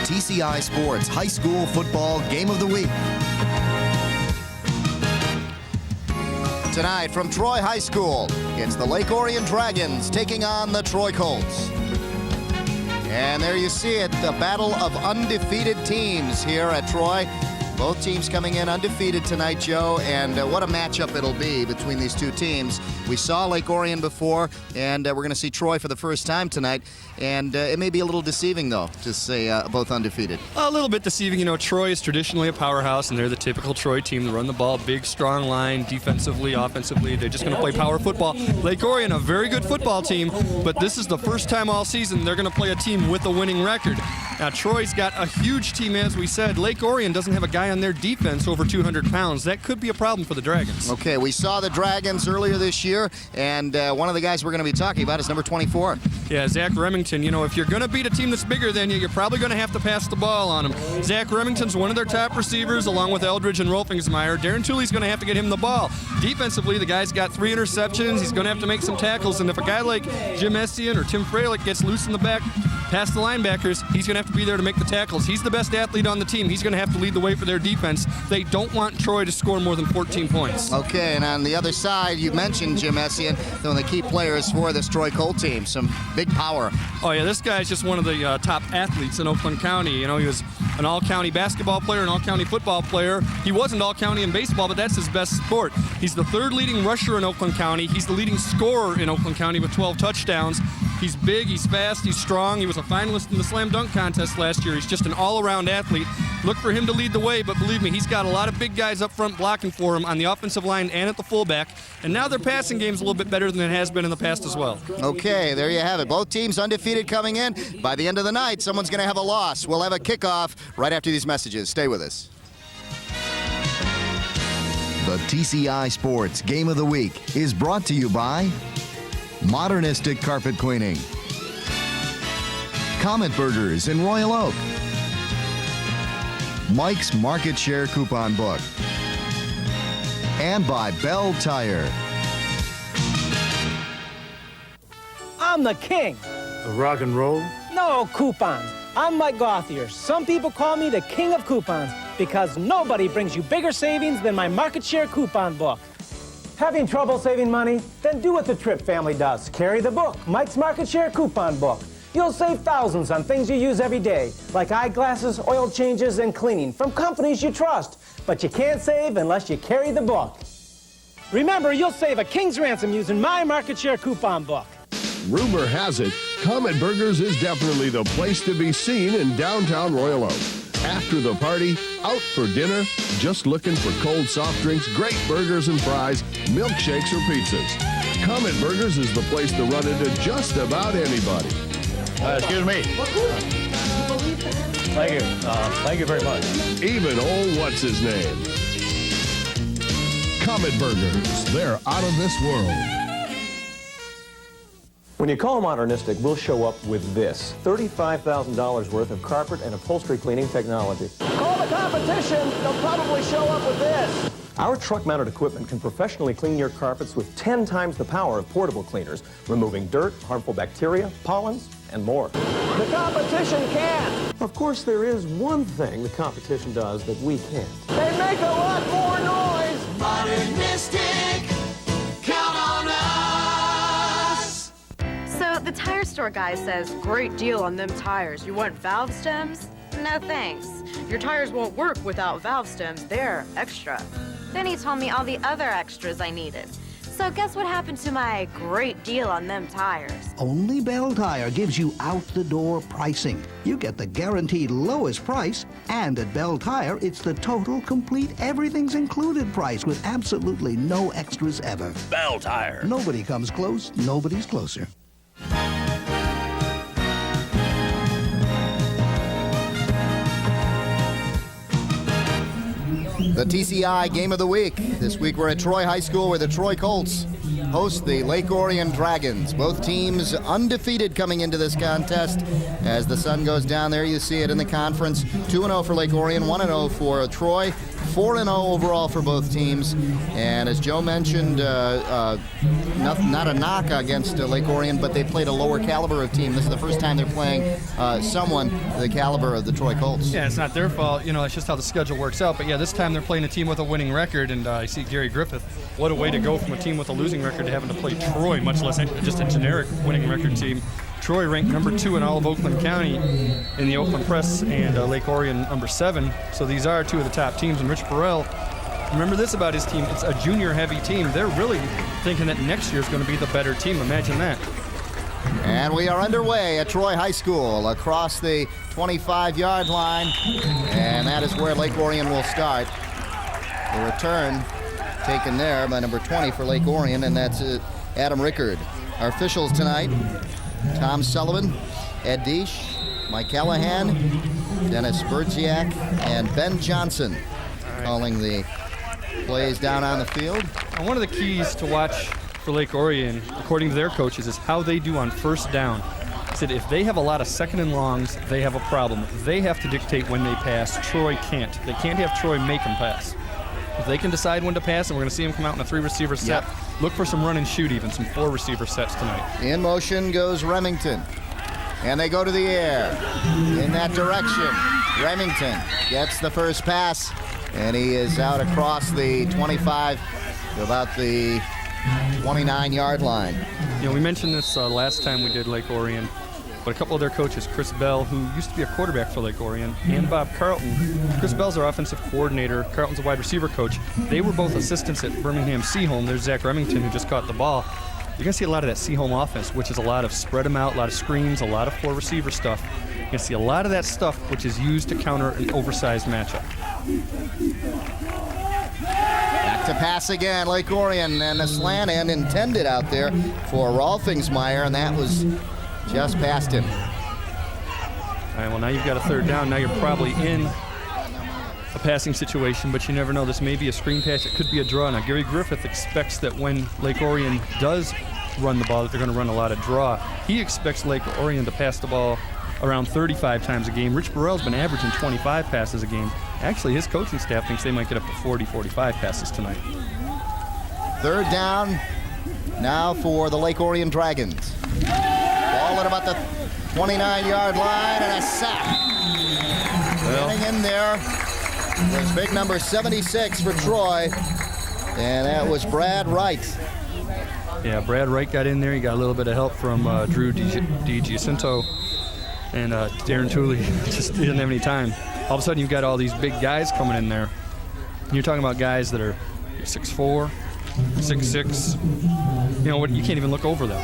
TCI Sports High School Football Game of the Week. Tonight from Troy High School, it's the Lake Orion Dragons taking on the Troy Colts. And there you see it, the battle of undefeated teams here at Troy. Both teams coming in undefeated tonight, Joe, and what a matchup it'll be between these two teams. We saw Lake Orion before, and we're going to see Troy for the first time tonight. And it may be a little deceiving, though, to say both undefeated. A little bit deceiving. You know, Troy is traditionally a powerhouse, and they're the typical Troy team to run the ball, big, strong line, defensively, offensively. They're just going to play power football. Lake Orion, a very good football team, but this is the first time all season they're going to play a team with a winning record. Now, Troy's got a huge team, as we said. Lake Orion doesn't have a guy on their defense over 200 pounds. That could be a problem for the Dragons. Okay, we saw the Dragons earlier this year, and one of the guys we're going to be talking about is number 24. Yeah, Zach Remington. You know, if you're going to beat a team that's bigger than you, you're probably going to have to pass the ball on them. Zach Remington's one of their top receivers, along with Eldridge and Rolfingsmeyer. Darren Tooley's going to have to get him the ball. Defensively, the guy's got 3 interceptions. He's going to have to make some tackles, and if a guy like Jim Essian or Tim Fralick gets loose in the back past the linebackers, he's going to have to be there to make the tackles. He's the best athlete on the team. He's going to have to lead the way for their defense. They don't want Troy to score more than 14 points. Okay, and on the other side, you mentioned Jim Essian, one of the key players for this Troy Colt team. Some big power. Oh, yeah, this guy's just one of the top athletes in Oakland County. You know, he was an all-county basketball player, an all-county football player. He wasn't all-county in baseball, but that's his best sport. He's the 3rd leading rusher in Oakland County. He's the leading scorer in Oakland County with 12 touchdowns. He's big, he's fast, he's strong. He was a finalist in the slam dunk contest last year. He's just an all-around athlete. Look for him to lead the way, but believe me, he's got a lot of big guys up front blocking for him on the offensive line and at the fullback. And now their passing game's a little bit better than it has been in the past as well. Okay, there you have it. Both teams undefeated coming in. By the end of the night, someone's going to have a loss. We'll have a kickoff right after these messages. Stay with us. The TCI Sports Game of the Week is brought to you by Modernistic Carpet Cleaning, Comet Burgers in Royal Oak, Mike's Market Share Coupon Book, and by Bell Tire. I'm the king. Of rock and roll? No, coupons. I'm Mike Gauthier. Some people call me the king of coupons because nobody brings you bigger savings than my Market Share Coupon Book. Having trouble saving money? Then do what the Tripp family does. Carry the book, Mike's Market Share Coupon Book. You'll save thousands on things you use every day, like eyeglasses, oil changes, and cleaning from companies you trust. But you can't save unless you carry the book. Remember, you'll save a king's ransom using my Market Share Coupon Book. Rumor has it, Comet Burgers is definitely the place to be seen in downtown Royal Oak. After the party, out for dinner, just looking for cold soft drinks, great burgers and fries, milkshakes or pizzas. Comet Burgers is the place to run into just about anybody. Excuse me. Thank you. Thank you very much. Even old what's-his-name. Comet Burgers, they're out of this world. When you call Modernistic, we'll show up with this. $35,000 worth of carpet and upholstery cleaning technology. Call the competition, they'll probably show up with this. Our truck-mounted equipment can professionally clean your carpets with 10 times the power of portable cleaners, removing dirt, harmful bacteria, pollens, and more. The competition can't. Of course, there is one thing the competition does that we can't. They make a lot more noise. Modernistic, count on us. So the tire store guy says, great deal on them tires. You want valve stems? No thanks. Your tires won't work without valve stems. They're extra. Then he told me all the other extras I needed. So guess what happened to my great deal on them tires? Only Bell Tire gives you out-the-door pricing. You get the guaranteed lowest price, and at Bell Tire, it's the total, complete, everything's included price with absolutely no extras ever. Bell Tire. Nobody comes close, nobody's closer. The TCI Game of the Week. This week we're at Troy High School where the Troy Colts host the Lake Orion Dragons. Both teams undefeated coming into this contest. As the sun goes down there, you see it in the conference. 2-0 for Lake Orion, 1-0 for Troy. 4-0 overall for both teams. And as Joe mentioned, not a knock against Lake Orion, but they played a lower caliber of team. This is the first time they're playing someone the caliber of the Troy Colts. Yeah, it's not their fault. You know, it's just how the schedule works out. But yeah, this time they're playing a team with a winning record, and I see Gary Griffith. What a way to go from a team with a losing record to having to play Troy, much less just a generic winning record team. Troy ranked number 2 in all of Oakland County in the Oakland Press, and Lake Orion number 7. So these are 2 of the top teams. And Rich Burrell, remember this about his team, it's a junior-heavy team. They're really thinking that next year is going to be the better team. Imagine that. And we are underway at Troy High School across the 25-yard line, and that is where Lake Orion will start. The return taken there by number 20 for Lake Orion, and that's Adam Rickard. Our officials tonight, Tom Sullivan, Ed Deesh, Mike Callahan, Dennis Bergiak, and Ben Johnson calling the plays down on the field. And one of the keys to watch for Lake Orion, according to their coaches, is how they do on first down. He said if they have a lot of second and longs, they have a problem. They have to dictate when they pass. Troy can't. They can't have Troy make them pass. If they can decide when to pass, and we're going to see them come out in a 3-receiver set, look for some run and shoot even, some 4-receiver sets tonight. In motion goes Remington. And they go to the air in that direction. Remington gets the first pass, and he is out across the 25 to about the 29-yard line. You know, we mentioned this last time we did Lake Orion, but a couple of their coaches, Chris Bell, who used to be a quarterback for Lake Orion, and Bob Carlton. Chris Bell's our offensive coordinator. Carlton's a wide receiver coach. They were both assistants at Birmingham Seaholm. There's Zach Remington, who just caught the ball. You're going to see a lot of that Seaholm offense, which is a lot of spread them out, a lot of screens, a lot of 4-receiver stuff. You're going to see a lot of that stuff, which is used to counter an oversized matchup. Back to pass again, Lake Orion, and the slant end intended out there for Rolfingsmeyer, and that was just past him. All right, well, now you've got a third down. Now you're probably in a passing situation, but you never know. This may be a screen pass. It could be a draw. Now, Gary Griffith expects that when Lake Orion does run the ball, that they're going to run a lot of draw. He expects Lake Orion to pass the ball around 35 times a game. Rich Burrell's been averaging 25 passes a game. Actually, his coaching staff thinks they might get up to 40, 45 passes tonight. Third down now for the Lake Orion Dragons. Ball at about the 29-yard line, and a sack. Getting in there was big number 76 for Troy, and that was Brad Wright. Yeah, Brad Wright got in there. He got a little bit of help from Drew DiGiacinto, and Darren Tooley just didn't have any time. All of a sudden, you've got all these big guys coming in there. You're talking about guys that are 6'4", 6'6". You know what? You can't even look over them.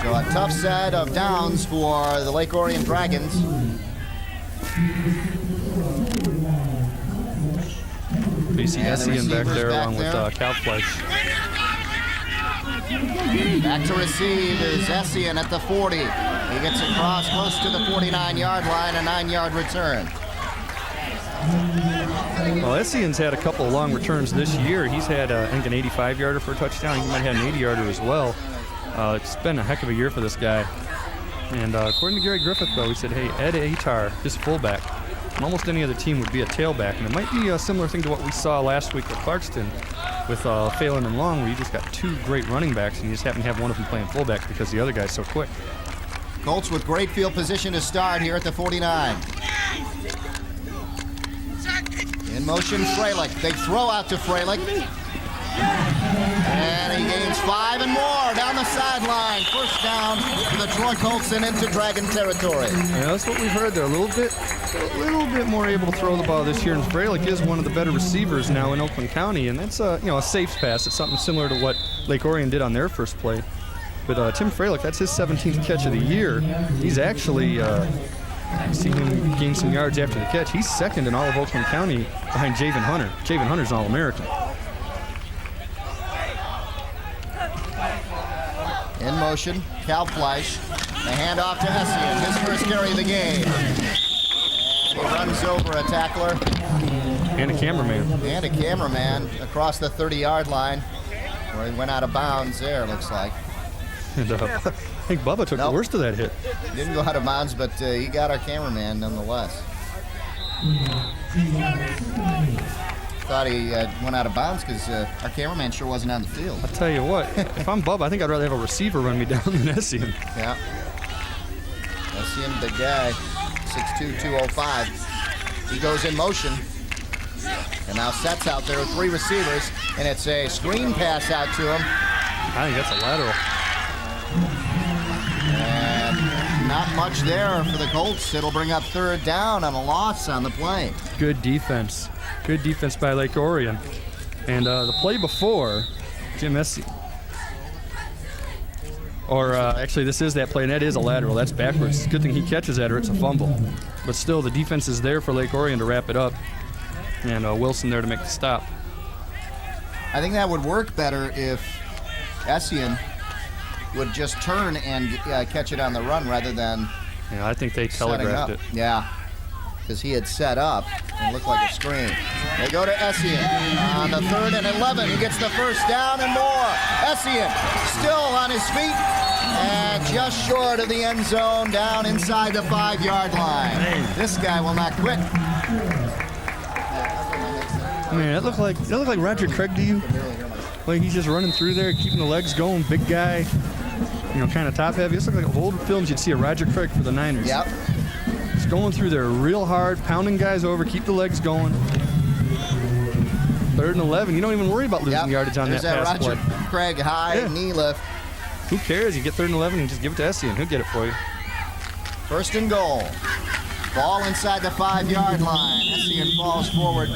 So a tough set of downs for the Lake Orion Dragons. BC Essien back there along with Cal Fleisch. Back to receive is Essien at the 40. He gets across close to the 49-yard line, a 9-yard return. Well, Essien's had a couple of long returns this year. He's had, I think, an 85-yarder for a touchdown. He might have had an 80-yarder as well. It's been a heck of a year for this guy. And according to Gary Griffith, though, he said, hey, Ed Atar, his fullback, and almost any other team would be a tailback. And it might be a similar thing to what we saw last week at Clarkston with Phelan and Long, where you just got 2 great running backs, and you just happen to have one of them playing fullback because the other guy's so quick. Colts with great field position to start here at the 49. In motion, Freilich. They throw out to Freilich. And he gains 5 and more down the sideline. First down for the Troy Colts and into Dragon territory. Yeah, that's what we've heard. They're a little bit more able to throw the ball this year. And Freilich is one of the better receivers now in Oakland County, and that's a safe pass. It's something similar to what Lake Orion did on their first play. But Tim Freilich, that's his 17th catch of the year. He's actually seen him gain some yards after the catch. He's second in all of Oakland County behind Javen Hunter. Javen Hunter's an All-American. In motion, Cal Fleisch. The handoff to Essien. His first carry of the game. And he runs over a tackler. And a cameraman. And a cameraman across the 30-yard line, where he went out of bounds there, looks like. And I think Bubba took the worst of that hit. Didn't go out of bounds, but he got our cameraman nonetheless. Thought he went out of bounds because our cameraman sure wasn't on the field. I'll tell you what, if I'm Bubba, I think I'd rather have a receiver run me down than Essien. Yeah. Essien, big guy, 6'2", 205. He goes in motion. And now Seth's out there with 3 receivers, and it's a screen pass out to him. I think that's a lateral. And not much there for the Colts. It'll bring up 3rd down on a loss on the play. Good defense. Good defense by Lake Orion. And the play before, Jim Essien. Or actually, this is that play, and that is a lateral. That's backwards. Good thing he catches that, or it's a fumble. But still, the defense is there for Lake Orion to wrap it up. And Wilson there to make the stop. I think that would work better if Essien would just turn and catch it on the run rather than Yeah, I think they telegraphed it. Yeah, because he had set up and looked like a screen. They go to Essien on the 3rd and 11. He gets the 1st down and more. Essien still on his feet and just short of the end zone, down inside the 5-yard line. This guy will not quit. Man, that looked like Roger Craig to you? Like he's just running through there, keeping the legs going, big guy, kind of top heavy. This looked like old films you'd see a Roger Craig for the Niners. Yep. He's going through there real hard, pounding guys over, keep the legs going. 3rd and 11. You don't even worry about losing yardage on There's that pass Roger play. Craig high knee lift. Who cares? You get 3rd and 11 and just give it to Essien. He'll get it for you. 1st and goal. Ball inside the 5-yard line. Essien falls forward.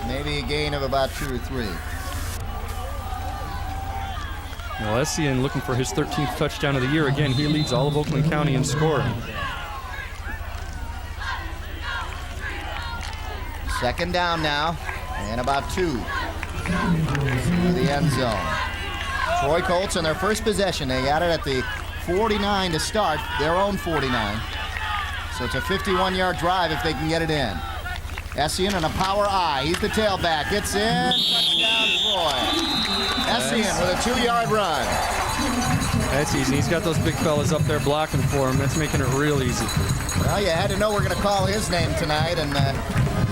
Maybe a gain of about 2 or 3. Well, Essien looking for his 13th touchdown of the year. Again, he leads all of Oakland County in scoring. 2nd down now, and about 2 to the end zone. Troy Colts on their first possession. They got it at the 49 to start, their own 49. So it's a 51-yard drive if they can get it in. Essien and a power I. He's the tailback. Gets in. Touchdown, Troy. Essien with a 2-yard run. That's easy. He's got those big fellas up there blocking for him. That's making it real easy. Well, you had to know we're going to call his name tonight, and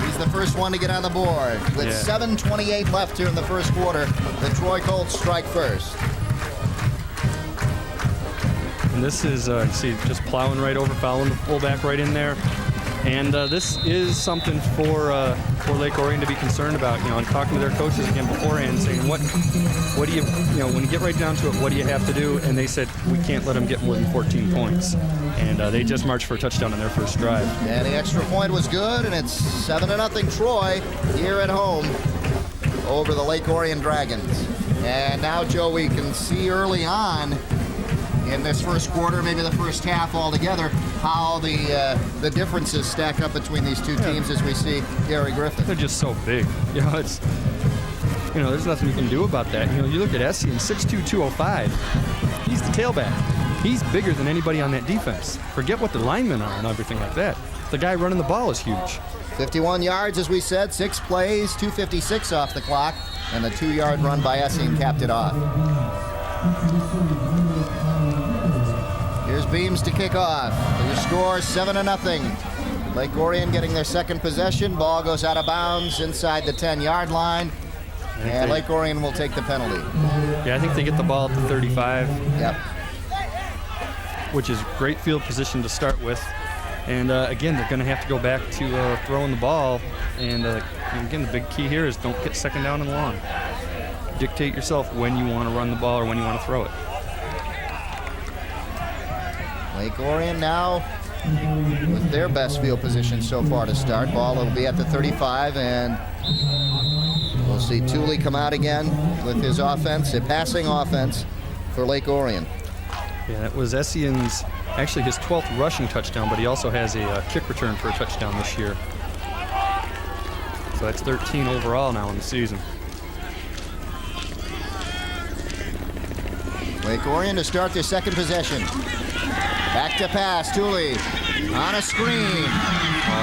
he's the first one to get on the board. With 7:28 left here in the first quarter, the Troy Colts strike first. And this is, you see, just plowing right over, following the fullback right in there. And this is something for Lake Orion to be concerned about, and talking to their coaches again beforehand, saying, what do you, when you get right down to it, what do you have to do? And they said, we can't let them get more than 14 points. And they just marched for a touchdown on their first drive. And the extra point was good, and it's 7-0 Troy here at home over the Lake Orion Dragons. And now, Joe, we can see early on in this first quarter, maybe the first half altogether, how the differences stack up between these two teams as we see Gary Griffin. They're just so big. It's there's nothing you can do about that. You look at Essien, 6'2", 205. He's the tailback. He's bigger than anybody on that defense. Forget what the linemen are and everything like that. The guy running the ball is huge. 51 yards, as we said, 6 plays, 2:56 off the clock, and the 2-yard run by Essien capped it off. Here's Beams to kick off. Your score 7-0. Lake Orion getting their second possession. Ball goes out of bounds inside the 10-yard line. And Lake Orion will take the penalty. Yeah, I think they get the ball at the 35. Yep. Which is great field position to start with. And again, they're going to have to go back to throwing the ball. And again, the big key here is don't get 2nd down and long. Dictate yourself when you want to run the ball or when you want to throw it. Lake Orion now with their best field position so far to start. Ball will be at the 35, and we'll see Tooley come out again with his offense, a passing offense for Lake Orion. Yeah, that was Essien's, actually his 12th rushing touchdown, but he also has a kick return for a touchdown this year. So that's 13 overall now in the season. Lake Orion to start their second possession. Back to pass, Tooley on a screen.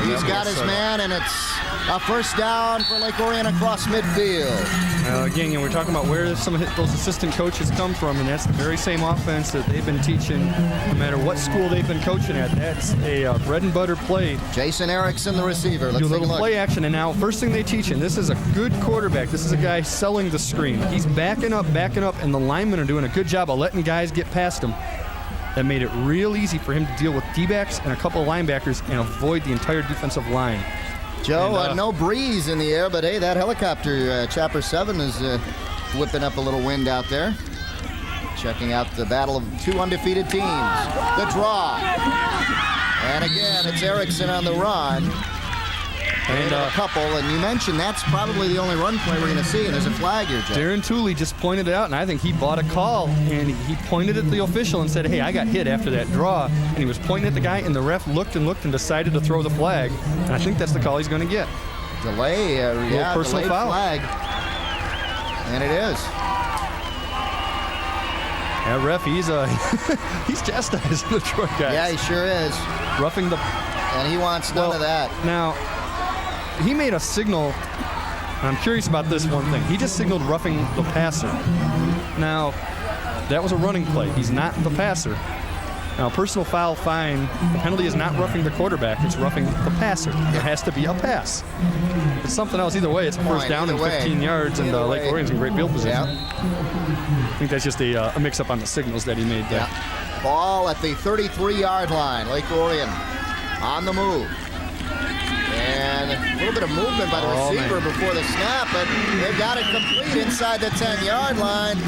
He's got his man, and it's A first down for Lake Orion across midfield. Again, we're talking about where some of those assistant coaches come from, and that's the very same offense that they've been teaching no matter what school they've been coaching at. That's a bread and butter play. Jason Erickson, the receiver. Let's do a take little look. play action, and now first thing they teach him, this is a good quarterback. This is a guy selling the screen. He's backing up, and the linemen are doing a good job of letting guys get past him. That made it real easy for him to deal with D-backs and a couple of linebackers and avoid the entire defensive line. Joe, no breeze in the air, but hey, that helicopter, Chopper 7, is whipping up a little wind out there. Checking out the battle of two undefeated teams. The draw. And again, it's Erickson on the run. And a couple, and you mentioned that's probably the only run play we're going to see, and there's a flag here, Joe. Darren Tooley just pointed it out, and I think he bought a call, and he pointed at the official and said, hey, I got hit after that draw, and he was pointing at the guy, and the ref looked and decided to throw the flag, and I think that's the call he's going to get. Delay, personal foul. Flag. And it is. Yeah, ref, he's chastising the Troy guys. Yeah, he sure is. Roughing the... And he wants none of that. Now, he made a signal, and I'm curious about this one thing. He just signaled roughing the passer. Now, that was a running play. He's not the passer. Now, personal foul fine, the penalty is not roughing the quarterback, it's roughing the passer. It has to be a pass. If it's something else, either way, it's a first down and 15 yards, and Lake Orion's in great field position. Yeah. I think that's just a mix-up on the signals that he made there. Yeah. Ball at the 33-yard line. Lake Orion on the move. And a little bit of movement by the receiver before the snap, but they've got it complete inside the 10-yard line.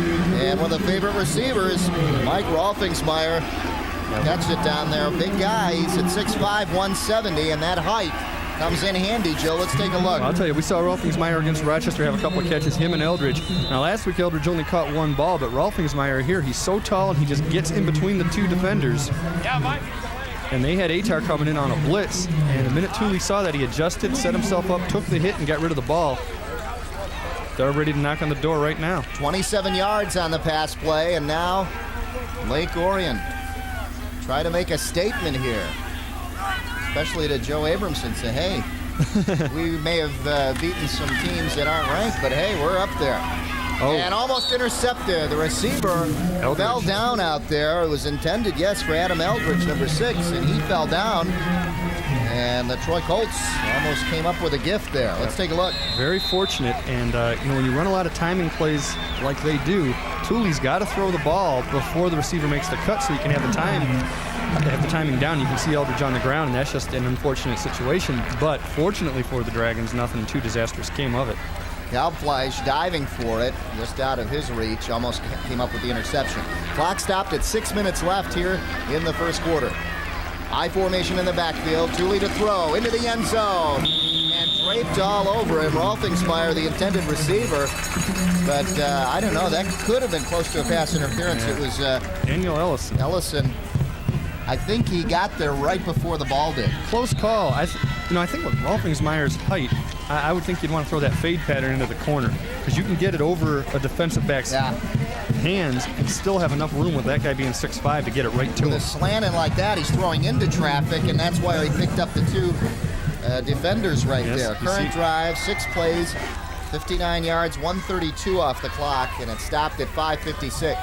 And one of the favorite receivers, Mike Rolfingsmeyer, catches it down there. Big guy, he's at 6'5", 170, and that height comes in handy, Joe. Let's take a look. I'll tell you, we saw Rolfingsmeyer against Rochester have a couple of catches, him and Eldridge. Now, last week, Eldridge only caught one ball, but Rolfingsmeyer here, he's so tall, and he just gets in between the two defenders. Yeah, Mike. And they had Atar coming in on a blitz, and the minute Tooley saw that, he adjusted, set himself up, took the hit, and got rid of the ball. They're ready to knock on the door right now. 27 yards on the pass play, and now Lake Orion try to make a statement here, especially to Joe Abramson. Say, hey, we may have beaten some teams that aren't ranked, but hey, we're up there. And almost intercepted. The receiver fell down out there. It was intended, yes, for Adam Eldridge, number 6, and he fell down. And the Troy Colts almost came up with a gift there. Let's take a look. Very fortunate, and when you run a lot of timing plays like they do, Tooley's got to throw the ball before the receiver makes the cut so you can have the time. To have the timing down. You can see Eldridge on the ground, and that's just an unfortunate situation. But fortunately for the Dragons, nothing too disastrous came of it. Kalbfleisch diving for it, just out of his reach, almost came up with the interception. Clock stopped at 6 minutes left here in the first quarter. I formation in the backfield, Tooley to throw into the end zone, and draped all over him. Rolfingsmeyer, the intended receiver, but I don't know, that could have been close to a pass interference. It was Daniel Ellison. I think he got there right before the ball did. Close call. I think with Rolfingsmeyer's height, I would think you'd want to throw that fade pattern into the corner because you can get it over a defensive back's hands and still have enough room with that guy being 6'5" to get it right to him. With a slanting like that, he's throwing into traffic, and that's why he picked up the two defenders right there. Current drive, 6 plays, 59 yards, 132 off the clock, and it stopped at 5:56.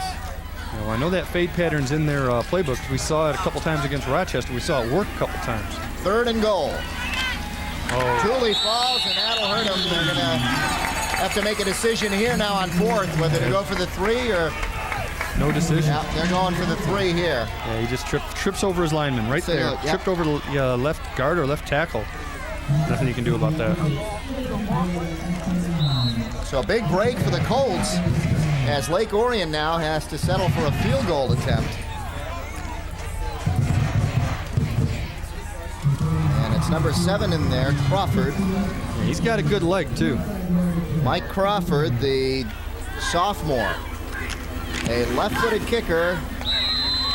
Well, I know that fade pattern's in their playbook. We saw it a couple times against Rochester. We saw it work a couple times. 3rd and goal. Tooley falls, and that'll hurt him. They're going to have to make a decision here now on 4th, whether to go for the 3 or... No decision. Yeah, they're going for the 3 here. Yeah, he just trips over his lineman right there. Tripped over the left guard or left tackle. Nothing you can do about that. So a big break for the Colts, as Lake Orion now has to settle for a field goal attempt. And it's number 7 in there, Crawford. Yeah, he's got a good leg, too. Mike Crawford, the sophomore. A left-footed kicker,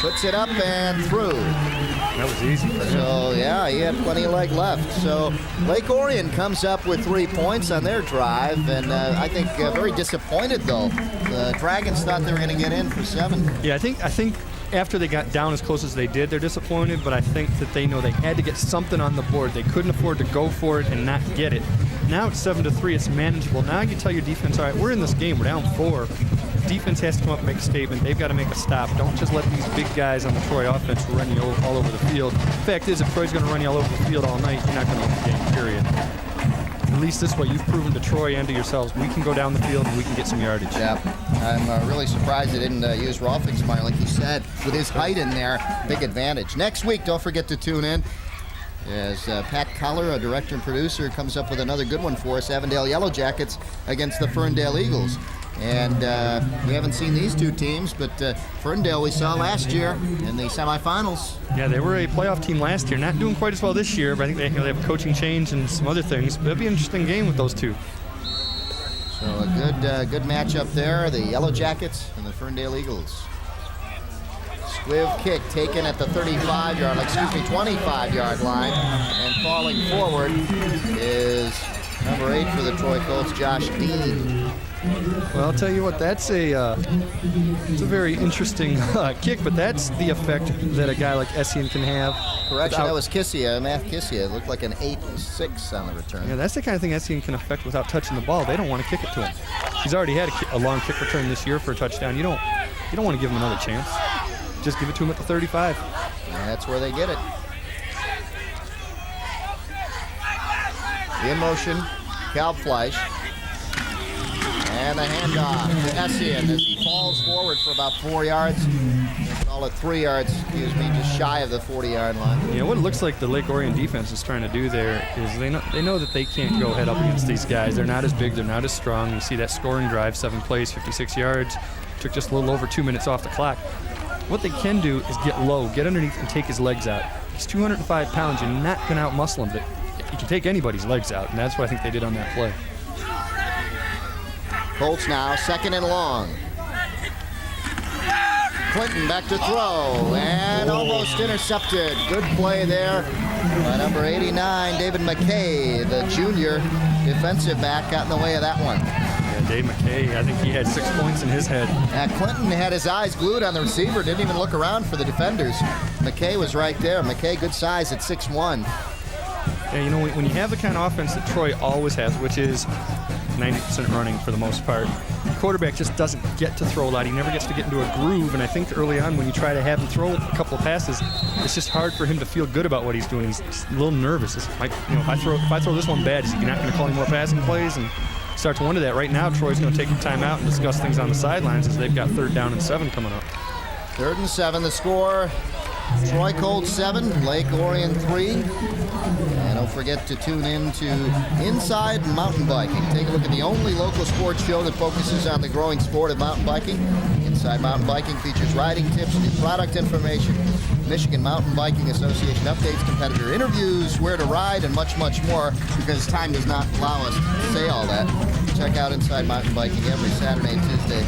puts it up and through. That was easy for him. So, yeah, he had plenty of leg left. So, Lake Orion comes up with 3 points on their drive, and I think very disappointed, though. The Dragons thought they were going to get in for 7. Yeah, I think after they got down as close as they did, they're disappointed, but I think that they know they had to get something on the board. They couldn't afford to go for it and not get it. Now it's 7-3. It's manageable. Now you tell your defense, all right, we're in this game. We're down 4. Defense has to come up and make a statement. They've got to make a stop. Don't just let these big guys on the Troy offense run you all over the field. The fact is, if Troy's going to run you all over the field all night, you're not going to win the game, period. At least this way, you've proven to Troy and to yourselves, we can go down the field and we can get some yardage. Yeah, I'm really surprised they didn't use Rolfingsmeyer, like you said, with his height in there. Big advantage. Next week, don't forget to tune in as Pat Collar, a director and producer, comes up with another good one for us. Avondale Yellow Jackets against the Ferndale Eagles. And we haven't seen these two teams, but Ferndale we saw last year in the semifinals. Yeah, they were a playoff team last year. Not doing quite as well this year, but I think they have a coaching change and some other things. But it'll be an interesting game with those two. So a good matchup there, the Yellow Jackets and the Ferndale Eagles. Squiv kick taken at the 25-yard line, and falling forward is number 8 for the Troy Colts, Josh Dean. Well, I'll tell you what, that's it's a very interesting kick, but that's the effect that a guy like Essien can have. Correction, that was Kissia, Matt Kissia. It looked like an 8-6 on the return. Yeah, that's the kind of thing Essien can affect without touching the ball. They don't want to kick it to him. He's already had a long kick return this year for a touchdown. You don't want to give him another chance. Just give it to him at the 35. And that's where they get it. In motion, Kalbfleisch. And the handoff to Essien as he falls forward for about 4 yards. Call it 3 yards, just shy of the 40-yard line. Yeah, what it looks like the Lake Orion defense is trying to do there is they know that they can't go head up against these guys. They're not as big, they're not as strong. You see that scoring drive, 7 plays, 56 yards. Took just a little over 2 minutes off the clock. What they can do is get low, get underneath, and take his legs out. He's 205 pounds. You're not going to out-muscle him, but you can take anybody's legs out, and that's what I think they did on that play. Colts now, 2nd and long. Clinton back to throw, and almost intercepted. Good play there by number 89, David McKay, the junior defensive back, got in the way of that one. Yeah, Dave McKay, I think he had 6 points in his head. Clinton had his eyes glued on the receiver, didn't even look around for the defenders. McKay was right there. McKay, good size at 6'1". Yeah, you know, when you have the kind of offense that Troy always has, which is 90% running for the most part, the quarterback just doesn't get to throw a lot. He never gets to get into a groove, and I think early on when you try to have him throw a couple of passes, it's just hard for him to feel good about what he's doing. He's a little nervous. It's like, if I throw this one bad, is he not going to call any more passing plays? And start to wonder that. Right now, Troy's going to take a timeout and discuss things on the sidelines as they've got 3rd down and 7 coming up. 3rd and 7, the score. Troy Colts 7, Lake Orion 3. And don't forget to tune in to Inside Mountain Biking. Take a look at the only local sports show that focuses on the growing sport of mountain biking. Inside Mountain Biking features riding tips, new product information, Michigan Mountain Biking Association updates, competitor interviews, where to ride, and much, much more, because time does not allow us to say all that. Check out Inside Mountain Biking every Saturday and Tuesday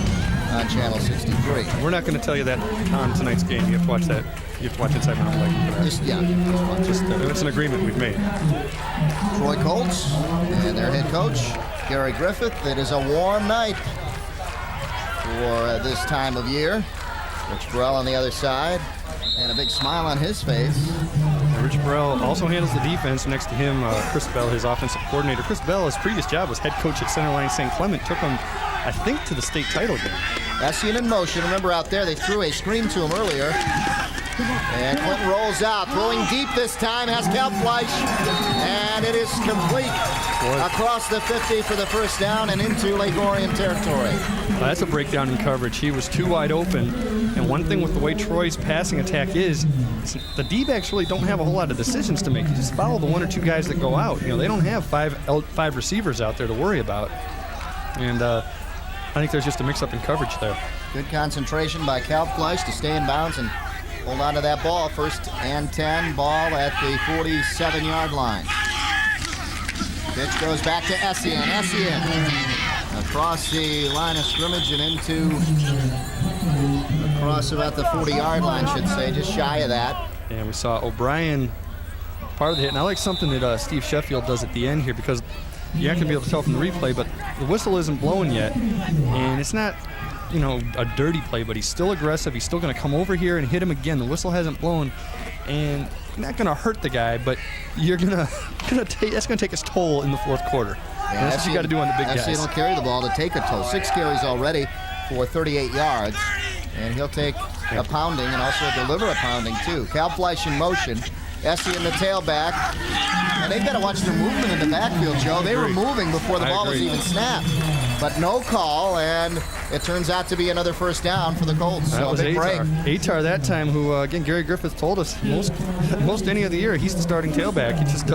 on Channel 63. We're not going to tell you that on tonight's game. You have to watch that. You have to watch Inside Mountain Biking for that. It's an agreement we've made. Troy Colts and their head coach, Gary Griffith. It is a warm night for this time of year. Rich Burrell on the other side, and a big smile on his face. Rich Burrell also handles the defense. Next to him, Chris Bell, his offensive coordinator. Chris Bell, his previous job was head coach at Centerline St. Clement. Took him, I think, to the state title game. Essien in motion. Remember out there, they threw a screen to him earlier. And Clinton rolls out, throwing deep this time, has Kalbfleisch, and it is complete across the 50 for the 1st down and into Lake Orion territory. That's a breakdown in coverage. He was too wide open, and one thing with the way Troy's passing attack is the D-backs really don't have a whole lot of decisions to make. You just follow the 1 or 2 guys that go out. They don't have five receivers out there to worry about, and I think there's just a mix-up in coverage there. Good concentration by Kalbfleisch to stay in bounds and hold on to that ball. 1st and 10, ball at the 47-yard line. Pitch goes back to Essien. Essien across the line of scrimmage and across about the 40-yard line, should say, just shy of that. And we saw O'Brien part of the hit. And I like something that Steve Sheffield does at the end here, because you're not going to be able to tell from the replay, but the whistle isn't blowing yet. And it's not, a dirty play, but he's still aggressive. He's still going to come over here and hit him again. The whistle hasn't blown, and not going to hurt the guy, but that's going to take its toll in the 4th quarter. That's what you got to do on the big guys. will carry the ball to take a toll. 6 carries already for 38 yards. And he'll take a pounding and also deliver a pounding, too. Kalfleisch in motion. Essien the tailback. And they've got to watch their movement in the backfield, Joe. They were moving before the ball was even snapped. But no call, and it turns out to be another first down for the Colts. That was Atar that time, who, again, Gary Griffith told us most any of the year, he's the starting tailback. He just,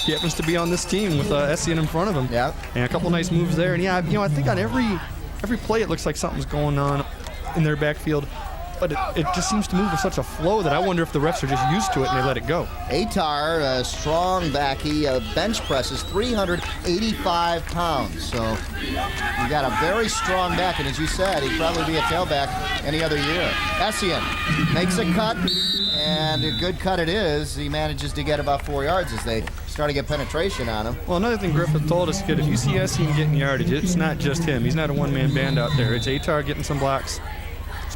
he happens to be on this team with Essien in front of him. Yeah. And a couple nice moves there. And, yeah, I think on every play it looks like something's going on in their backfield. But it just seems to move with such a flow that I wonder if the refs are just used to it and they let it go. Atar, a strong back. He bench presses 385 pounds. So you got a very strong back. And as you said, he'd probably be a tailback any other year. Essien makes a cut, and a good cut it is. He manages to get about 4 yards as they start to get penetration on him. Well, another thing Griffith told us, kid, if you see Essien getting yardage, it's not just him. He's not a one-man band out there. It's Atar getting some blocks.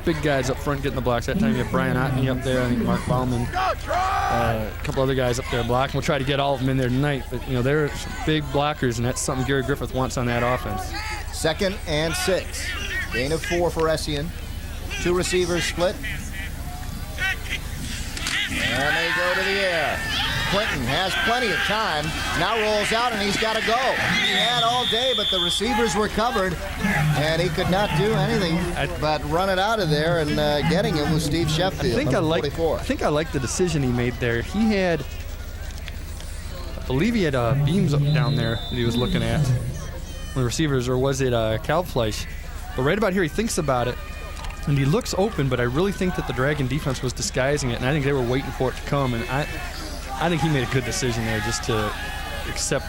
Big guys up front getting the blocks. That time you have Brian Otney up there, I think Mark Bauman, a couple other guys up there blocking. We'll try to get all of them in there tonight, but they're some big blockers, and that's something Gary Griffith wants on that offense. 2nd and 6. Gain of 4 for Essien. 2 receivers split. And they go to the air. Clinton has plenty of time. Now rolls out, and he's got to go. He had all day, but the receivers were covered, and he could not do anything but run it out of there, and getting him was Steve Sheffield, I think I like the decision he made there. He had, I believe he had beams up down there that he was looking at, the receivers, or was it Kalfleisch? But right about here, he thinks about it, and he looks open, but I really think that the Dragon defense was disguising it, and I think they were waiting for it to come, and I think he made a good decision there just to accept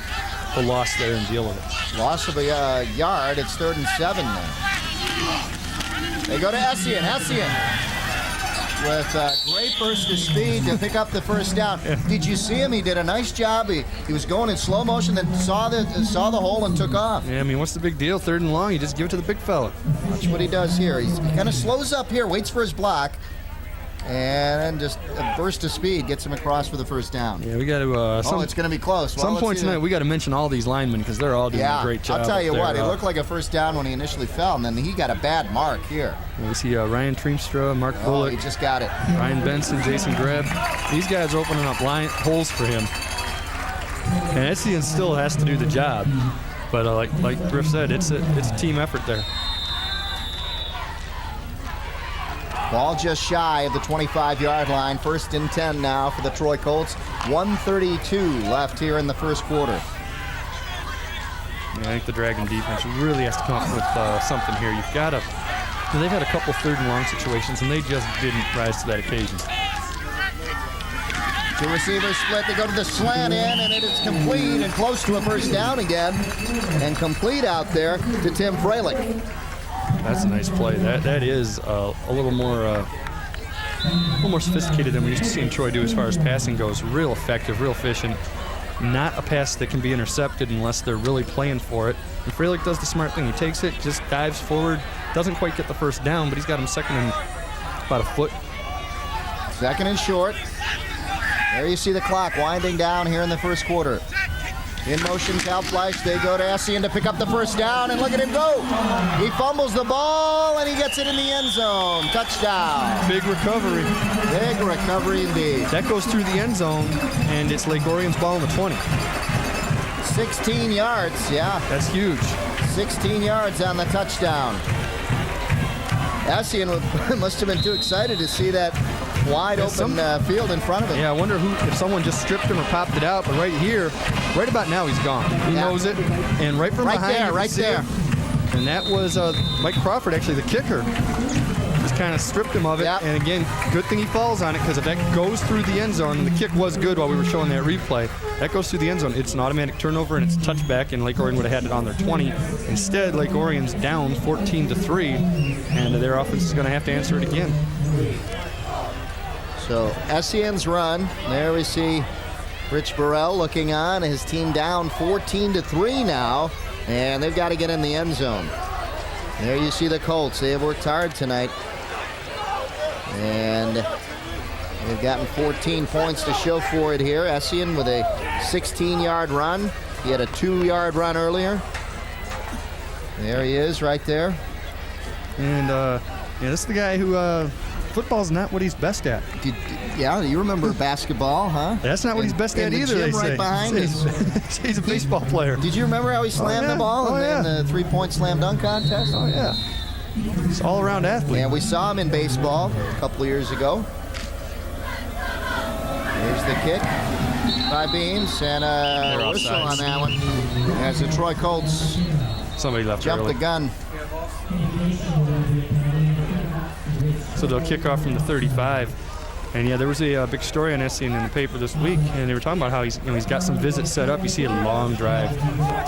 the loss there and deal with it. Loss of a yard. It's 3rd and 7 now. They go to Essien. Essien with a great burst of speed to pick up the first down. Did you see him? He did a nice job. He was going in slow motion, then saw the hole and took off. Yeah, I mean, what's the big deal? 3rd and long, you just give it to the big fella. Watch what he does here. He kind of slows up here, waits for his block, and just a burst of speed gets him across for the first down. Yeah, we got to. It's going to be close. Some point tonight, we got to mention all these linemen because they're all doing a great job. I'll tell you what, it looked like a first down when he initially fell, and then he got a bad mark here. We see Ryan Treemstra, Mark Bullock. He just got it. Ryan Benson, Jason Greb. These guys are opening up holes for him. And Essien still has to do the job. But like Griff said, it's a team effort there. Ball just shy of the 25-yard line. 1st and 10 now for the Troy Colts. 1:32 left here in the first quarter. Yeah, I think the Dragon defense really has to come up with something here. You've got to. They've had a couple 3rd and long situations, and they just didn't rise to that occasion. 2 receivers split. They go to the slant in, and it is complete and close to a first down again. And complete out there to Tim Freilich. That's a nice play. That is a little more sophisticated than we used to see Troy do as far as passing goes. Real effective, real efficient. Not a pass that can be intercepted unless they're really playing for it. And Freilich does the smart thing. He takes it, just dives forward, doesn't quite get the first down, but he's got him 2nd and about a foot. 2nd and short. There you see the clock winding down here in the first quarter. In motion, Kalfleisch. They go to Essien to pick up the first down, and look at him go. He fumbles the ball, and he gets it in the end zone. Touchdown. Big recovery. Big recovery indeed. That goes through the end zone, and it's Lake Orion's ball on the 20. 16 yards, yeah. That's huge. 16 yards on the touchdown. Essien must have been too excited to see that wide open field in front of him. Yeah, I wonder if someone just stripped him or popped it out, but right here, right about now, he's gone. He knows it, and right from behind, right there. And that was Mike Crawford, actually the kicker. Just kind of stripped him of it, and again, good thing he falls on it, because if that goes through the end zone, and the kick was good while we were showing that replay, that goes through the end zone, it's an automatic turnover, and it's a touchback, and Lake Orion would have had it on their 20. Instead, Lake Orion's down 14-3, and their offense is going to have to answer it again. So Essien's run. There we see Rich Burrell looking on. His team down 14-3 now, and they've got to get in the end zone. There you see the Colts. They have worked hard tonight, and they've gotten 14 points to show for it here. Essien with a 16-yard run. He had a 2-yard run earlier. There he is right there. And this is the guy who football's not what he's best at. Yeah, you remember basketball, huh? That's not what he's best at the either, gym they right say. behind us. He's a baseball player. Did you remember how he slammed the ball in the 3-point slam dunk contest? Oh, yeah. He's an all-around athlete. And we saw him in baseball a couple of years ago. Here's the kick by Beams, and a whistle on that one. As the Troy Colts Somebody left jumped early. the gun. So they'll kick off from the 35. And yeah, there was a big story on SCN in the paper this week, and they were talking about how he's got some visits set up. You see a long drive,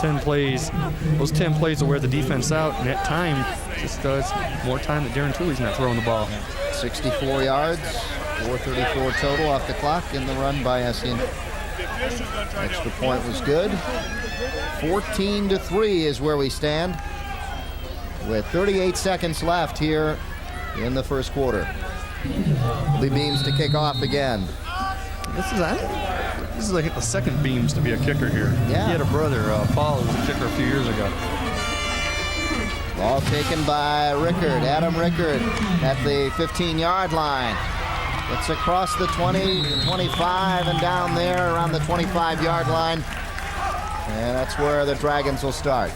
10 plays. Those 10 plays will wear the defense out, and at time, just does more time that Darren Tooley's not throwing the ball. 64 yards, 4:34 total off the clock in the run by SCN. Extra point was good. 14-3 is where we stand, with 38 seconds left here in the first quarter. Lee Beams to kick off again. This is like the second Beams to be a kicker here. Yeah. He had a brother, Paul, who was a kicker a few years ago. Ball taken by Rickard, Adam Rickard, at the 15-yard line. It's across the 20, 25, and down there around the 25-yard line. And that's where the Dragons will start.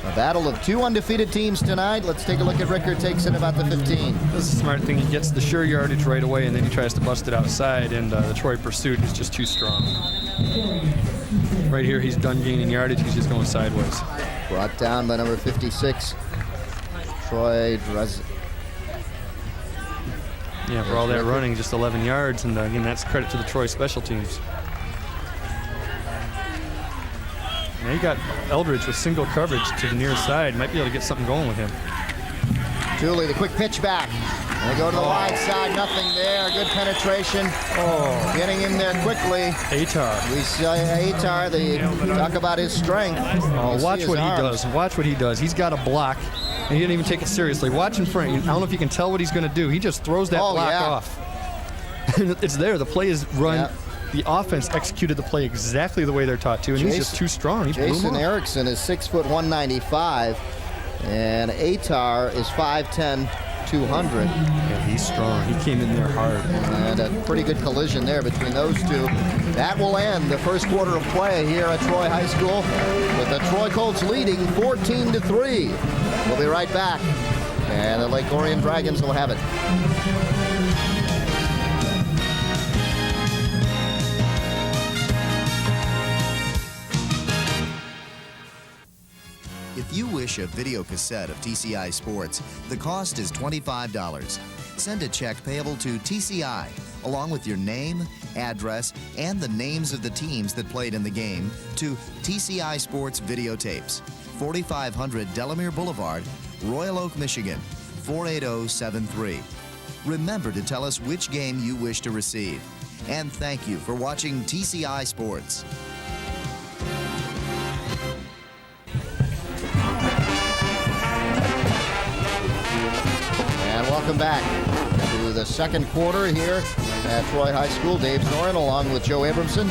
A battle of two undefeated teams tonight. Let's take a look at Rickard. Takes it about the 15. This is a smart thing. He gets the sure yardage right away, and then he tries to bust it outside, and the Troy pursuit is just too strong. Right here, he's done gaining yardage. He's just going sideways. Brought down by number 56, Troy Drez. Yeah, for all that running, just 11 yards, and again, that's credit to the Troy special teams. Now you got Eldridge with single coverage to the near side. Might be able to get something going with him. Julie, the quick pitch back. They go to the wide side, nothing there. Good penetration. Oh. Getting in there quickly. Atar. We saw Atar, they talk about his strength. Oh, watch what he does. Watch what he does. He's got a block, and he didn't even take it seriously. Watch in front. I don't know if you can tell what he's going to do. He just throws that block off. It's there. The play is run. Yeah. The offense executed the play exactly the way they're taught to, and he's just too strong. He blew him Jason up. Erickson is 6 foot 195, and Atar is 5'10", 200. Yeah, he's strong. He came in there hard. And a pretty good collision there between those two. That will end the first quarter of play here at Troy High School, with the Troy Colts leading 14-3. We'll be right back, and the Lake Orion Dragons will have it. If you wish a video cassette of TCI Sports, the cost is $25. Send a check payable to TCI, along with your name, address, and the names of the teams that played in the game, to TCI Sports Videotapes, 4500 Delamere Boulevard, Royal Oak, Michigan, 48073. Remember to tell us which game you wish to receive. And thank you for watching TCI Sports. Welcome back to the second quarter here at Troy High School. Dave Zorin along with Joe Abramson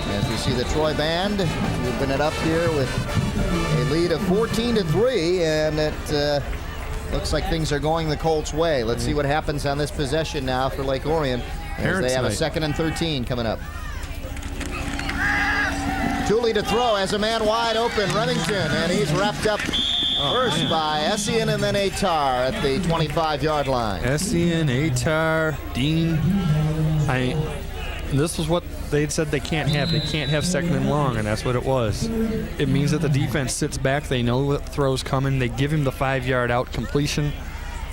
as we see the Troy band moving it up here with a lead of 14-3, and it looks like things are going the Colts' way. Let's see what happens on this possession now for Lake Orion as they have a 2nd and 13 coming up. Tooley to throw, has a man wide open, Remington, and he's wrapped up first by Essien and then Atar at the 25-yard line. Essien, Atar, Dean. This was what they had said they can't have. They can't have 2nd and long, and that's what it was. It means that the defense sits back. They know what throw's coming. They give him the 5-yard out completion.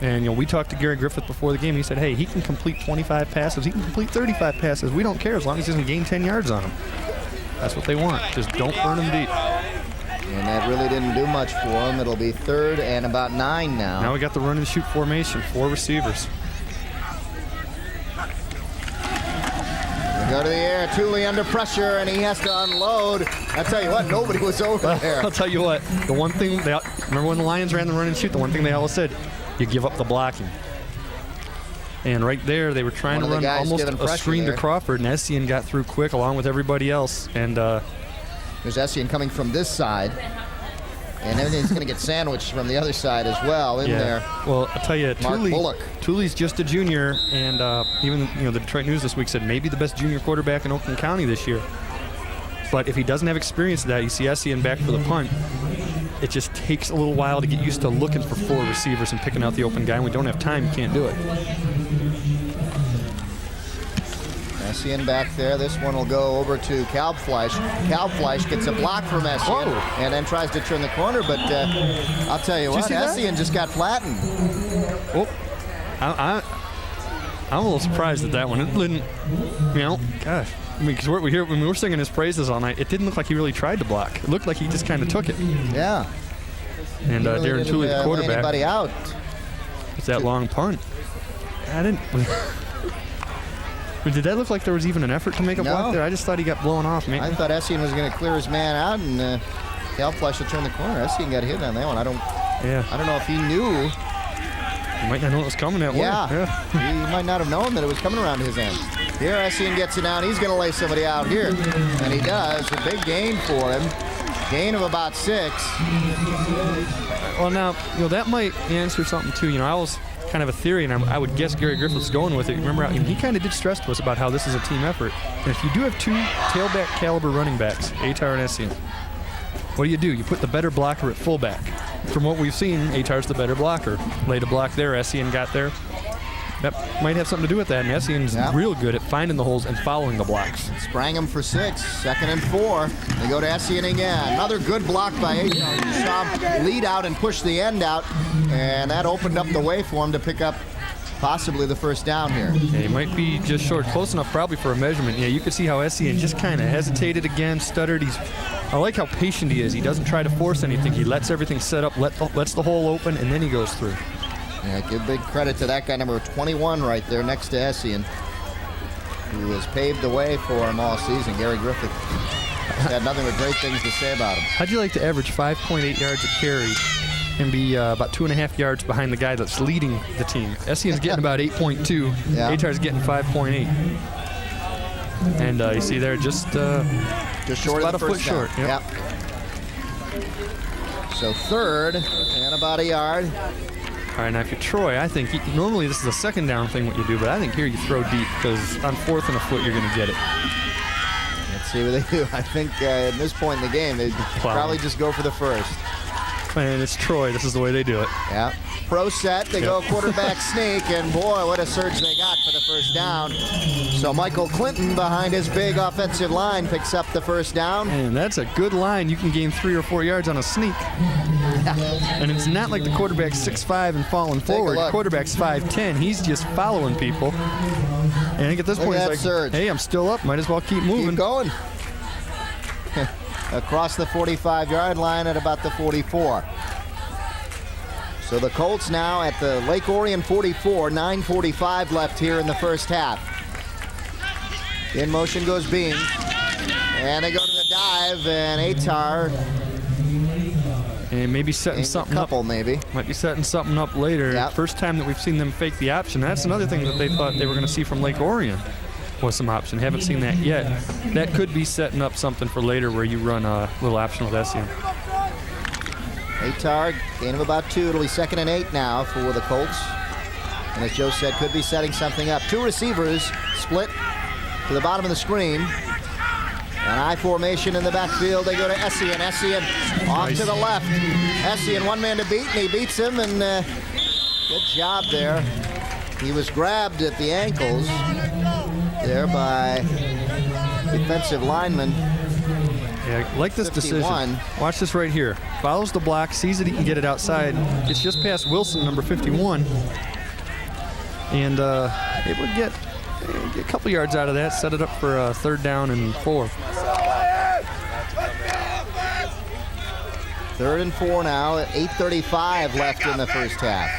And, we talked to Gary Griffith before the game. He said, hey, he can complete 25 passes. He can complete 35 passes. We don't care as long as he doesn't gain 10 yards on them. That's what they want. Just don't burn them deep. And that really didn't do much for him. It'll be 3rd and about 9 now. Now we got the run and shoot formation, 4 receivers. We go to the air, Tooley under pressure, and he has to unload. I tell you what, nobody was over there. I'll tell you what, the one thing, remember when the Lions ran the run and shoot, the one thing they always said, you give up the blocking. And right there, they were trying to run almost a screen to Crawford, and Essien got through quick along with everybody else. And There's Essien coming from this side. And everything's going to get sandwiched from the other side as well in there. Well, I'll tell you, Mark Bullock. Thule's just a junior, and even the Detroit News this week said maybe the best junior quarterback in Oakland County this year. But if he doesn't have experience of that, you see Essien back for the punt. It just takes a little while to get used to looking for 4 receivers and picking out the open guy. And we don't have time, you can't do it. Essien back there. This one will go over to Kalbfleisch. Kalbfleisch gets a block from Essien and then tries to turn the corner, but I'll tell you what, Essien just got flattened. Oh, I'm a little surprised at that one. It didn't, gosh. I mean, because when we were singing his praises all night, it didn't look like he really tried to block. It looked like he just kind of took it. Yeah. And really Darren Thule, the quarterback. Anybody out? It's that long punt. I didn't. Did that look like there was even an effort to make a block there? I just thought he got blown off, man. I thought Essien was going to clear his man out, and Kalbfleisch will turn the corner. Essien got hit on that one. I don't know if he knew. He might not know it was coming that way. Yeah. He might not have known that it was coming around his end. Here Essien gets it down. He's going to lay somebody out here, and he does. A big gain for him. Gain of about 6. Well, now, that might answer something, too. I was kind of a theory, and I would guess Gary Griffith's going with it. Remember, he kind of did stress to us about how this is a team effort. And if you do have 2 tailback caliber running backs, Atar and Essien, what do? You put the better blocker at fullback. From what we've seen, Atar's the better blocker. Laid a block there, Essien got there. That might have something to do with that, and Essien's real good at finding the holes and following the blocks. Sprang him for 6, 2nd and 4. They go to Essien again. Another good block by Atar. You saw him lead out and push the end out, and that opened up the way for him to pick up possibly the first down here. Yeah, he might be just short, close enough probably for a measurement. Yeah, you could see how Essien just kind of hesitated again, stuttered. I like how patient he is. He doesn't try to force anything. He lets everything set up, lets the hole open, and then he goes through. Yeah, give big credit to that guy, number 21 right there next to Essien, who has paved the way for him all season. Gary Griffith had nothing but great things to say about him. How'd you like to average 5.8 yards a carry and be about 2.5 yards behind the guy that's leading the team? Essien's getting about 8.2. Atar's getting 5.8. And you see there, just short about of the a foot short. Yep. So 3rd and about a yard. All right, now if you're Troy, I think normally this is a 2nd down thing what you do, but I think here you throw deep because on 4th and a foot you're going to get it. Let's see what they do. I think at this point in the game they'd probably just go for the first. And it's Troy. This is the way they do it. Yeah. Pro set. They go quarterback sneak, and boy, what a surge they got for the first down. So Michael Clinton behind his big offensive line picks up the first down. And that's a good line. You can gain 3 or 4 yards on a sneak. And it's not like the quarterback's 6'5" and falling forward. The quarterback's 5'10". He's just following people. And I think at this point he's like, surge. Hey, I'm still up. Might as well keep moving. Keep going. Across the 45-yard line at about the 44. So the Colts now at the Lake Orion 44, 9:45 left here in the first half. In motion goes Bean. And they go to the dive, and Atar. And maybe setting something up. Maybe. Might be setting something up later. Yep. First time that we've seen them fake the option. That's another thing that they thought they were going to see from Lake Orion was some option. Haven't seen that yet. That could be setting up something for later where you run a little option with Essien. Atar, gain of about 2. It'll be 2nd and 8 now for the Colts. And as Joe said, could be setting something up. 2 receivers split to the bottom of the screen. An I formation in the backfield. They go to Essien. Essien off to the left. Essien, one man to beat, and he beats him. And good job there. He was grabbed at the ankles there by defensive lineman. Yeah, I like this 51. decision. Watch this right here. Follows the block, sees that he can get it outside. It's just past Wilson, number 51. And able to get a couple yards out of that, set it up for 3rd down and 4. 3rd and 4 now at 8:35 left in the first half.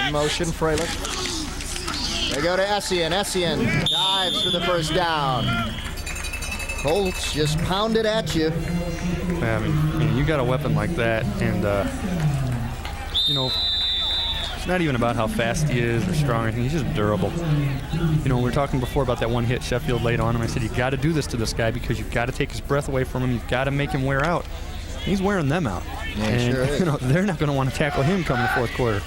In motion, Freilich. They go to Essien. Essien dives for the first down. Colts just pound it at you. I mean, you got a weapon like that, and It's not even about how fast he is or strong or anything. He's just durable. You know, we were talking before about that one hit Sheffield laid on him. I said, you got to do this to this guy because you've got to take his breath away from him. You've got to make him wear out. He's wearing them out. Yeah, and sure is. you know, they're not going to want to tackle him come the fourth quarter.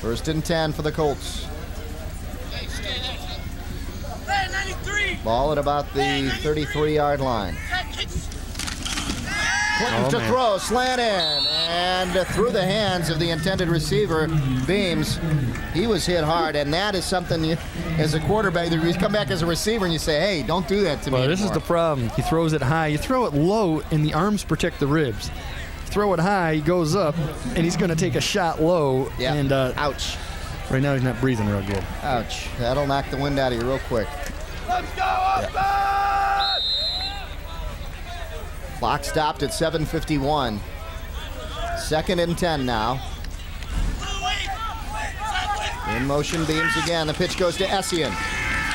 First and 10 for the Colts. Ball at about the 33-yard line. Clinton to throw, slant in, and through the hands of the intended receiver, Beams. He was hit hard, and that is something you, as a quarterback, you come back as a receiver and you say, hey, don't do that to me Well, this is anymore. the problem. He throws it high. You throw it low, and the arms protect the ribs. Throw it high, he goes up, and he's going to take a shot low. Yeah. And ouch. Right now, he's not breathing real good. Ouch. That'll knock the wind out of you real quick. Let's go, Oakland! Clock stopped at 7:51. Second and 10 now. In motion, Beams again. The pitch goes to Essien.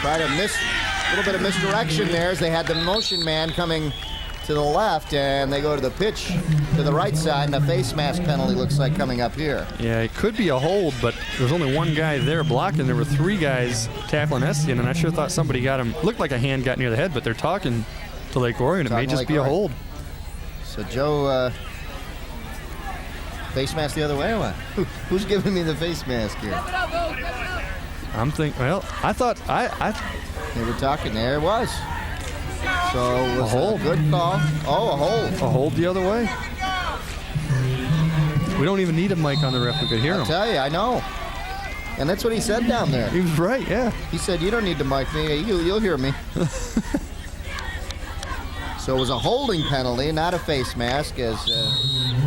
Try to miss a little bit of misdirection there as they had the motion man coming to the left, and they go to the pitch to the right side, and a face mask penalty looks like coming up here. Yeah, it could be a hold, but there's only one guy there blocking. There were three guys tackling Essien, and I sure thought somebody got him. Looked like a hand got near the head, but they're talking to Lake Orion. It may just be a hold. So Joe, face mask the other way or what? Who's giving me the face mask here? I'm thinking, well, I thought, They were talking, there it was. So it was a hold. Good call. Oh, a hold. A hold the other way. We don't even need a mic on the ref. We could hear I'll him. tell you, I know. And that's what he said down there. He was right, yeah. He said, you don't need to mic me. You'll hear me. So it was a holding penalty, not a face mask, as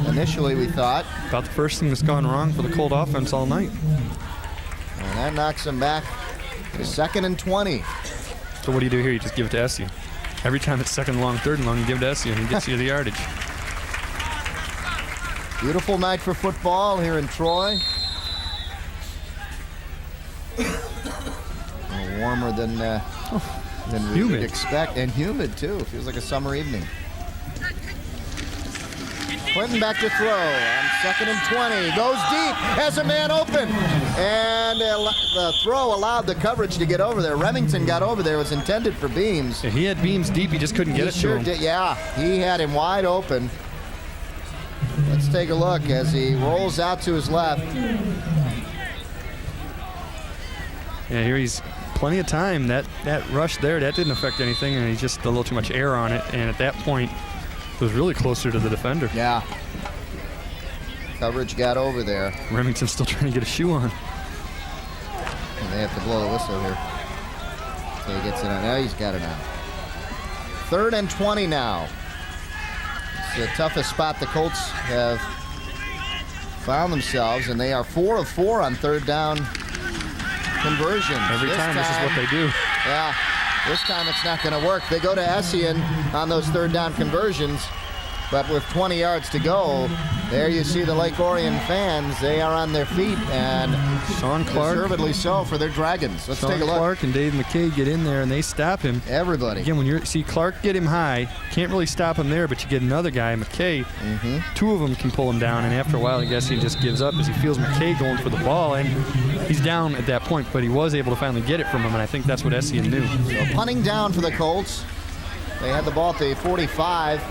initially we thought. About the first thing that's gone wrong for the Colt offense all night. And that knocks him back to 2nd and 20. So what do you do here? You just give it to Essien. Every time it's second and long, third and long, you give it to Essien. He gets you the yardage. Beautiful night for football here in Troy. A little warmer than we would expect, and humid too. Feels like a summer evening. Clinton back to throw on 2nd and 20. Goes deep, has a man open, and the throw allowed the coverage to get over there. Remington got over there. It was intended for Beams. Yeah, he had Beams deep. He just couldn't get it Sure to him. did. Yeah, he had him wide open. Let's take a look as he rolls out to his left. Yeah, here he's plenty of time. That rush there, that didn't affect anything, and he's just a little too much air on it. And at that point, it was really closer to the defender. Yeah. Coverage got over there. Remington's still trying to get a shoe on. And they have to blow the whistle here. So he gets it on. Now he's got it on. 3rd and 20 now. It's the toughest spot the Colts have found themselves, and they are 4 of 4 on 3rd down conversions. Every time, this is what they do. Yeah, this time it's not going to work. They go to Essien on those 3rd down conversions, but with 20 yards to go, there you see the Lake Orion fans. They are on their feet, and Sean Clark. deservedly so for their Dragons. Let's Sean take a look. Clark and Dave McKay get in there, and they stop him. Everybody. Again, when you see Clark get him high, can't really stop him there, but you get another guy, McKay. Two of them can pull him down, and after a while, I guess he just gives up as he feels McKay going for the ball, and he's down at that point, but he was able to finally get it from him, and I think that's what Essien knew. So punting down for the Colts. They had the ball at the 45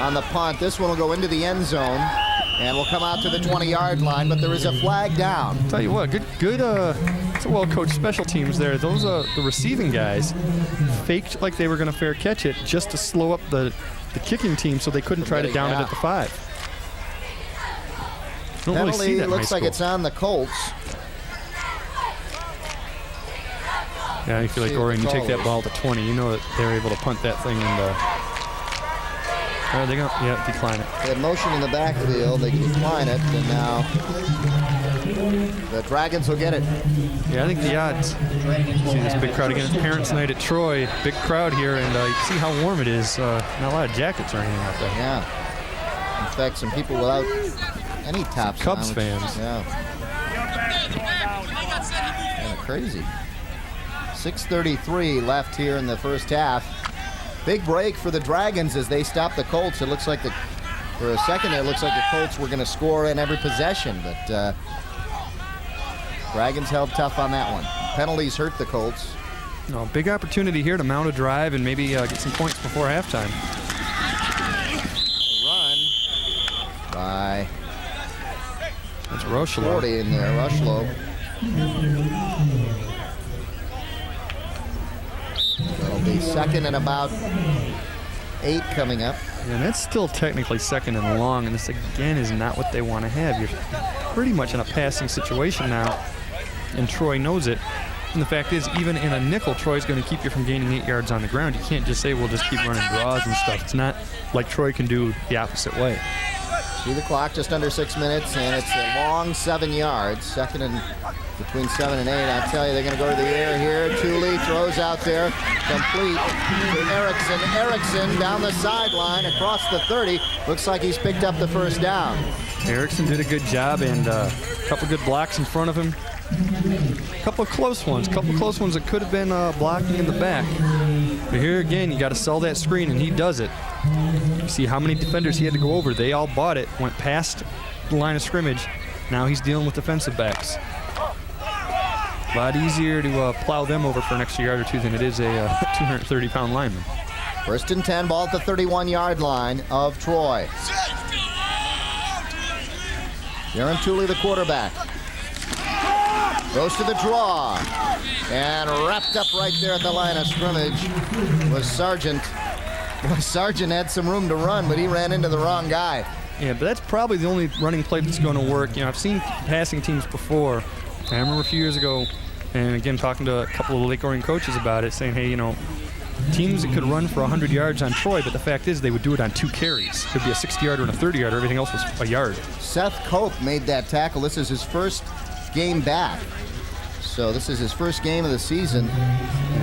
on the punt. This one will go into the end zone and will come out to the 20-yard line, but there is a flag down. Tell you what, good. It's a well-coached special teams there. Those the receiving guys faked like they were going to fair catch it just to slow up the kicking team so they couldn't try to down it at the 5. Don't really see that in looks high like school. it's on the Colts. Yeah, I feel like Orion, you take that ball to 20, you know that they're able to punt that thing and they're going to decline it. They had motion in the backfield. They decline it, and now the Dragons will get it. Yeah, I think the odds. See this big crowd again. It's Parents' Night at Troy. Big crowd here, and you can see how warm it is. Not a lot of jackets or anything out there. Yeah. In fact, some people without any tops Cubs on, fans. Yeah. Kind of crazy. 6:33 left here in the first half. Big break for the Dragons as they stop the Colts. It looks like the For a second there, it looks like the Colts were going to score in every possession, but Dragons held tough on that one. Penalties hurt the Colts. No, big opportunity here to mount a drive and maybe get some points before halftime. Run by That's Rushlow. 40 in there, Rushlow. It'll be second and about 8 coming up. And that's still technically second and long, and this again is not what they want to have. You're pretty much in a passing situation now, and Troy knows it. And the fact is, even in a nickel, Troy's going to keep you from gaining 8 yards on the ground. You can't just say, we'll just keep running draws and stuff. It's not like Troy can do the opposite way. See the clock, just under 6 minutes, and it's a long 7 yards. Second and between 7 and 8. I tell you, they're going to go to the air here. Thule throws out there, complete to Erickson. Erickson down the sideline across the 30. Looks like he's picked up the first down. Erickson did a good job, and a couple good blocks in front of him. A couple of close ones that could have been blocking in the back. But here again, you got to sell that screen, and he does it. You see how many defenders he had to go over. They all bought it, went past the line of scrimmage. Now he's dealing with defensive backs. A lot easier to plow them over for an extra yard or two than it is a 230-pound lineman. First and 10, ball at the 31-yard line of Troy. Aaron Thule, the quarterback. Goes to the draw. And wrapped up right there at the line of scrimmage was Sargent. Well, Sargent had some room to run, but he ran into the wrong guy. Yeah, but that's probably the only running play that's going to work. You know, I've seen passing teams before. I remember a few years ago, and again, talking to a couple of Lake Orion coaches about it, saying, hey, you know, teams that could run for 100 yards on Troy, but the fact is they would do it on 2 carries. It could be a 60-yarder and a 30-yarder. Everything else was a yard. Seth Cope made that tackle. This is his first game back. So this is his first game of the season.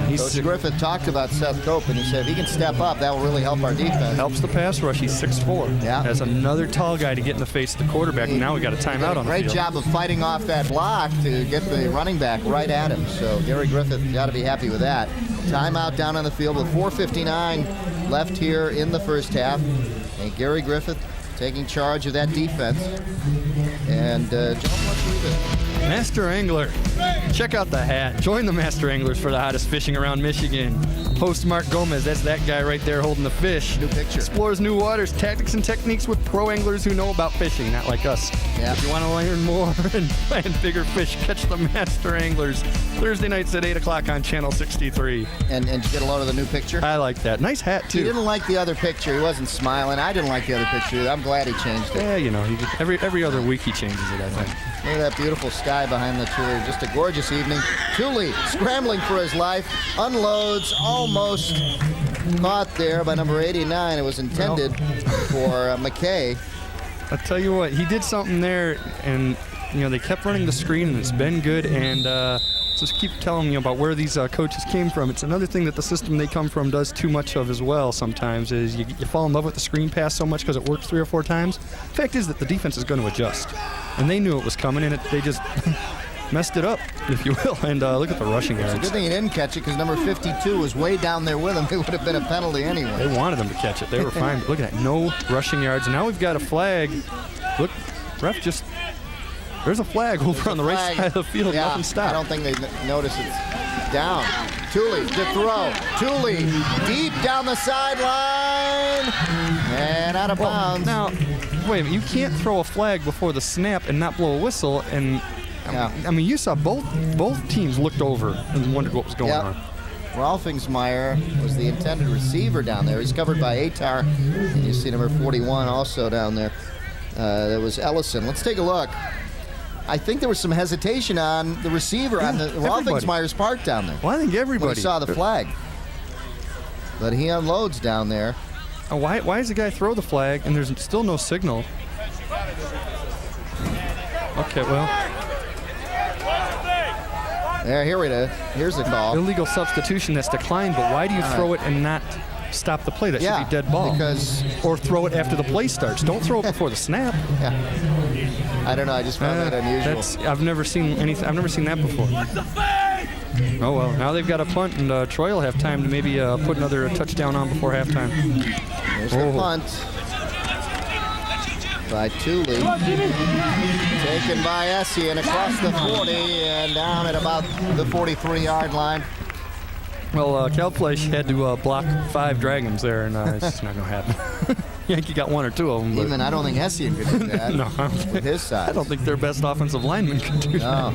Coach Griffith talked about Seth Cope, and he said if he can step up, that will really help our defense. Helps the pass rush. He's 6'4". Yeah. Has another tall guy to get in the face of the quarterback, and now we got a timeout on the field. Great job of fighting off that block to get the running back right at him. So Gary Griffith got to be happy with that. Timeout down on the field with 4:59 left here in the first half. And Gary Griffith taking charge of that defense. And John, let's leave it. Master Angler. Check out the hat. Join the Master Anglers for the hottest fishing around Michigan. Host Mark Gomez, that's that guy right there holding the fish. New picture. Explores new waters, tactics and techniques with pro anglers who know about fishing, not like us. Yeah. If you want to learn more and land bigger fish, catch the Master Anglers Thursday nights at 8 o'clock on Channel 63. And did you get a load of the new picture? I like that. Nice hat, too. He didn't like the other picture. He wasn't smiling. I didn't like the other picture. I'm glad he changed it. Yeah, you know, every other week he changes it, I think. Look at that beautiful sky behind the tree. Just a gorgeous evening. Thule scrambling for his life. Unloads, almost caught there by number 89. It was intended for McKay. I'll tell you what, he did something there, and you know they kept running the screen, and it's been good. And just keep telling you about where these coaches came from. It's another thing that the system they come from does too much of as well. Sometimes is you fall in love with the screen pass so much because it works 3 or 4 times. The fact is that the defense is going to adjust, and they knew it was coming, and they just messed it up, if you will. And look at the rushing yards. It's a good thing he didn't catch it because number 52 was way down there with him. It would have been a penalty anyway. They wanted them to catch it. They were fine. But look at that. No rushing yards. And now we've got a flag. Look, ref just... There's a flag over on the right side of the field. Yeah, Nothing stopped. I don't think they notice it's down. Thule to throw. Thule deep down the sideline and out of bounds. Now, wait a minute. You can't throw a flag before the snap and not blow a whistle. And yeah. I mean, you saw both teams looked over and wondered what was going on. Rolfingsmeyer was the intended receiver down there. He's covered by Atar. And you see number 41 also down there. That was Ellison. Let's take a look. I think there was some hesitation on the receiver on the Rolfingsmeyer's part down there. Well, I think everybody when he saw the flag. But he unloads down there. Why does the guy throw the flag and there's still no signal? Okay, well. There, here we go. Here's the call. Illegal substitution that's declined, but why do you throw it and not stop the play? That should be dead ball. Or throw it after the play starts. Don't throw it before the snap. Yeah. I don't know. I just found that unusual. I've never seen anything. I've never seen that before. Oh well. Now they've got a punt, and Troy will have time to maybe put another touchdown on before halftime. There's the punt. by Tooley. Taken by Essien across the 40 and down at about the 43-yard line. Well, Kalfleisch had to block 5 Dragons there, and it's just not going to happen. Yankee got 1 or 2 of them. But Even I don't think Essien could do that. No, with his size. I don't think their best offensive lineman could do that.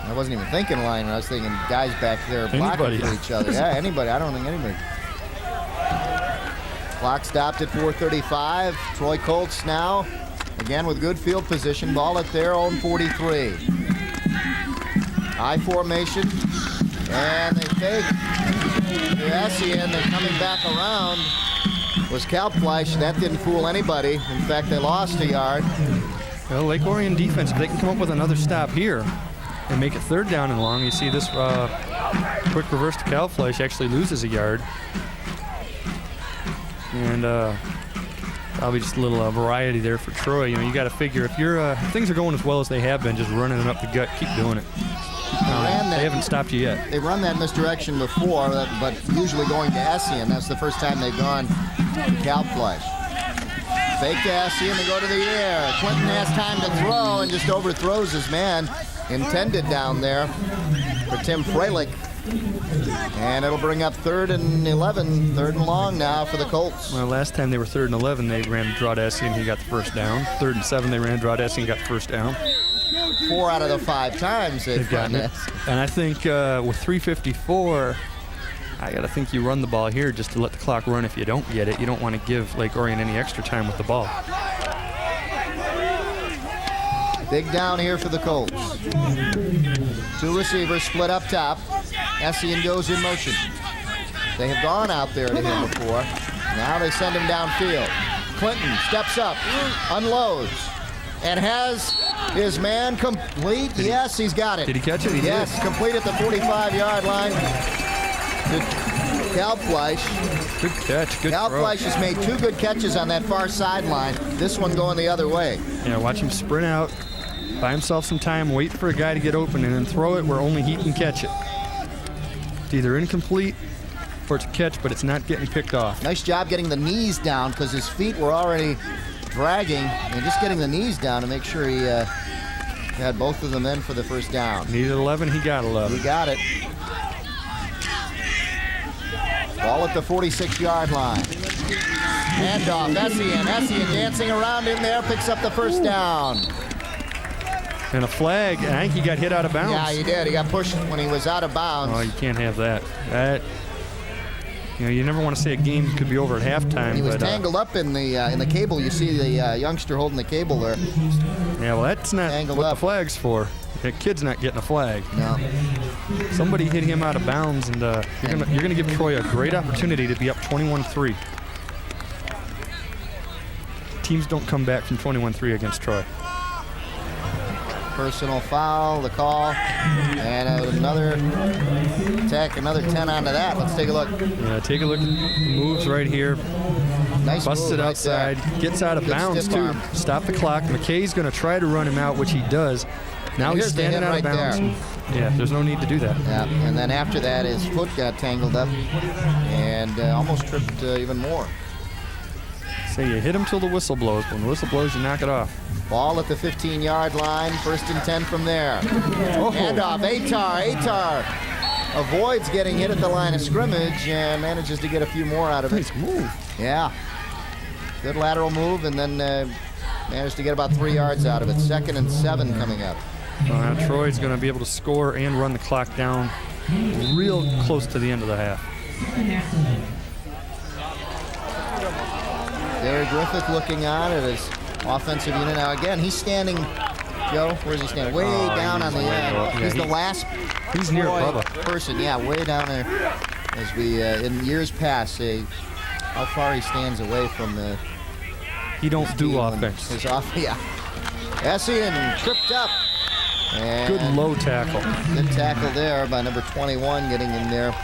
I wasn't even thinking lineman. I was thinking guys back there blocking for each other. Yeah, anybody. I don't think anybody. Clock stopped at 4:35. Troy Colts now, again with good field position. Ball at their own 43. I formation, and they fake to Essien. They're coming back around. Was Kalfleisch. That didn't fool anybody. In fact, they lost a yard. Well, Lake Orion defense, if they can come up with another stop here and make it 3rd down and long, you see this quick reverse to Kalfleisch actually loses a yard. And probably just a little variety there for Troy. You know, you got to figure if things are going as well as they have been, just running it up the gut, keep doing it. They haven't stopped you yet. They've run that misdirection before, but usually going to Essien. That's the first time they've gone to Kalfleisch. Fake to Essien, they go to the air. Clinton has time to throw and just overthrows his man. Intended down there for Tim Freilich. And it'll bring up 3rd and 11, 3rd and long now for the Colts. Well, last time they were 3rd and 11, they ran a draw to Essien, he got the 1st down. 3rd and 7, they ran a draw to Essien, got the 1st down. 4 out of the 5 times they've gotten it. And I think with 3:54, I got to think you run the ball here just to let the clock run if you don't get it. You don't want to give Lake Orion any extra time with the ball. Big down here for the Colts. 2 receivers split up top. Essien goes in motion. They have gone out there to him before. Now they send him downfield. Clinton steps up, unloads, and has his man complete. Yes, he's got it. Did he catch it? He did. Complete at the 45-yard line. Kalfleisch. Good catch. Good Kalfleisch has made 2 good catches on that far sideline. This one going the other way. Yeah, watch him sprint out, buy himself some time, wait for a guy to get open, and then throw it where only he can catch it. It's either incomplete or it's a catch, but it's not getting picked off. Nice job getting the knees down because his feet were already dragging, and just getting the knees down to make sure he had both of them in for the 1st down. Needed 11, he got 11. He got it. Ball at the 46-yard line. Handoff, Essien dancing around in there, picks up the 1st down. And a flag, and I think he got hit out of bounds. Yeah, he did. He got pushed when he was out of bounds. Oh, you can't have that. You never want to say a game could be over at halftime. He was tangled up in the cable. You see the youngster holding the cable there. Yeah, well, that's not what the flag's for. That kid's not getting a flag. No. Somebody hit him out of bounds, and you're gonna give Troy a great opportunity to be up 21-3. Teams don't come back from 21-3 against Troy. Personal foul, the call, and another attack, another 10 onto that. Let's take a look. Yeah, take a look. Moves right here. Nice busts move it outside. Right, gets out of bounds too. Arm. Stop the clock. McKay's going to try to run him out, which he does. Now he's standing out of bounds. Yeah, there's no need to do that. Yeah, and then after that, his foot got tangled up and almost tripped even more. So you hit him till the whistle blows. When the whistle blows, you knock it off. Ball at the 15-yard line. 1st and 10 from there. Handoff, Atar avoids getting hit at the line of scrimmage and manages to get a few more out of it. Nice move. Yeah. Good lateral move, and then managed to get about 3 yards out of it. 2nd and 7 coming up. Well, now Troy's going to be able to score and run the clock down real close to the end of the half. Gary Griffith looking on at his offensive unit. Now, again, he's standing, Joe, where's he standing? Way down on the end. Yeah, he's the last he's near Bubba person. Yeah, way down there. As we, in years past, say how far he stands away from the... He don't do offense. Yeah. Essien tripped up. And good low tackle. Good tackle there by number 21 getting in there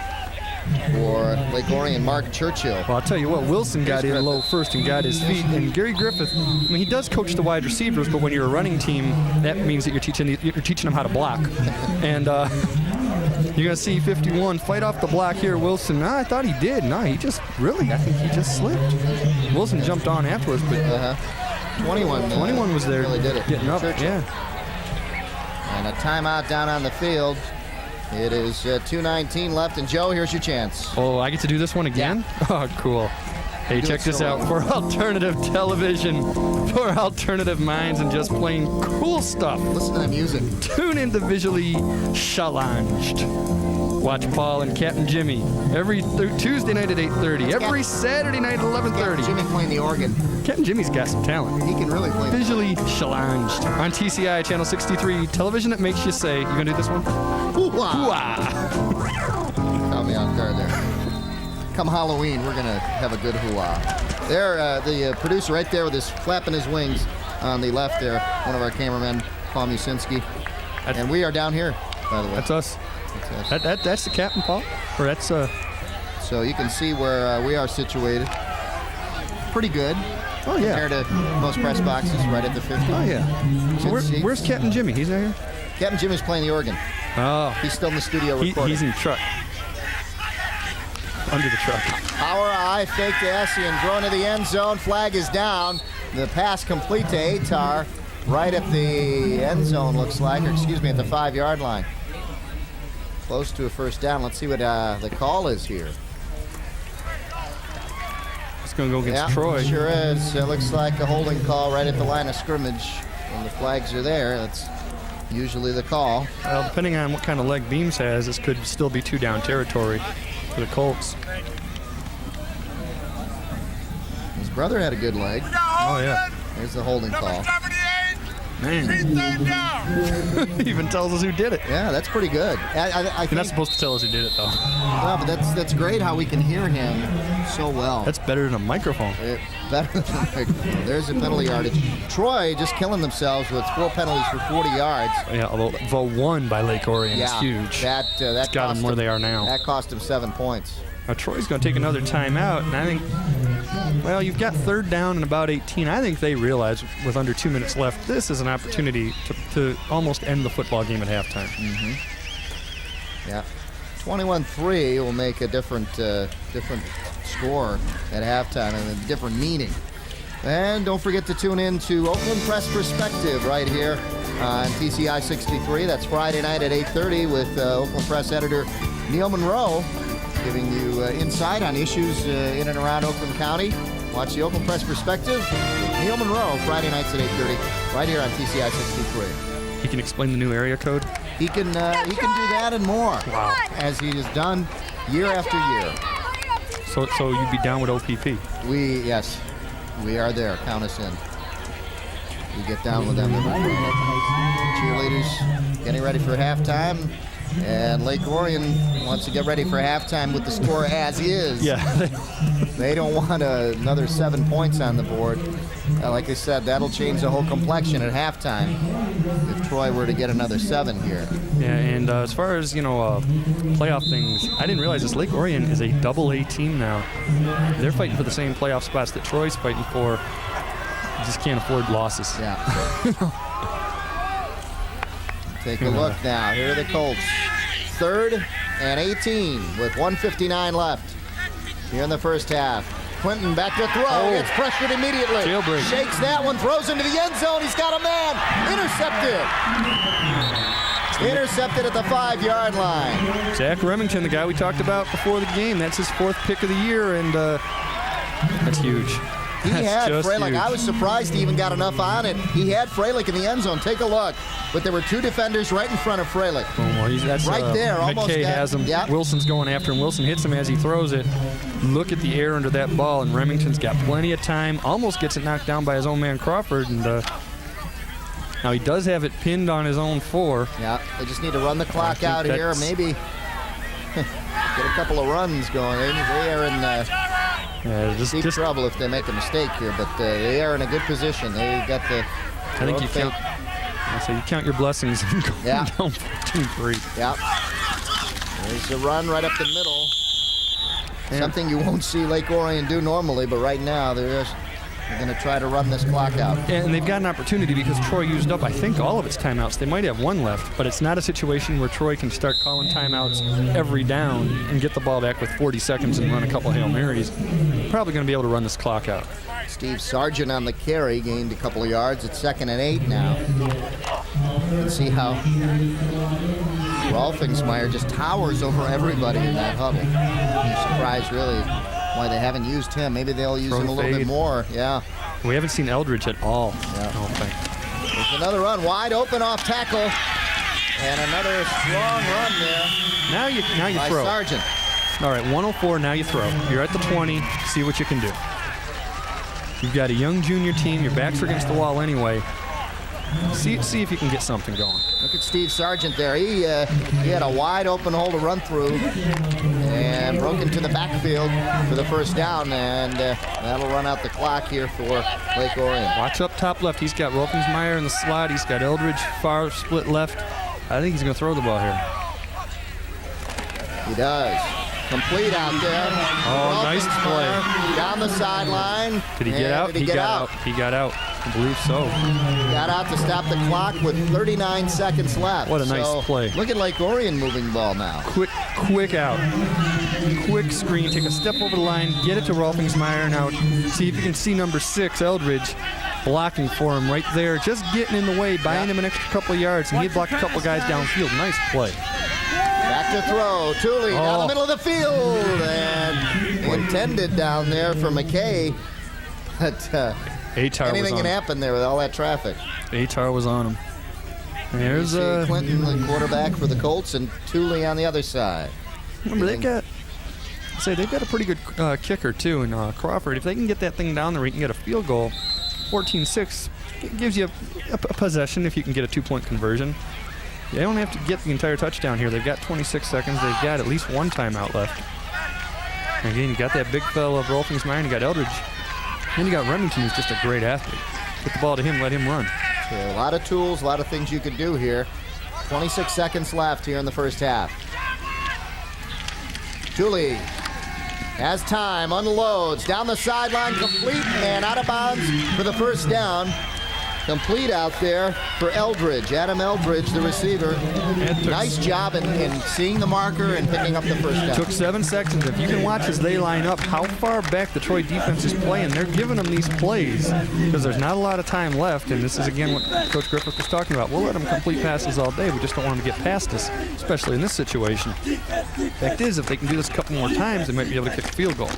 for Lake Orion, Mark Churchill. Well, I'll tell you what, Wilson got in low first and got his feet, and Gary Griffith, I mean, he does coach the wide receivers, but when you're a running team, that means that you're teaching them how to block. And You're going to see 51 fight off the block here. Wilson, I thought he did. No, I think he just slipped. Wilson jumped on afterwards, but 21 was there. Really did it. Getting up, Churchill. yeah. And a timeout down on the field. It is 2:19 left, and Joe, here's your chance. Oh, I get to do this one again? Yeah. Oh, cool. Hey, check this out. For alternative television, for alternative minds, and just plain cool stuff. Listen to that music. Tune in to Visually Challenged. Watch Paul and Captain Jimmy every Tuesday night at 8:30. Every Saturday night at 11:30. Jimmy playing the organ. Captain Jimmy's got some talent. He can really play. Visually Challenged on TCI Channel 63. Television that makes you say, you gonna do this one? Hoo-ah. Caught me off guard there. Come Halloween, we're gonna have a good hoo-ah. There, the producer right there with his flapping his wings on the left there. One of our cameramen, Paul Musinski. And we are down here, by the way. That's us. That's the captain, Paul? Or that's So you can see where we are situated. Pretty good. Oh, yeah. Compared to most press boxes, right at the 50. Oh, yeah. So where's Captain Jimmy? He's not here? Captain Jimmy's playing the organ. Oh. He's still in the studio recording. He's in the truck. Under the truck. Power eye, fake to Essien, thrown to the end zone. Flag is down. The pass complete to Atar, right at the end zone, looks like, or excuse me, at the 5-yard line. Close to a first down. Let's see what the call is here. It's going to go against Troy. Sure is. It looks like a holding call right at the line of scrimmage. When the flags are there, that's usually the call. Well, depending on what kind of leg Beams has, this could still be 2-down territory for the Colts. His brother had a good leg. Oh, yeah. There's the holding call. Man. He even tells us who did it. Yeah, that's pretty good. You're not supposed to tell us who did it, though. No, but that's great how we can hear him so well. That's better than a microphone. Better than a microphone. There's a penalty yardage. Troy just killing themselves with 4 penalties for 40 yards. Yeah, although the one by Lake Orion is huge. That got them where they are now. That cost them 7 points. Now, Troy's going to take another timeout, and I think, well, you've got 3rd down and about 18. I think they realize with under 2 minutes left, this is an opportunity to almost end the football game at halftime. Mm-hmm. Yeah. 21-3 will make a different score at halftime and a different meaning. And don't forget to tune in to Oakland Press Perspective right here on TCI 63. That's Friday night at 8:30 with Oakland Press editor Neil Monroe, giving you insight on issues in and around Oakland County. Watch the Oakland Press Perspective. Neil Monroe, Friday nights at 8:30, right here on TCI 63. He can explain the new area code? He can do that and more. Wow. As he has done year after year. So you'd be down with OPP? Yes, we are there. Count us in. We get down with them every Friday. Cheerleaders getting ready for halftime. And Lake Orion wants to get ready for halftime with the score as is. Yeah. They don't want another 7 points on the board. Like I said, that'll change the whole complexion at halftime if Troy were to get another 7 here. Yeah, and as far as, playoff things, I didn't realize this. Lake Orion is a double-A team now. They're fighting for the same playoff spots that Troy's fighting for. You just can't afford losses. Yeah. Take a look now. Here are the Colts. 3rd and 18 with 1:59 left here in the first half. Clinton back to throw. Gets pressured immediately. Jailbreak. Shakes that one. Throws into the end zone. He's got a man. Intercepted. Intercepted at the 5-yard line. Zach Remington, the guy we talked about before the game. That's his 4th pick of the year, and that's huge. He had Freilich. Huge. I was surprised he even got enough on it. He had Freilich in the end zone. Take a look. But there were 2 defenders right in front of Freilich. Oh, well, that's right there. McKay has him. Yep. Wilson's going after him. Wilson hits him as he throws it. Look at the air under that ball, and Remington's got plenty of time. Almost gets it knocked down by his own man Crawford. And now he does have it pinned on his own 4. Yeah, they just need to run the clock out here. Maybe get a couple of runs going. They are in deep trouble if they make a mistake here, but they are in a good position. They got the. I think you count. So you count your blessings and go down 14-3. Yeah. There's a run right up the middle. Something you won't see Lake Orion do normally, but right now they're just They're going to try to run this clock out. And they've got an opportunity because Troy used up, I think, all of its timeouts. They might have one left, but it's not a situation where Troy can start calling timeouts every down and get the ball back with 40 seconds and run a couple Hail Marys. Probably going to be able to run this clock out. Steve Sargent on the carry, gained a couple of yards. It's 2nd and 8 now. Let's see how Rolfingsmeyer just towers over everybody in that huddle. I'm surprised, really, why they haven't used him. Maybe they'll use him a little bit more. Yeah. We haven't seen Eldridge at all. Yeah. I don't think. There's another run, wide open off tackle, and another strong run there. Now you by throw. Sargent. All right, 104. Now you throw. You're at the 20. See what you can do. You've got a young junior team. Your backs are against the wall anyway. See if you can get something going. Look at Steve Sargent there. He had a wide open hole to run through and broke into the backfield for the first down, and that'll run out the clock here for Lake Orion. Watch up top left. He's got Rolfingsmeyer in the slot. He's got Eldridge far split left. I think he's going to throw the ball here. He does. Complete out there. Oh, nice play. Down the sideline. Did he get out? He got out. He got out. I believe so. Got out to stop the clock with 39 seconds left. What a nice play. Look at Lake Orion moving the ball now. Quick out. Quick screen. Take a step over the line. Get it to Rolfingsmeyer now. See if you can see number 6, Eldridge, blocking for him right there. Just getting in the way, buying him an extra couple of yards, and he blocked a couple guys downfield. Nice play. Back to throw. Tooley down the middle of the field. And intended down there for McKay. But anything can happen there with all that traffic. Atar was on him. And there's Clinton, the quarterback for the Colts, and Tooley on the other side. Remember, they've got a pretty good kicker, too, in Crawford. If they can get that thing down there where you can get a field goal, 14-6, it gives you a possession if you can get a 2-point conversion. They don't have to get the entire touchdown here. They've got 26 seconds. They've got at least one timeout left. And again, you got that big fellow of Rolfingsmeyer, and you got Eldridge. And you got Remington, who's just a great athlete. Get the ball to him, let him run. So a lot of tools, a lot of things you can do here. 26 seconds left here in the first half. Tooley has time, unloads, down the sideline, complete, and out of bounds for the first down. Complete out there for Eldridge. Adam Eldridge, the receiver. Nice job in seeing the marker and picking up the first down. Took 7 seconds. If you can watch as they line up, how far back the Troy defense is playing, they're giving them these plays because there's not a lot of time left. And this is, again, what Coach Griffith was talking about. We'll let them complete passes all day. We just don't want them to get past us, especially in this situation. Fact is, if they can do this a couple more times, they might be able to kick a field goal.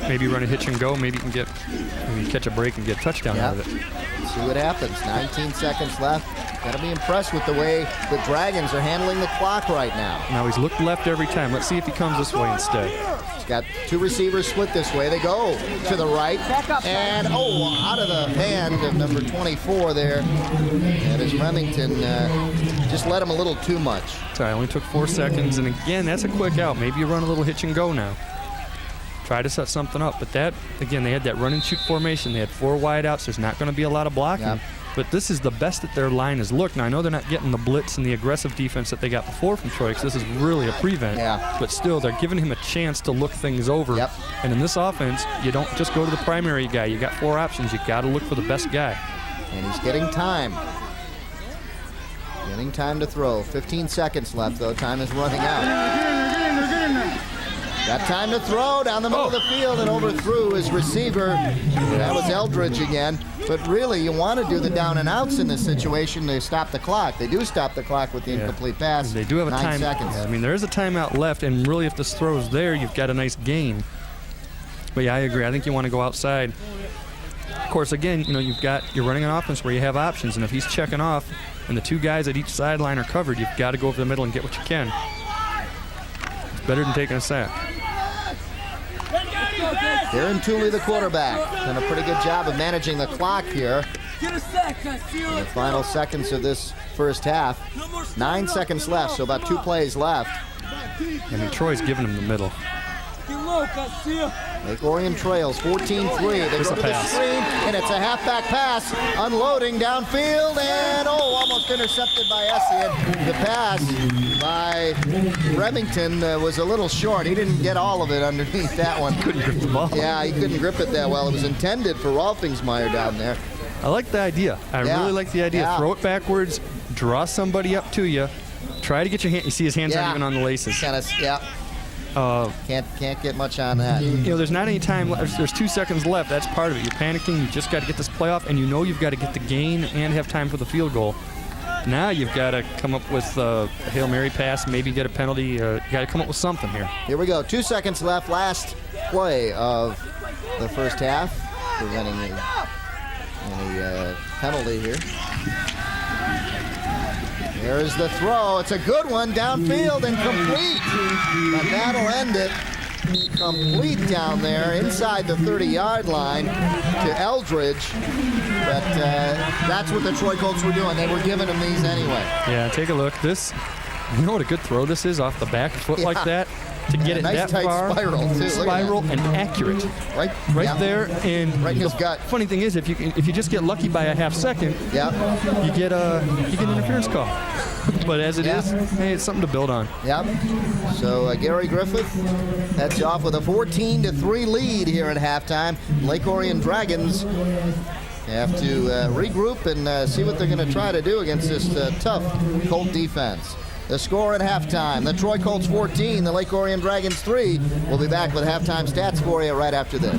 Maybe run a hitch and go. Maybe you can catch a break and get a touchdown out of it. See what happens. 19 seconds left. Got to be impressed with the way the Dragons are handling the clock right now. Now he's looked left every time. Let's see if he comes this way instead. He's got 2 receivers split this way. They go to the right. And, out of the hand of number 24 there. That is Remington. Just let him a little too much. Sorry, only took 4 seconds. And again, that's a quick out. Maybe you run a little hitch and go now. Try to set something up. But that, again, they had that run and shoot formation. They had 4 wideouts. There's not going to be a lot of blocking. Yep. But this is the best that their line has looked. Now, I know they're not getting the blitz and the aggressive defense that they got before from Troy, because this is really a prevent. Yeah. But still, they're giving him a chance to look things over. Yep. And in this offense, you don't just go to the primary guy. You got 4 options. You got to look for the best guy. And he's getting time. Getting time to throw. 15 seconds left, though. Time is running out. Got time to throw down the middle of the field and overthrew his receiver. That was Eldridge again. But really, you want to do the down and outs in this situation to stop the clock. They do stop the clock with the incomplete pass. They do have a 9 seconds. Yeah, I mean, there is a timeout left, and really, if this throw's there, you've got a nice gain. But yeah, I agree. I think you want to go outside. Of course, again, you're running an offense where you have options, and if he's checking off and the 2 guys at each sideline are covered, you've got to go over the middle and get what you can. It's better than taking a sack. Darren Tooley, the quarterback, done a pretty good job of managing the clock here. In the final seconds of this first half. 9 seconds left, so about 2 plays left. I mean, Troy's giving him the middle. Lake Orion trails 14-3. They It's go a to the pass. screen, and it's a halfback pass. Unloading downfield, and almost intercepted by Essien. The pass by Remington was a little short. He didn't get all of it underneath that one. Couldn't grip the ball. Yeah, he couldn't grip it that well. It was intended for Rolfingsmeyer down there. I like the idea. I really like the idea. Yeah. Throw it backwards, draw somebody up to you, try to get your hand. You see his hands aren't even on the laces. Kind of, yeah. Can't get much on that. You know, there's not any time left. There's 2 seconds left. That's part of it. You're panicking. You just got to get this play off, and you know you've got to get the gain and have time for the field goal. Now you've got to come up with a Hail Mary pass, maybe get a penalty. You got to come up with something here. Here we go. 2 seconds left. Last play of the first half, preventing any penalty here. There's the throw. It's a good one downfield and complete. But that'll end it. Complete down there inside the 30-yard line to Eldridge. But that's what the Troy Colts were doing. They were giving him these anyway. Yeah, take a look. This, you know what a good throw this is off the back foot like that? To get it nice that tight far, spiral, too. Look at spiral that. and accurate, Right right there, and right in his the gut. Funny thing is, if you just get lucky by a half second, you get an interference call. But as it is, hey, it's something to build on. Yep. So Gary Griffith heads off with a 14-3 lead here at halftime. Lake Orion Dragons have to regroup and see what they're going to try to do against this tough Colt defense. The score at halftime, the Troy Colts 14, the Lake Orion Dragons 3. We'll be back with halftime stats for you right after this.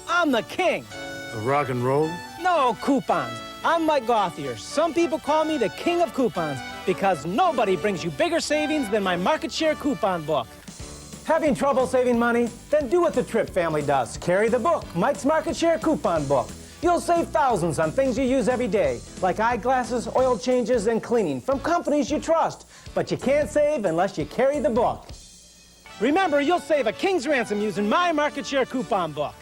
I'm the king. The rock and roll? No coupons. I'm Mike Gauthier. Some people call me the king of coupons because nobody brings you bigger savings than my market share coupon book. Having trouble saving money? Then do what the Tripp family does. Carry the book, Mike's Market Share Coupon Book. You'll save thousands on things you use every day, like eyeglasses, oil changes, and cleaning from companies you trust. But you can't save unless you carry the book. Remember, you'll save a king's ransom using my Market Share Coupon Book.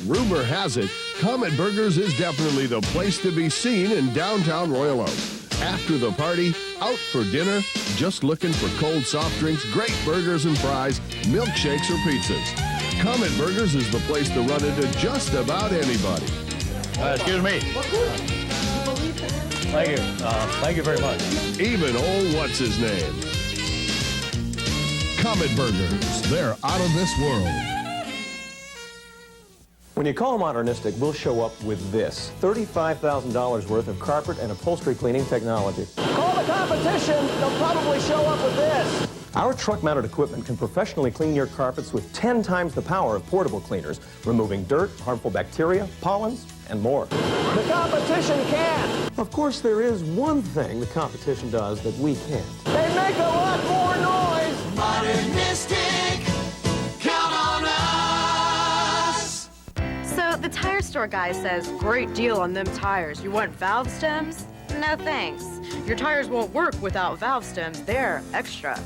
Rumor has it, Comet Burgers is definitely the place to be seen in downtown Royal Oak. After the party, out for dinner, just looking for cold soft drinks, great burgers and fries, milkshakes or pizzas. Comet Burgers is the place to run into just about anybody. Excuse me. Thank you. Thank you very much. Even old what's-his-name. Comet Burgers, they're out of this world. When you call Modernistic, we'll show up with this. $35,000 worth of carpet and upholstery cleaning technology. Call the competition. They'll probably show up with this. Our truck-mounted equipment can professionally clean your carpets with 10 times the power of portable cleaners, removing dirt, harmful bacteria, pollens, and more. The competition can't. Of course, there is one thing the competition does that we can't. They make a lot more noise. Modernistic, count on us. So the tire store guy says, great deal on them tires. You want valve stems? No thanks. Your tires won't work without valve stems. They're extra.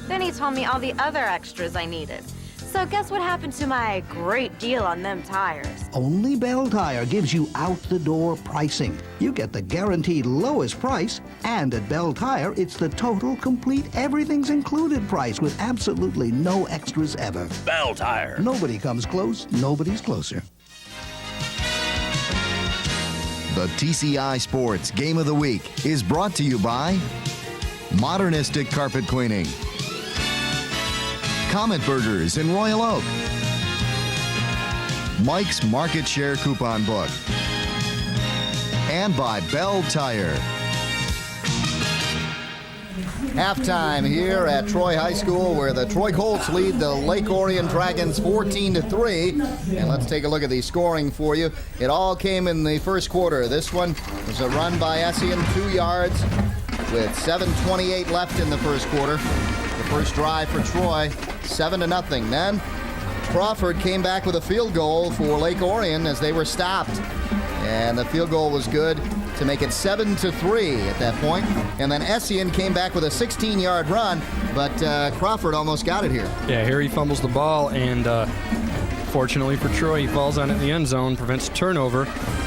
Then he told me all the other extras I needed. So guess what happened to my great deal on them tires? Only Bell Tire gives you out-the-door pricing. You get the guaranteed lowest price, and at Bell Tire, it's the total, complete, everything's included price with absolutely no extras ever. Bell Tire. Nobody comes close, nobody's closer. The TCI Sports Game of the Week is brought to you by Modernistic Carpet Cleaning, Comet Burgers in Royal Oak, Mike's Market Share Coupon Book, and by Bell Tire. Halftime here at Troy High School, where the Troy Colts lead the Lake Orion Dragons 14-3. And let's take a look at the scoring for you. It all came in the first quarter. This one was a run by Essien, 2 yards, with 7:28 left in the first quarter. The first drive for Troy, 7-0. Then Crawford came back with a field goal for Lake Orion as they were stopped. And the field goal was good to make it 7-3 at that point. And then Essien came back with a 16-yard run, but Crawford almost got it here. Yeah, here he fumbles the ball, and fortunately for Troy, he falls on it in the end zone, prevents a turnover,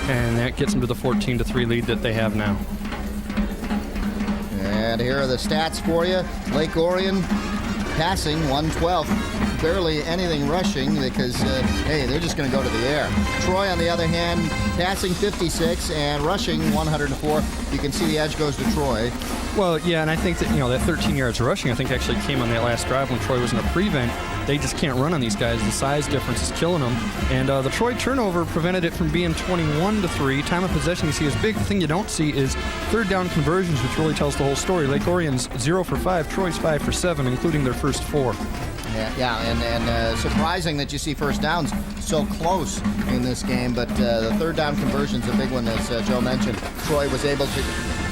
and that gets him to the 14-3 lead that they have now. And here are the stats for you. Lake Orion passing 112. Barely anything rushing because, hey, they're just going to go to the air. Troy, on the other hand, passing 56 and rushing 104. You can see the edge goes to Troy. Well, yeah, and I think that, that 13 yards rushing, I think actually came on that last drive when Troy was in a prevent. They just can't run on these guys. The size difference is killing them. And the Troy turnover prevented it from being 21-3. Time of possession, you see, is big. The thing you don't see is third down conversions, which really tells the whole story. Lake Orion's 0 for 5, Troy's 5 for 7, including their first 4. Yeah, and surprising that you see first downs so close in this game, but the third down conversion's a big one, as Joe mentioned. Troy was able to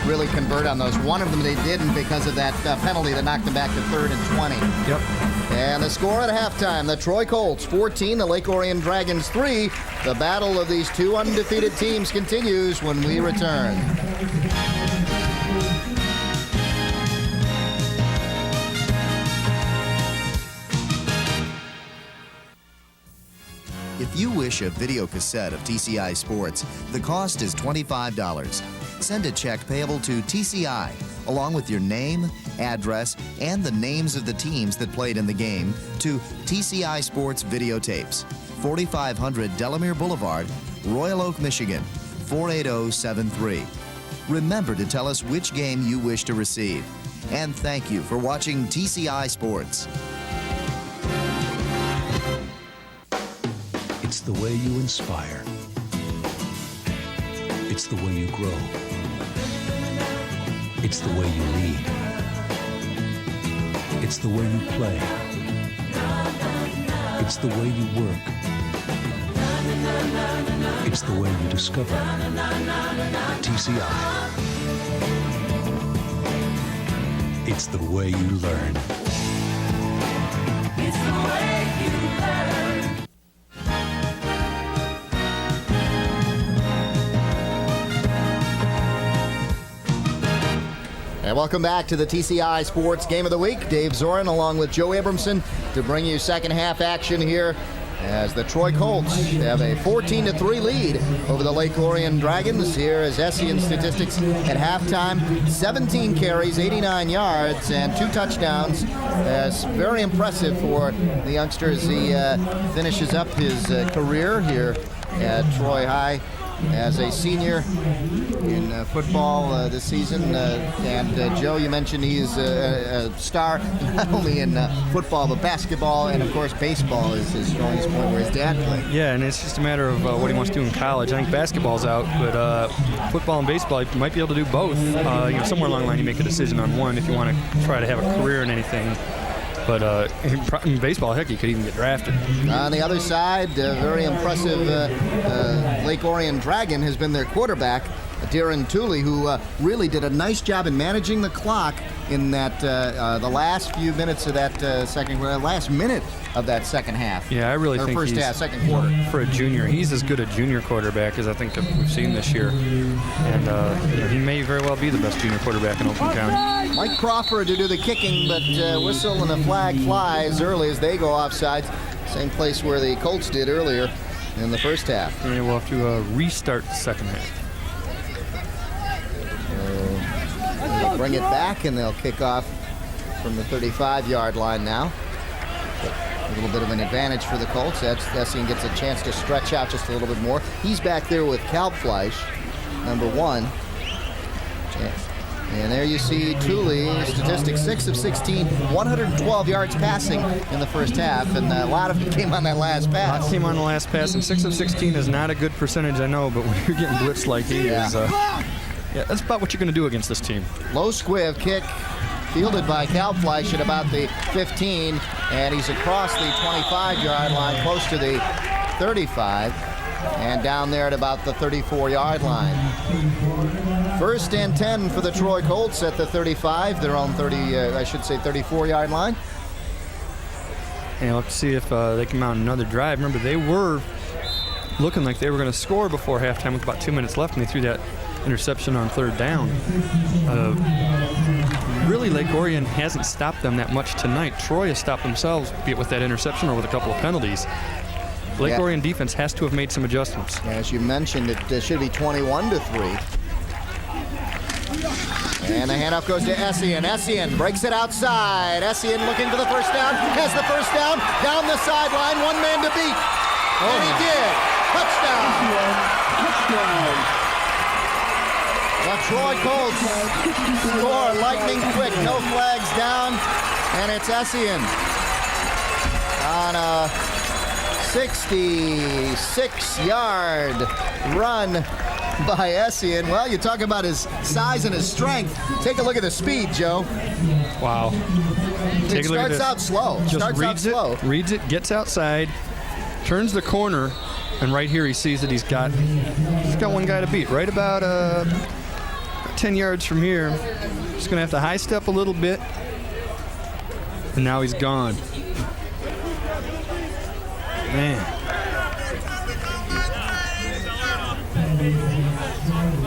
really convert on those. One of them they didn't because of that penalty that knocked them back to 3rd and 20. Yep. And the score at halftime, the Troy Colts 14, the Lake Orion Dragons 3. The battle of these two undefeated teams continues when we return. If you wish a video cassette of TCI Sports, the cost is $25. Send a check payable to TCI, along with your name, address, and the names of the teams that played in the game, to TCI Sports Videotapes, 4500 Delamere Boulevard, Royal Oak, Michigan, 48073. Remember to tell us which game you wish to receive. And thank you for watching TCI Sports. It's the way you inspire. It's the way you grow. It's the way you lead. It's the way you play. It's the way you work. It's the way you discover. TCI. It's the way you learn. It's the way you learn. And welcome back to the TCI Sports Game of the Week. Dave Zorin along with Joe Abramson to bring you second half action here as the Troy Colts have a 14-3 lead over the Lake Orion Dragons. Here is Essien statistics at halftime. 17 carries, 89 yards, and 2 touchdowns. That's very impressive for the youngster as he finishes up his career here at Troy High as a senior in football this season. And Joe, you mentioned he's a star not only in football but basketball, and of course baseball is his strongest point where his dad played. Yeah, and it's just a matter of what he wants to do in college. I think basketball's out, but football and baseball, you might be able to do both. Somewhere along the line you make a decision on one if you want to try to have a career in anything. But in baseball, heck, he could even get drafted. On the other side, very impressive Lake Orion Dragon has been their quarterback, Darren Tooley, who really did a nice job in managing the clock in that the last few minutes of that last minute of that second half. Yeah, I really think first he's, half, second quarter. For a junior, he's as good a junior quarterback as I think we've seen this year. And he may very well be the best junior quarterback in Oakland County. Mike Crawford to do the kicking, but whistle and a flag flies early as they go offside. Same place where the Colts did earlier in the first half. And we'll have to restart the second half. They'll bring it back, and they'll kick off from the 35-yard line now. A little bit of an advantage for the Colts. Essien gets a chance to stretch out just a little bit more. He's back there with Kalbfleisch, number 1. And there you see Tooley, statistics 6 of 16, 112 yards passing in the first half, and a lot of it came on that last pass. A lot came on the last pass, and 6 of 16 is not a good percentage, I know, but when you're getting blitzed like he is, that's about what you're going to do against this team. Low squiv kick, fielded by Kalbfleisch at about the 15, and he's across the 25-yard line, close to the 35, and down there at about the 34-yard line. First and 10 for the Troy Colts at the 35, their own 34-yard line. And let's see if they can mount another drive. Remember, they were looking like they were going to score before halftime with about 2 minutes left, and they threw that interception on third down. Really, Lake Orion hasn't stopped them that much tonight. Troy has stopped themselves, be it with that interception or with a couple of penalties. Lake Orion defense has to have made some adjustments. As you mentioned, it should be 21-3. And the handoff goes to Essien. Essien breaks it outside. Essien looking for the first down. Has the first down. Down the sideline. One man to beat. And he did. Touchdown. The Troy Colts score lightning quick. No flags down. And it's Essien on a 66-yard run by Essien. Well, you talk about his size and his strength. Take a look at the speed, Joe. Wow. It starts out slow. Reads it, gets outside, turns the corner, and right here he sees that he's got one guy to beat. Right about 10 yards from here. Just going to have to high step a little bit. And now he's gone. Man.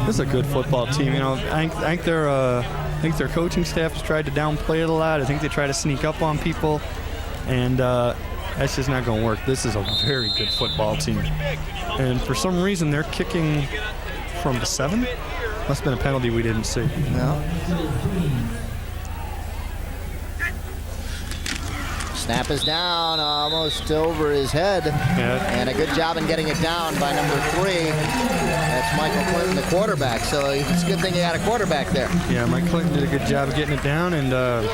This is a good football team. You know, I think their coaching staff has tried to downplay it a lot. I think they try to sneak up on people, and that's just not going to work. This is a very good football team. And for some reason, they're kicking from the 7. Must have been a penalty we didn't see. No. Snap is down, almost over his head. Yeah. And a good job in getting it down by number 3. That's Michael Clinton, the quarterback. So it's a good thing he had a quarterback there. Yeah, Mike Clinton did a good job of getting it down, and it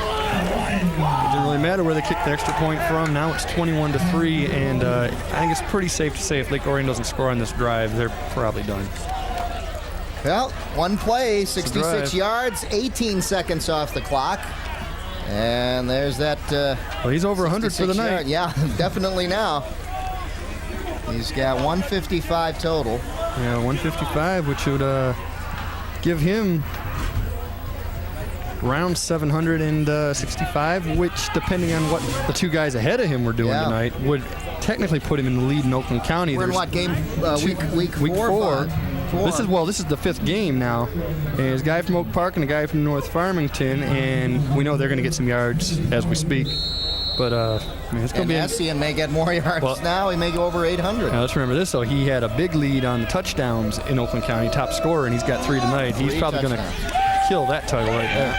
didn't really matter where they kicked the extra point from. Now it's 21-3, and I think it's pretty safe to say if Lake Orion doesn't score on this drive, they're probably done. Well, one play, 66 yards, 18 seconds off the clock. And there's that. Well, he's over 100 for the night. Yeah, definitely now. He's got 155 total. Yeah, 155, which would give him around 765, which, depending on what the two guys ahead of him were doing tonight, would technically put him in the lead in Oakland County. We're in what game? Week 4. This is the 5th game now. And there's a guy from Oak Park and a guy from North Farmington, and we know they're going to get some yards as we speak. But it's going to be. Essien may get more yards now. He may go over 800. Now let's remember this, though. He had a big lead on the touchdowns in Oakland County, top scorer, and he's got 3 tonight. He's probably going to kill that title right there.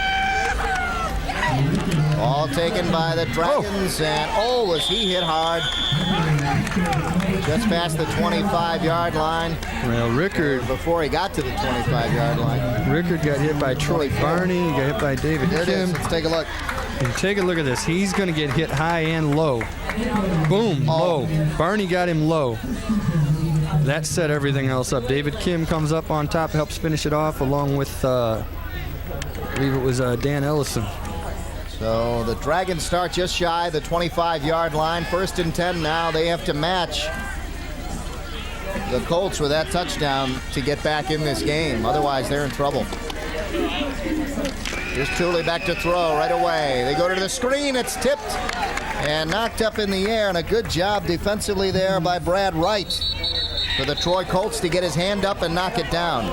All taken by the Dragons, and was he hit hard. Just past the 25-yard line. Well, Rickard, before he got to the 25-yard line. Rickard got hit by Troy Barney. He got hit by David Kim. There it is. Let's take a look. And take a look at this. He's going to get hit high and low. Boom, low. Barney got him low. That set everything else up. David Kim comes up on top, helps finish it off, along with, I believe it was Dan Ellison. So the Dragons start just shy the 25-yard line. 1st and 10 now. They have to match the Colts with that touchdown to get back in this game. Otherwise, they're in trouble. Here's Tooley back to throw right away. They go to the screen. It's tipped and knocked up in the air. And a good job defensively there by Brad Wright for the Troy Colts to get his hand up and knock it down.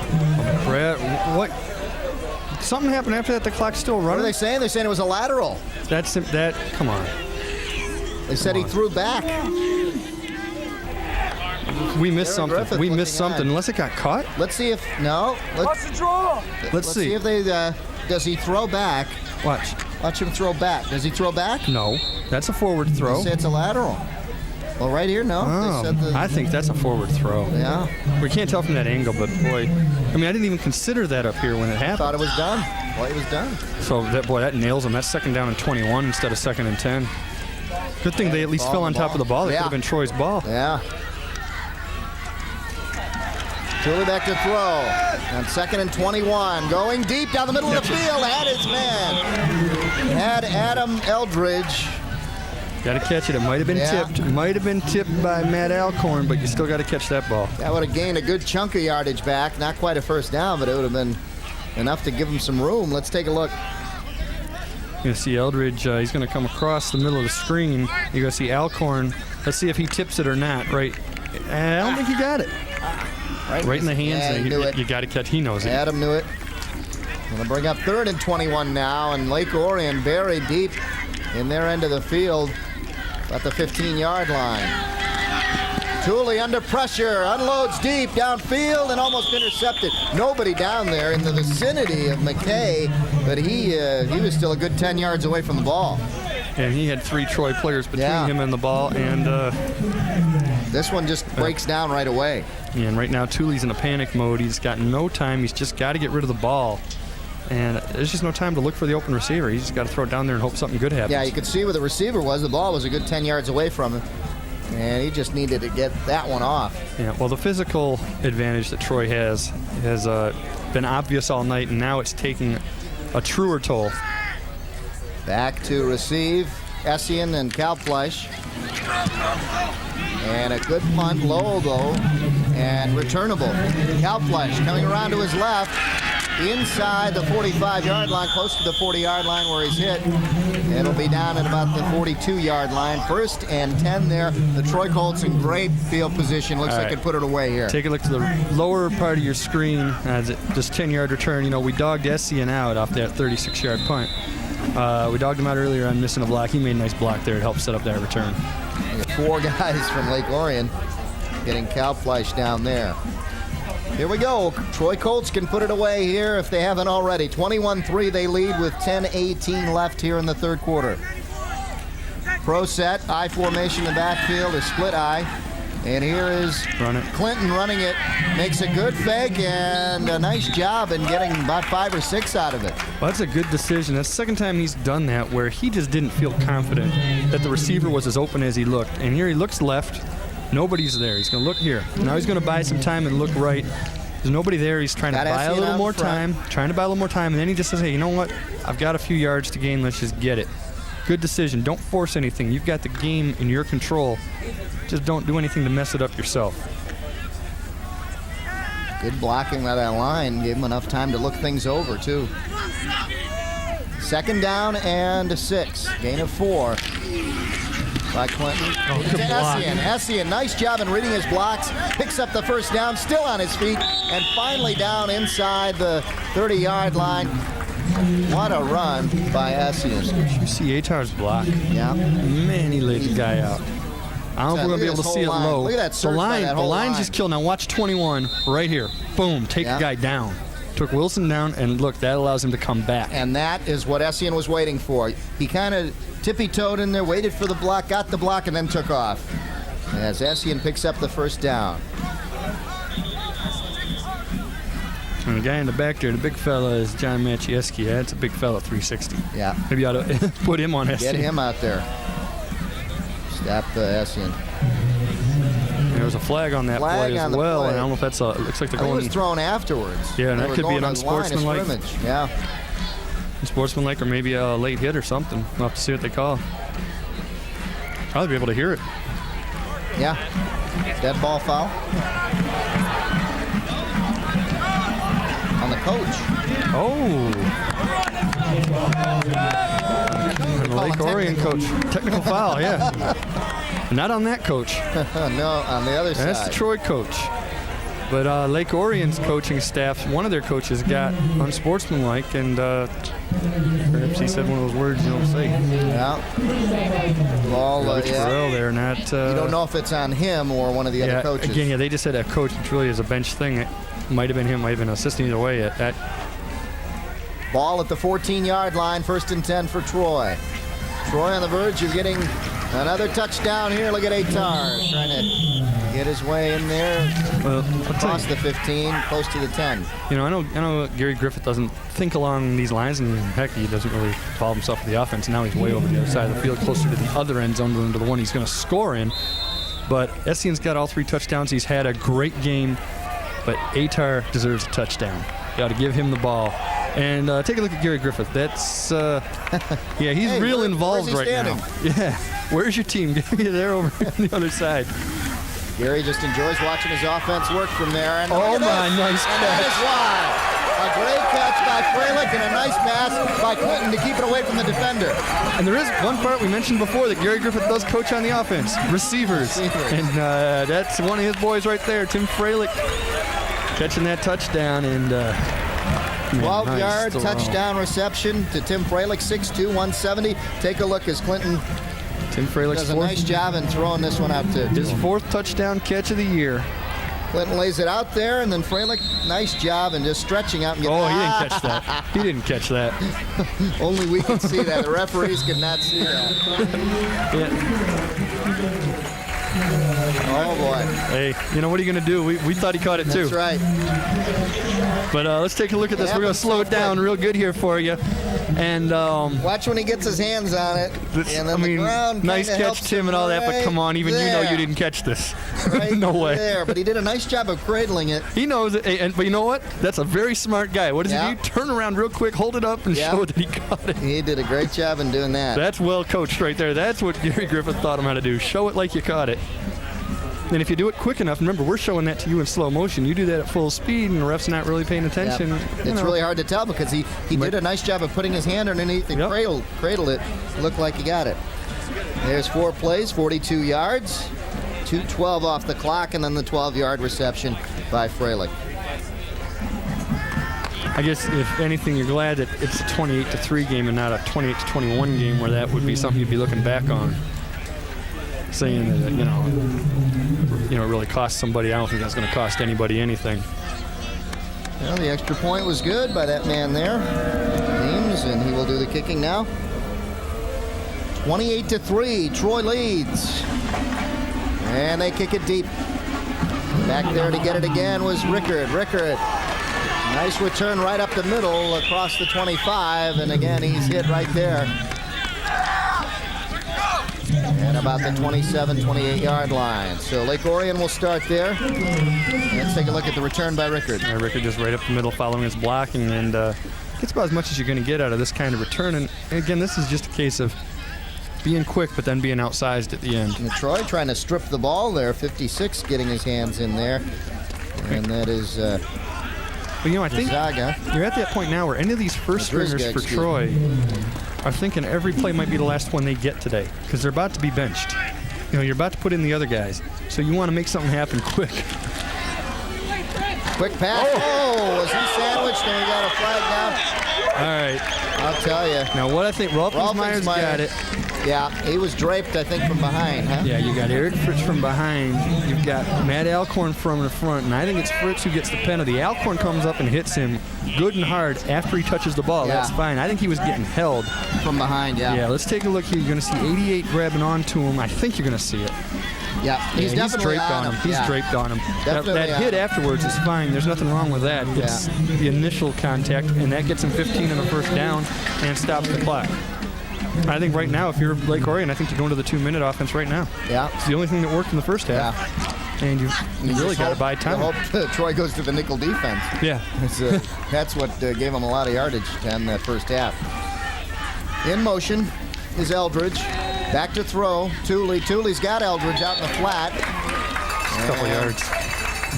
Brad, what? Something happened after that. The clock's still running. What are they saying? They're saying it was a lateral. Come on. They said he threw back. We missed something. We missed something. Unless it got caught. Let's see if What's the draw? Let's see if they. Does he throw back? Watch him throw back. Does he throw back? No. That's a forward throw. They say it's a lateral. Well, right here, no. Oh, they said I think that's a forward throw. Yeah. We can't tell from that angle, but boy, I didn't even consider that up here when it happened. Thought it was done. Play was done. So that nails them. That's 2nd down and 21 instead of 2nd and 10. Good thing they at least fell on top of the ball. That could have been Troy's ball. Yeah. Tooley back to throw. And 2nd and 21. Going deep down the middle of the field. Had his man. Had Adam Eldridge. Got to catch it. It might have been tipped. It might have been tipped by Matt Alcorn, but you still got to catch that ball. That would have gained a good chunk of yardage back. Not quite a first down, but it would have been enough to give him some room. Let's take a look. You're going to see Eldridge. He's going to come across the middle of the screen. You're going to see Alcorn. Let's see if he tips it or not. Right. I don't think he got it. Right in the hands. Yeah, he knew it. You got to catch. He knows it. Adam knew it. Going to bring up 3rd and 21 now, and Lake Orion buried deep in their end of the field at the 15-yard line. Cooley under pressure, unloads deep downfield and almost intercepted. Nobody down there in the vicinity of McKay, but he was still a good 10 yards away from the ball. And he had 3 Troy players between him and the ball, and this one just breaks down right away. And right now, Tooley's in a panic mode. He's got no time. He's just got to get rid of the ball. And there's just no time to look for the open receiver. He's just got to throw it down there and hope something good happens. Yeah, you could see where the receiver was. The ball was a good 10 yards away from him. And he just needed to get that one off. Yeah, well, the physical advantage that Troy has been obvious all night, and now it's taking a truer toll. Back to receive, Essien and Kalfleisch. And a good punt, low though, and returnable. Kalfleisch coming around to his left, inside the 45-yard line, close to the 40-yard line where he's hit. It'll be down at about the 42-yard line. 1st and 10 there. The Troy Colts in great field position. Looks like they put it away here. Take a look to the lower part of your screen. Just 10-yard return. You know, we dogged Essien out off that 36-yard punt. We dogged him out earlier on missing a block. He made a nice block there to help set up that return. 4 guys from Lake Orion getting Kalfleisch down there. Here we go. Troy Colts can put it away here if they haven't already. 21-3 they lead with 10:18 left here in the 3rd quarter. Pro set, I formation in the backfield, a split I. And here is Clinton running it. Makes a good fake and a nice job in getting about 5 or 6 out of it. Well, that's a good decision. That's the second time he's done that where he just didn't feel confident that the receiver was as open as he looked. And here he looks left. Nobody's there. He's going to look here. Now he's going to buy some time and look right. There's nobody there. He's trying to buy a little more time. And then he just says, hey, you know what? I've got a few yards to gain. Let's just get it. Good decision. Don't force anything. You've got the game in your control. Just don't do anything to mess it up yourself. Good blocking by that line. Gave him enough time to look things over, too. 2nd down and 6. Gain of 4 by Clinton. Good block. Essien, nice job in reading his blocks. Picks up the 1st down, still on his feet, and finally down inside the 30-yard line. What a run by Essien. You see Atar's block. Yeah. Man, he laid the guy out. I don't know if we're going to be able to see it low. Look at that surge by that whole line line. just killed. Now watch 21 right here. Boom, take the guy down. Took Wilson down, and look, that allows him to come back. And that is what Essien was waiting for. He kind of tippy-toed in there, waited for the block, got the block, and then took off. As Essien picks up the 1st down. And the guy in the back there, the big fella, is John Machieski. That's a big fella, 360. Yeah. Maybe you ought to put him on Essien. Get him out there. Stop the Essien. There was a flag on that play as well, and I don't know if that's it looks like they're going. It was thrown afterwards. Yeah, and that could be an unsportsmanlike. Yeah. Unsportsmanlike or maybe a late hit or something. We'll have to see what they call. Probably be able to hear it. Yeah. Dead ball foul. On the coach. Oh. And the Lake Orion coach. Technical foul, yeah. Not on that coach. No, on the other side. That's the Troy coach. But Lake Orion's coaching staff, one of their coaches got unsportsmanlike, and perhaps he said one of those words you don't say. Yeah. Well, Terrell there, not. You don't know if it's on him or one of the other coaches. Again, they just said a coach, which really is a bench thing. It might have been him, might have been an assistant, either way. Ball at the 14-yard line, 1st and 10 for Troy. Troy on the verge of getting another touchdown here. Look at Atar trying to get his way in there. Well, across the 15, close to the 10. You know, I know Gary Griffith doesn't think along these lines, and heck, he doesn't really involve himself with the offense. Now he's way over the other side of the field, closer to the other end zone than to the one he's going to score in. But Essien's got all 3 touchdowns. He's had a great game, but Atar deserves a touchdown. You got to give him the ball. And take a look at Gary Griffith. That's, yeah, he's real involved right now. Yeah. Where's your team? They're over on the other side. Gary just enjoys watching his offense work from there. And oh, my, nice catch. And that is why. A great catch by Freilich and a nice pass by Clinton to keep it away from the defender. And there is one part we mentioned before that Gary Griffith does coach on the offense, receivers. And that's one of his boys right there, Tim Freilich, catching that touchdown. And 12-yard touchdown reception to Tim Freilich, 6'2", 170. Take a look as Clinton Tim Freilic's does a nice job in throwing this one out to his 4th touchdown catch of the year. Clinton lays it out there, and then Freilich, nice job in just stretching out and getting. Oh, he didn't catch that. He didn't catch that. Only we could see that. The referees could not see that. Oh, boy. Hey, you know what are you going to do? We thought he caught it, too. That's right. But let's take a look at this. We're going to slow it down real good here for you. And watch when he gets his hands on it. And then the ground nice catch, Tim, and all that. But come on, even you know you didn't catch this. No way. There, but he did a nice job of cradling it. He knows it. But you know what? That's a very smart guy. What does he do? Turn around real quick, hold it up, and show that he caught it. He did a great job in doing that. That's well coached right there. That's what Gary Griffith taught him how to do. Show it like you caught it. And if you do it quick enough, remember, we're showing that to you in slow motion. You do that at full speed, and the ref's not really paying attention. It's really hard to tell because he did a nice job of putting his hand underneath and cradled it. Looked like he got it. There's 4 plays, 42 yards, 2:12 off the clock, and then the 12-yard reception by Freilich. I guess, if anything, you're glad that it's a 28-3 game and not a 28-21 game where that would be something you'd be looking back on. Saying that, it really cost somebody. I don't think that's going to cost anybody anything. Well, the extra point was good by that man there, Ames, and he will do the kicking now. 28-3, Troy leads. And they kick it deep. Back there to get it again was Rickard. Nice return right up the middle across the 25, and again, he's hit right there. At about the 27, 28-yard line. So Lake Orion will start there. Let's take a look at the return by Rickard. Rickard just right up the middle following his blocking, and gets about as much as you're going to get out of this kind of return. And again, this is just a case of being quick, but then being outsized at the end. And Troy trying to strip the ball there. 56 getting his hands in there. And that is but I think Zaga. You're at that point now where any of these first stringers for Troy are thinking every play might be the last one they get today because they're about to be benched. You're about to put in the other guys. So you want to make something happen quick. Quick pass. Oh, was he sandwiched and we got a flag down? All right. I'll tell you. Now what I think, Rolfensmeyer's got it. Yeah, he was draped, I think, from behind, huh? Yeah, you got Eric Fritz from behind. You've got Matt Alcorn from the front, and I think it's Fritz who gets the penalty. Alcorn comes up and hits him good and hard after he touches the ball. That's fine. I think he was getting held. From behind, Yeah, let's take a look here. You're going to see 88 grabbing onto him. I think you're going to see it. Yeah, he's definitely draped on him. He's draped on him. That hit afterwards is fine. There's nothing wrong with that. It's the initial contact, and that gets him 15 on the first down and stops the clock. I think right now, if you're Lake Orion, I think you're going to the 2-minute offense right now. Yeah. It's the only thing that worked in the first half. And you really got to buy time. I hope Troy goes to the nickel defense. Yeah. That's what gave him a lot of yardage in that first half. In motion is Eldridge. Back to throw. Tooley's got Eldridge out in the flat. A couple yards.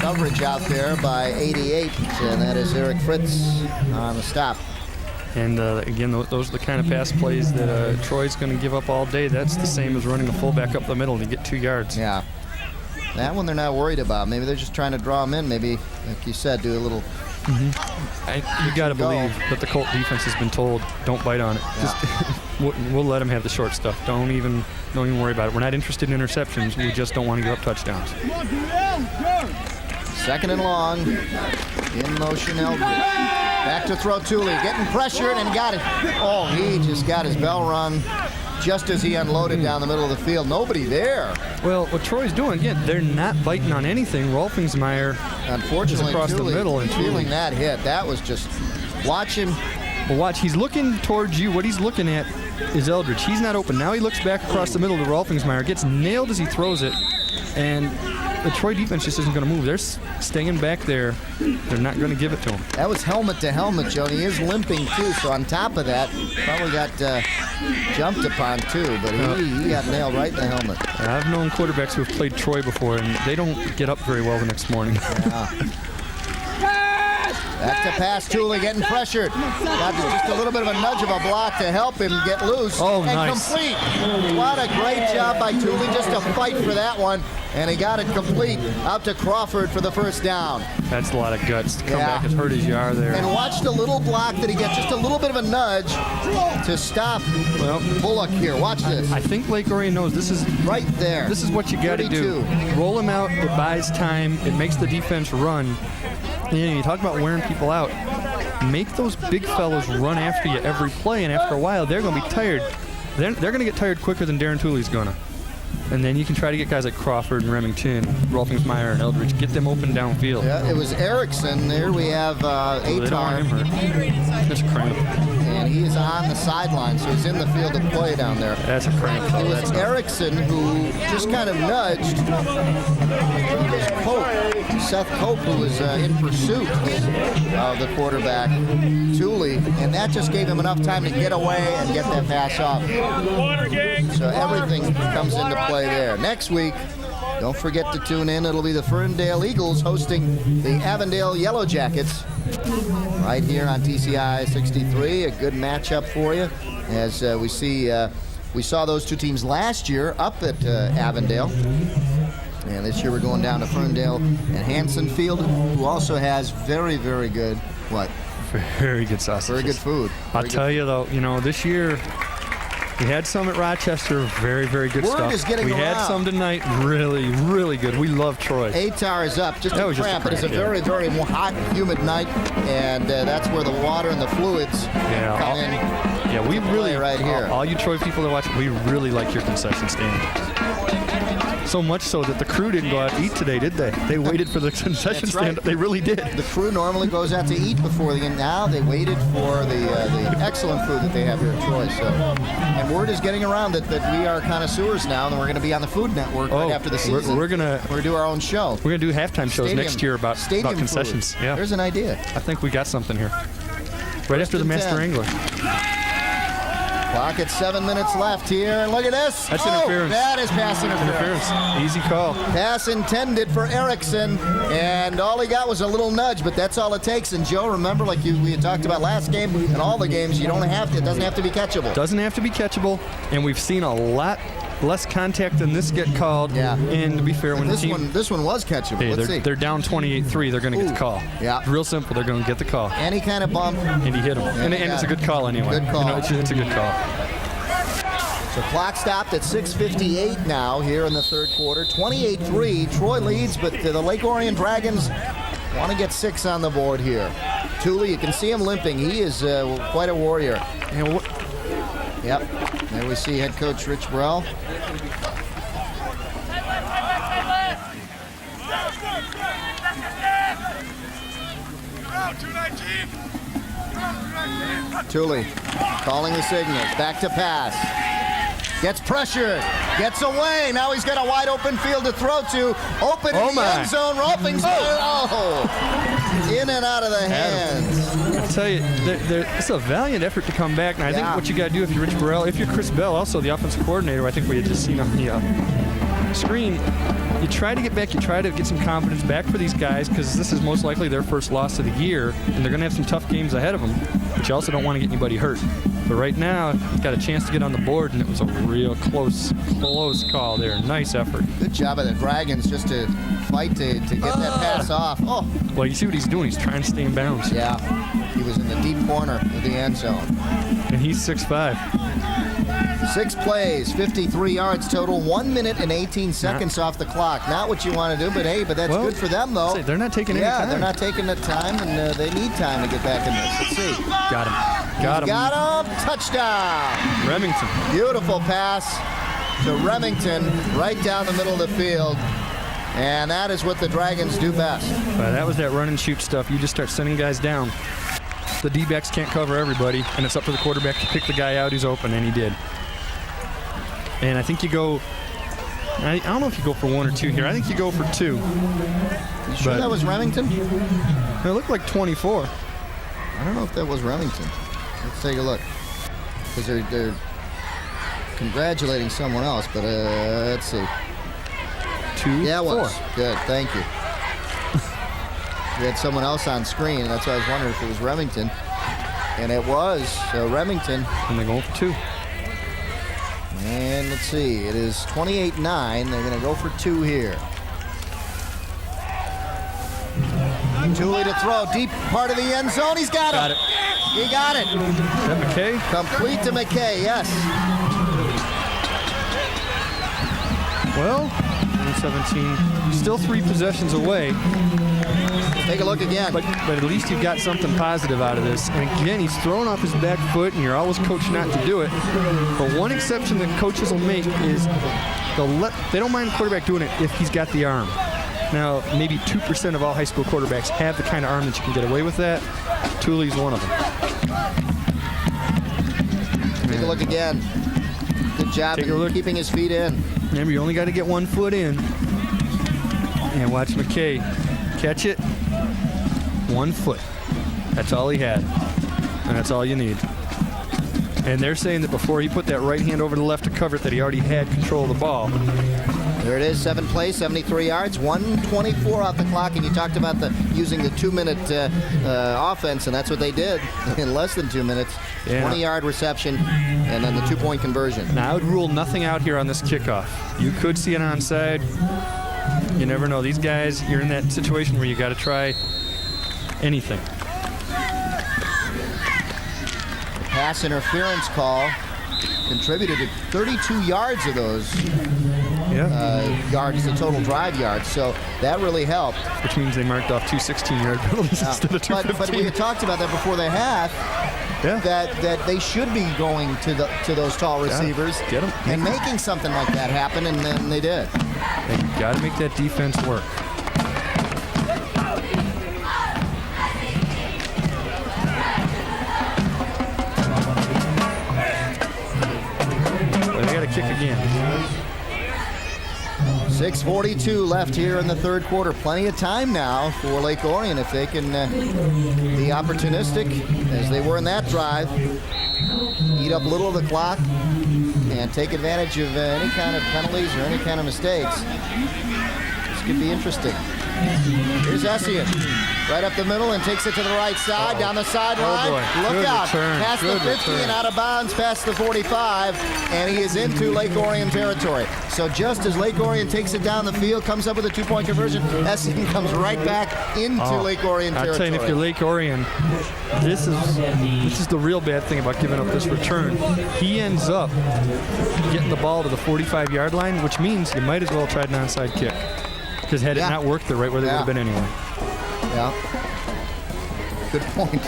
Coverage out there by 88, and that is Eric Fritz on the stop. And again, those are the kind of pass plays that Troy's going to give up all day. That's the same as running a fullback up the middle to get 2 yards. Yeah. That one they're not worried about. Maybe they're just trying to draw him in. Maybe, like you said, do a little. You got to believe that the Colt defense has been told, don't bite on it. Yeah. Just, we'll let them have the short stuff. Don't even worry about it. We're not interested in interceptions. We just don't want to give up touchdowns. Second and long. In motion, Eldridge. Back to throw, Tooley. Getting pressured and got it. Oh, he just got his bell rung just as he unloaded down the middle of the field. Nobody there. Well, what Troy's doing, again, they're not biting on anything. Rolfensmeyer unfortunately is across Tooley, the middle. And feeling that hit. That was just watching. Well, watch. He's looking towards you. What he's looking at is Eldridge. He's not open. Now he looks back across the middle to Rolfensmeyer. Gets nailed as he throws it. And the Troy defense just isn't going to move. They're staying back there. They're not going to give it to him. That was helmet to helmet, Joe. He is limping, too. So on top of that, probably got jumped upon, too. But he got nailed right in the helmet. I've known quarterbacks who have played Troy before, and they don't get up very well the next morning. Back to pass, Tooley getting pressured. Got just a little bit of a nudge of a block to help him get loose. Oh, and nice. Complete. What a great job by Tooley just to fight for that one. and he got it complete out to Crawford for the first down. That's a lot of guts to come Yeah. back as hurt as you are there. And watch the little block that he gets, just a little bit of a nudge to stop Bullock here. Watch this. I think Lake Orion knows this is right there. This is what you got to do. 32. Roll him out. It buys time. It makes the defense run. And you talk about wearing people out. Make those big fellas run after you every play, and after a while, they're going to be tired. They're going to get tired quicker than Darren Tooley's going to. And then you can try to get guys like Crawford and Remington, Rolfingsmeyer and Eldridge, get them open downfield. Yeah, it was Erickson. There we have Atar. That's a cramp. And he is on the sideline, so he's in the field of play down there. That's a cramp. It was Erickson who just kind of nudged Seth Cope, who was in pursuit of the quarterback, Tooley, and that just gave him enough time to get away and get that pass off. So everything comes into play there. Next week, don't forget to tune in. It'll be the Ferndale Eagles hosting the Avondale Yellow Jackets right here on TCI 63. A good matchup for you as we see. We saw those two teams last year up at Avondale. And this year we're going down to Ferndale and Hanson Field, who also has very, very good, Very good sausages. Very good food. I'll tell you, though, this year we had some at Rochester. Very, very good Word stuff. is getting we had around. some tonight. Really, really good. We love Troy. Atar is up. Just That a was cramp. just a It is a cramp, very, very hot, humid night, and that's where the water and the fluids come in. Yeah, we really, right here. All you Troy people that watch, we really like your concession stand. So much so that the crew didn't go out to eat today, did they? They waited for the concession That's stand. right. They really did. The crew normally goes out to eat before the game. Now they waited for the excellent food that they have here at Troy. So, and word is getting around that we are connoisseurs now, and we're going to be on the Food Network right after the season. We're gonna do our own show. We're gonna do halftime shows next year about stadium concessions. food. Yeah, there's an idea. I think we got something here. Right after the Master 10. Angler. Clock at 7 minutes left here, and look at this. That's interference. That is pass interference. Easy call. Pass intended for Erickson, and all he got was a little nudge, but that's all it takes. And Joe, remember, like we had talked about last game, in all the games, it doesn't have to be catchable. Doesn't have to be catchable, and we've seen a lot less contact than this get called. Yeah. And to be fair, when this the team this one was catchable. Hey, Let's see. they're down 28-3. They're going to get the call. Yeah. Real simple. They're going to get the call. Any kind of bump. And he hit him. And it's a good call anyway. Good call. It's a good call. So clock stopped at 6:58 now here in the third quarter. 28-3. Troy leads, but the Lake Orion Dragons want to get 6 on the board here. Tooley, you can see him limping. He is quite a warrior. Yep. There we see head coach Rich Burrell. Tooley calling the signals. Back to pass. Gets pressured. Gets away. Now he's got a wide open field to throw to. Open in the end zone. Rolfingsmeyer. Oh! In and out of the hands. I'll tell you, it's a valiant effort to come back. And I think what you got to do if you're Rich Burrell, if you're Chris Bell, also the offensive coordinator, I think we had just seen on the screen, you try to get back, you try to get some confidence back for these guys because this is most likely their first loss of the year, and they're going to have some tough games ahead of them, but you also don't want to get anybody hurt. But right now, got a chance to get on the board, and it was a real close call there. Nice effort. Good job of the Dragons just to fight to get that pass off. Oh. Well, you see what he's doing. He's trying to stay in bounds. Yeah. He was in the deep corner of the end zone. And he's 6'5". 6 plays, 53 yards total, 1 minute and 18 seconds off the clock. Not what you want to do, but that's good for them, though. They're not taking any time. Yeah, they're not taking the time, and they need time to get back in this. Let's see. Got him. Got him. Touchdown. Remington. Beautiful pass to Remington right down the middle of the field. And that is what the Dragons do best. That was that run and shoot stuff. You just start sending guys down. The D-backs can't cover everybody, and it's up to the quarterback to pick the guy out who's open, and he did. And I think you go, I don't know if you go for 1 or 2 here. I think you go for 2. You sure that was Remington? It looked like 24. I don't know if that was Remington. Let's take a look. Because they're congratulating someone else, but let's see. 2, Yeah, it 4. was. Good, thank you. We had someone else on screen, and that's why I was wondering if it was Remington. And it was Remington. And they're going for 2. And let's see, it is 28-9. They're going to go for 2 here. Tooley to throw, deep part of the end zone. He's got it. He got it. Is that McKay? Complete to McKay, yes. Well, 17, still 3 possessions away. Take a look again. But at least you've got something positive out of this. And again, he's throwing off his back foot, and you're always coached not to do it. But one exception that coaches will make is they don't mind the quarterback doing it if he's got the arm. Now, maybe 2% of all high school quarterbacks have the kind of arm that you can get away with that. Tooley's one of them. Take a look again. Good job keeping his feet in. Remember, you only got to get 1 foot in. And watch McKay catch it. 1 foot. That's all he had. And that's all you need. And they're saying that before he put that right hand over the left to cover it, that he already had control of the ball. There it is, 7 plays, 73 yards, 1:24 off the clock, and you talked about using the 2-minute offense, and that's what they did in less than 2 minutes. 20-yard reception, and then the 2-point conversion. Now, I would rule nothing out here on this kickoff. You could see an onside. You never know. These guys, you're in that situation where you got to try anything. The pass interference call contributed to 32 yards of those. Yards, the total drive yards, so that really helped. Which means they marked off 2 16-yard penalties instead of 2 15. But we had talked about that before the half, that they should be going to those tall receivers and making something like that happen, and then they did. They got to make that defense work. But they got to kick again. 6:42 left here in the third quarter. Plenty of time now for Lake Orion if they can be opportunistic as they were in that drive. Eat up a little of the clock and take advantage of any kind of penalties or any kind of mistakes. This could be interesting. Here's Essien. Right up the middle and takes it to the right side, down the sideline. Look out. Past the 50 and out of bounds past the 45, and he is into Lake Orion territory. So just as Lake Orion takes it down the field, comes up with a 2-point conversion, Essien comes right back into Lake Orion territory. I'm telling you, if you're Lake Orion, this is the real bad thing about giving up this return. He ends up getting the ball to the 45-yard line, which means you might as well try an onside kick. Because had it not worked, they're right where they would have been anyway. Yeah. Good point.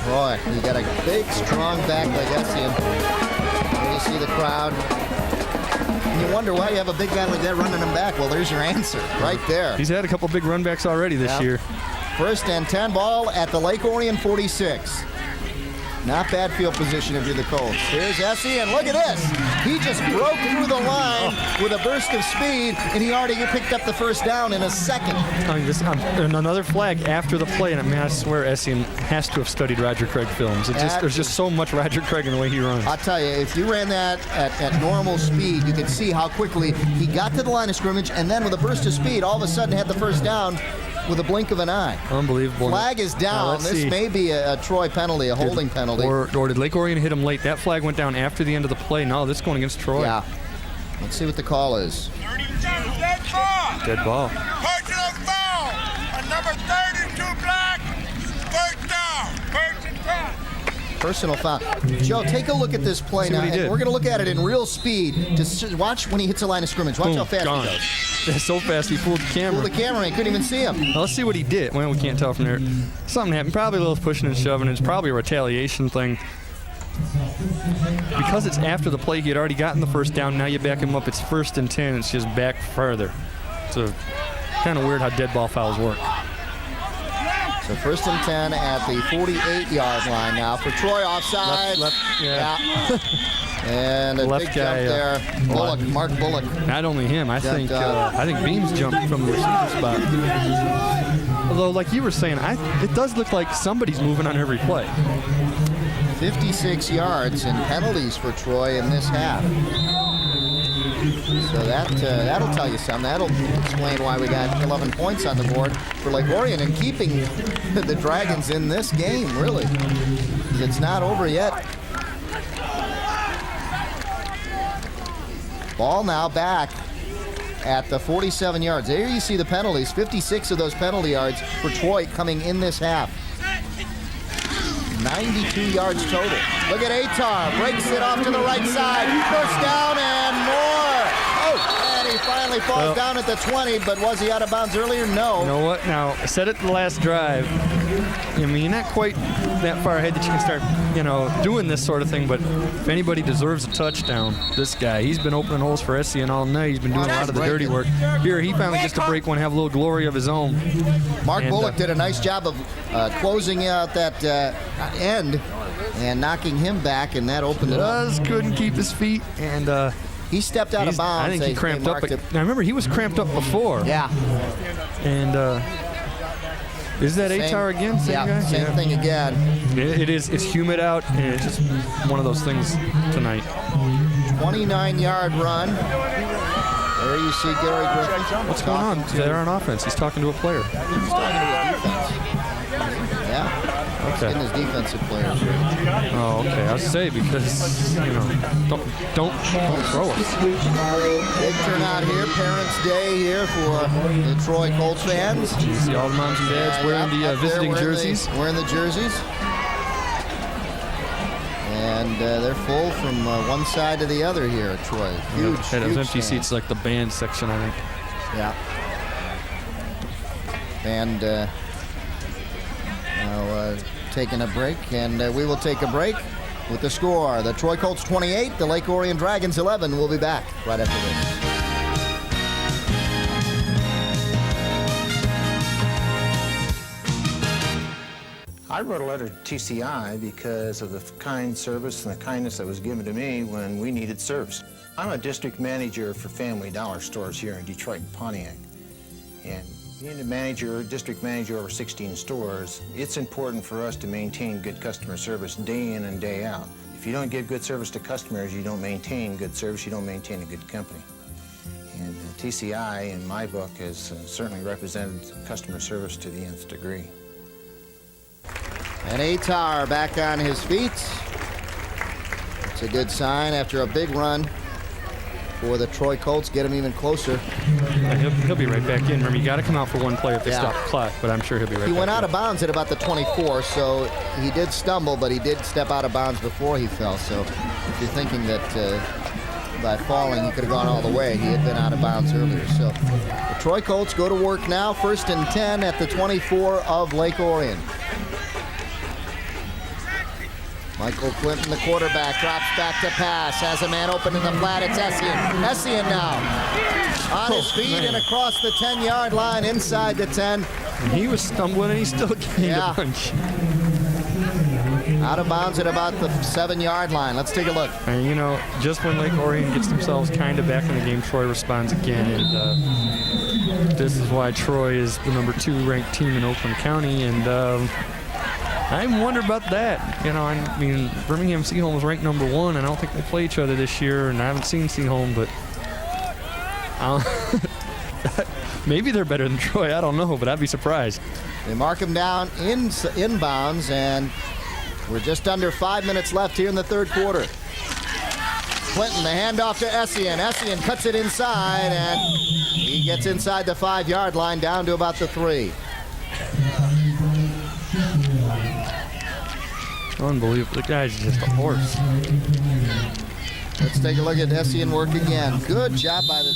Boy, you got a big, strong back like Essien. There you see the crowd. And you wonder why you have a big guy like that running him back. Well, there's your answer right there. He's had a couple big run backs already this year. 1st and 10, ball at the Lake Orion 46. Not bad field position if you're the Colts. Here's Essien. Look at this. He just broke through the line with a burst of speed, and he already picked up the first down in a second. And another flag after the play, and I swear Essien has to have studied Roger Craig films. There's just so much Roger Craig in the way he runs. I'll tell you, if you ran that at normal speed, you could see how quickly he got to the line of scrimmage, and then with a burst of speed, all of a sudden had the first down with a blink of an eye. Unbelievable. Flag is down. This may be a Troy penalty, a holding penalty. Or did Lake Orion hit him late? That flag went down after the end of the play. No, this is going against Troy. Yeah. Let's see what the call is. Dead ball. Dead ball. Personal foul. Number 32 black. First down. First and 10. Personal foul. Joe, take a look at this play now. And we're going to look at it in real speed. Just watch when he hits the line of scrimmage. Watch how fast he goes. That's so fast he fooled the camera. Fooled the camera and couldn't even see him. Now, let's see what he did. Well, we can't tell from there. Something happened. Probably a little pushing and shoving. It's probably a retaliation thing. Because it's after the play, he had already gotten the first down. Now you back him up. It's 1st and 10. It's just back further. So kind of weird how dead ball fouls work. So 1st and 10 at the 48-yard line now for Troy offside. And a left big guy, jump there. Bullock, Mark Bullock. Not only him, I think Beams jumped from the receiver spot. Although, like you were saying, it does look like somebody's moving on every play. 56 yards and penalties for Troy in this half. So that'll tell you something. That'll explain why we got 11 points on the board for Lake Orion and keeping the Dragons in this game, really. It's not over yet. Ball now back at the 47 yards. There you see the penalties. 56 of those penalty yards for Troy coming in this half. 92 yards total. Look at Atar. Breaks it off to the right side. First down and more. Oh, and he finally falls down at the 20, but was he out of bounds earlier? No. You know what? Now, I said it the last drive. I mean, you're not quite that far ahead that you can start, doing this sort of thing, but if anybody deserves a touchdown, this guy. He's been opening holes for SCN all night. He's been doing a lot of the dirty work. Here, he finally gets to break one, have a little glory of his own. Mark Bullock did a nice job of closing out that end and knocking him back, and that opened it up. Couldn't keep his feet, and he stepped out of bounds. I think he cramped up. I remember he was cramped up before. Yeah. And is that Atar again? Same guy? Same thing again. It is. It's humid out, and it's just one of those things tonight. 29-yard run. There you see Gary Griffin. What's going on? They're on offense. He's talking to a player. He's talking to his defense. Yeah. Okay. Getting his defensive players. Oh, okay. I was say because don't throw us. Big turnout here. Parents' Day here for the Troy Colts fans. You see all the moms and dads wearing the visiting jerseys. Wearing the jerseys. And they're full from one side to the other here at Troy. Huge, those empty stand. seats like the band section, I think. Yeah. And now taking a break, and we will take a break with the score. The Troy Colts 28, the Lake Orion Dragons 11. We'll be back right after this. I wrote a letter to TCI because of the kind service and the kindness that was given to me when we needed service. I'm a district manager for Family Dollar stores here in Detroit and Pontiac. And being a district manager over 16 stores, it's important for us to maintain good customer service day in and day out. If you don't give good service to customers, you don't maintain good service, you don't maintain a good company. And TCI, in my book, has certainly represented customer service to the nth degree. And Atar back on his feet. It's a good sign after a big run for the Troy Colts. Get him even closer. He'll be right back in. Remember, you got to come out for one play if they stop the clock, but I'm sure he'll be right back in. He went out of bounds at about the 24, so he did stumble, but he did step out of bounds before he fell. So if you're thinking that by falling he could have gone all the way, he had been out of bounds earlier. So the Troy Colts go to work now, 1st and 10 at the 24 of Lake Orion. Michael Clinton, the quarterback, drops back to pass. Has a man open in the flat. It's Essien. Essien now on his feet and across the 10-yard line, inside the 10. And he was stumbling, and he still gained a bunch. Out of bounds at about the 7-yard line. Let's take a look. And, just when Lake Orion gets themselves kind of back in the game, Troy responds again. And this is why Troy is the number 2 ranked team in Oakland County. And I wonder about that. I mean, Birmingham Seaholm was ranked number 1, and I don't think they play each other this year, and I haven't seen Seaholm, but maybe they're better than Troy. I don't know, but I'd be surprised. They mark him down inbounds, and we're just under 5 minutes left here in the third quarter. Clinton, the handoff to Essien. Essien cuts it inside, and he gets inside the 5-yard line, down to about the 3. Unbelievable. The guy's just a horse. Let's take a look at Essien work again. Good job by the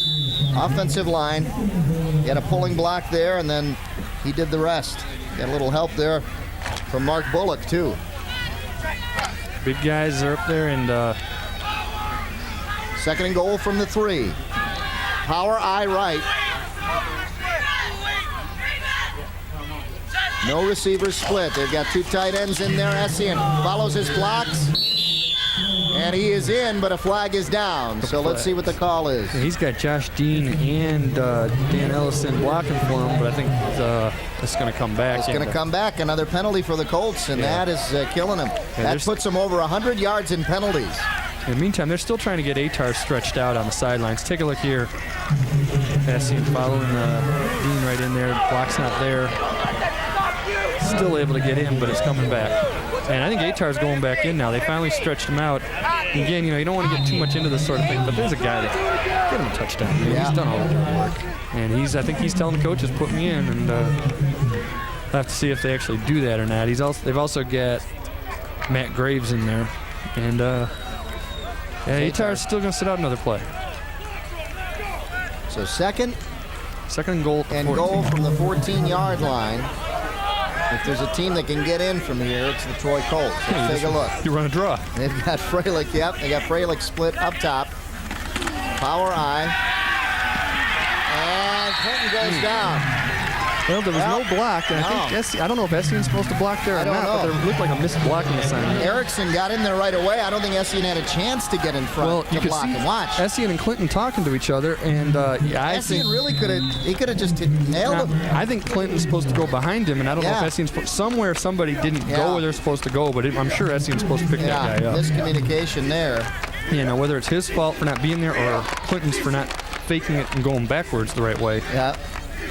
offensive line. He had a pulling block there, and then he did the rest. Got a little help there from Mark Bullock, too. Big guys are up there, and 2nd and goal from the 3. Power eye right. No receivers split. They've got 2 tight ends in there. Essien follows his blocks, and he is in, but a flag is down. So let's see what the call is. He's got Josh Dean and Dan Ellison blocking for him, but I think it's going to come back. It's going to come back. Another penalty for the Colts, and that is killing him. That puts him over 100 yards in penalties. In the meantime, they're still trying to get Atar stretched out on the sidelines. Take a look here. Essien following Dean right in there. Block's not there. Still able to get in, but it's coming back. And I think Atar's going back in now. They finally stretched him out. Again, you don't want to get too much into this sort of thing, but there's a guy that get him a touchdown. He's done all the dirty work. And I think he's telling the coaches, put me in, and we'll have to see if they actually do that or not. They've also got Matt Graves in there. And Atar's still going to sit out another play. So second and goal and 14. goal from the 14-yard line. If there's a team that can get in from here, it's the Troy Colts. Let's take a look. You run a draw. They've got Freilich, yep. They got Freilich split up top. Power I. And Clinton goes down. Well, there was no block, and I think I don't know if Essien supposed to block there or not, but there looked like a missed blocking assignment. Erickson got in there right away. I don't think Essien had a chance to get in front to block and watch. Essien and Clinton talking to each other, and I think really could have just nailed him. I think Clinton's supposed to go behind him, and I don't know if Essien's somewhere somebody didn't go where they're supposed to go, but I'm sure Essien's supposed to pick that guy up. Miscommunication there. You know, whether it's his fault for not being there or Clinton's for not faking it and going backwards the right way. Yeah.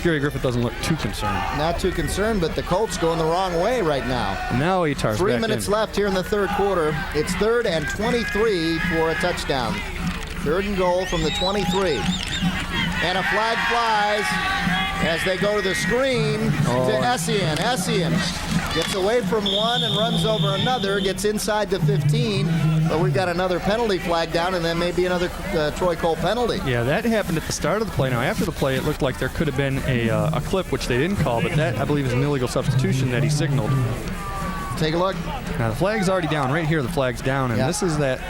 Gary Griffith doesn't look too concerned. Not too concerned, but the Colts going the wrong way right now. And now Atar's 3 minutes left here in the third quarter. It's 3rd and 23 for a touchdown. 3rd and goal from the 23. And a flag flies as they go to the screen to Essien. Essien gets away from one and runs over another, gets inside the 15, but we've got another penalty flag down and then maybe another Troy Cole penalty. Yeah, that happened at the start of the play. Now, after the play, it looked like there could have been a clip, which they didn't call, but that, I believe, is an illegal substitution that he signaled. Take a look. Now, the flag's already down. Right here, the flag's down, and this is that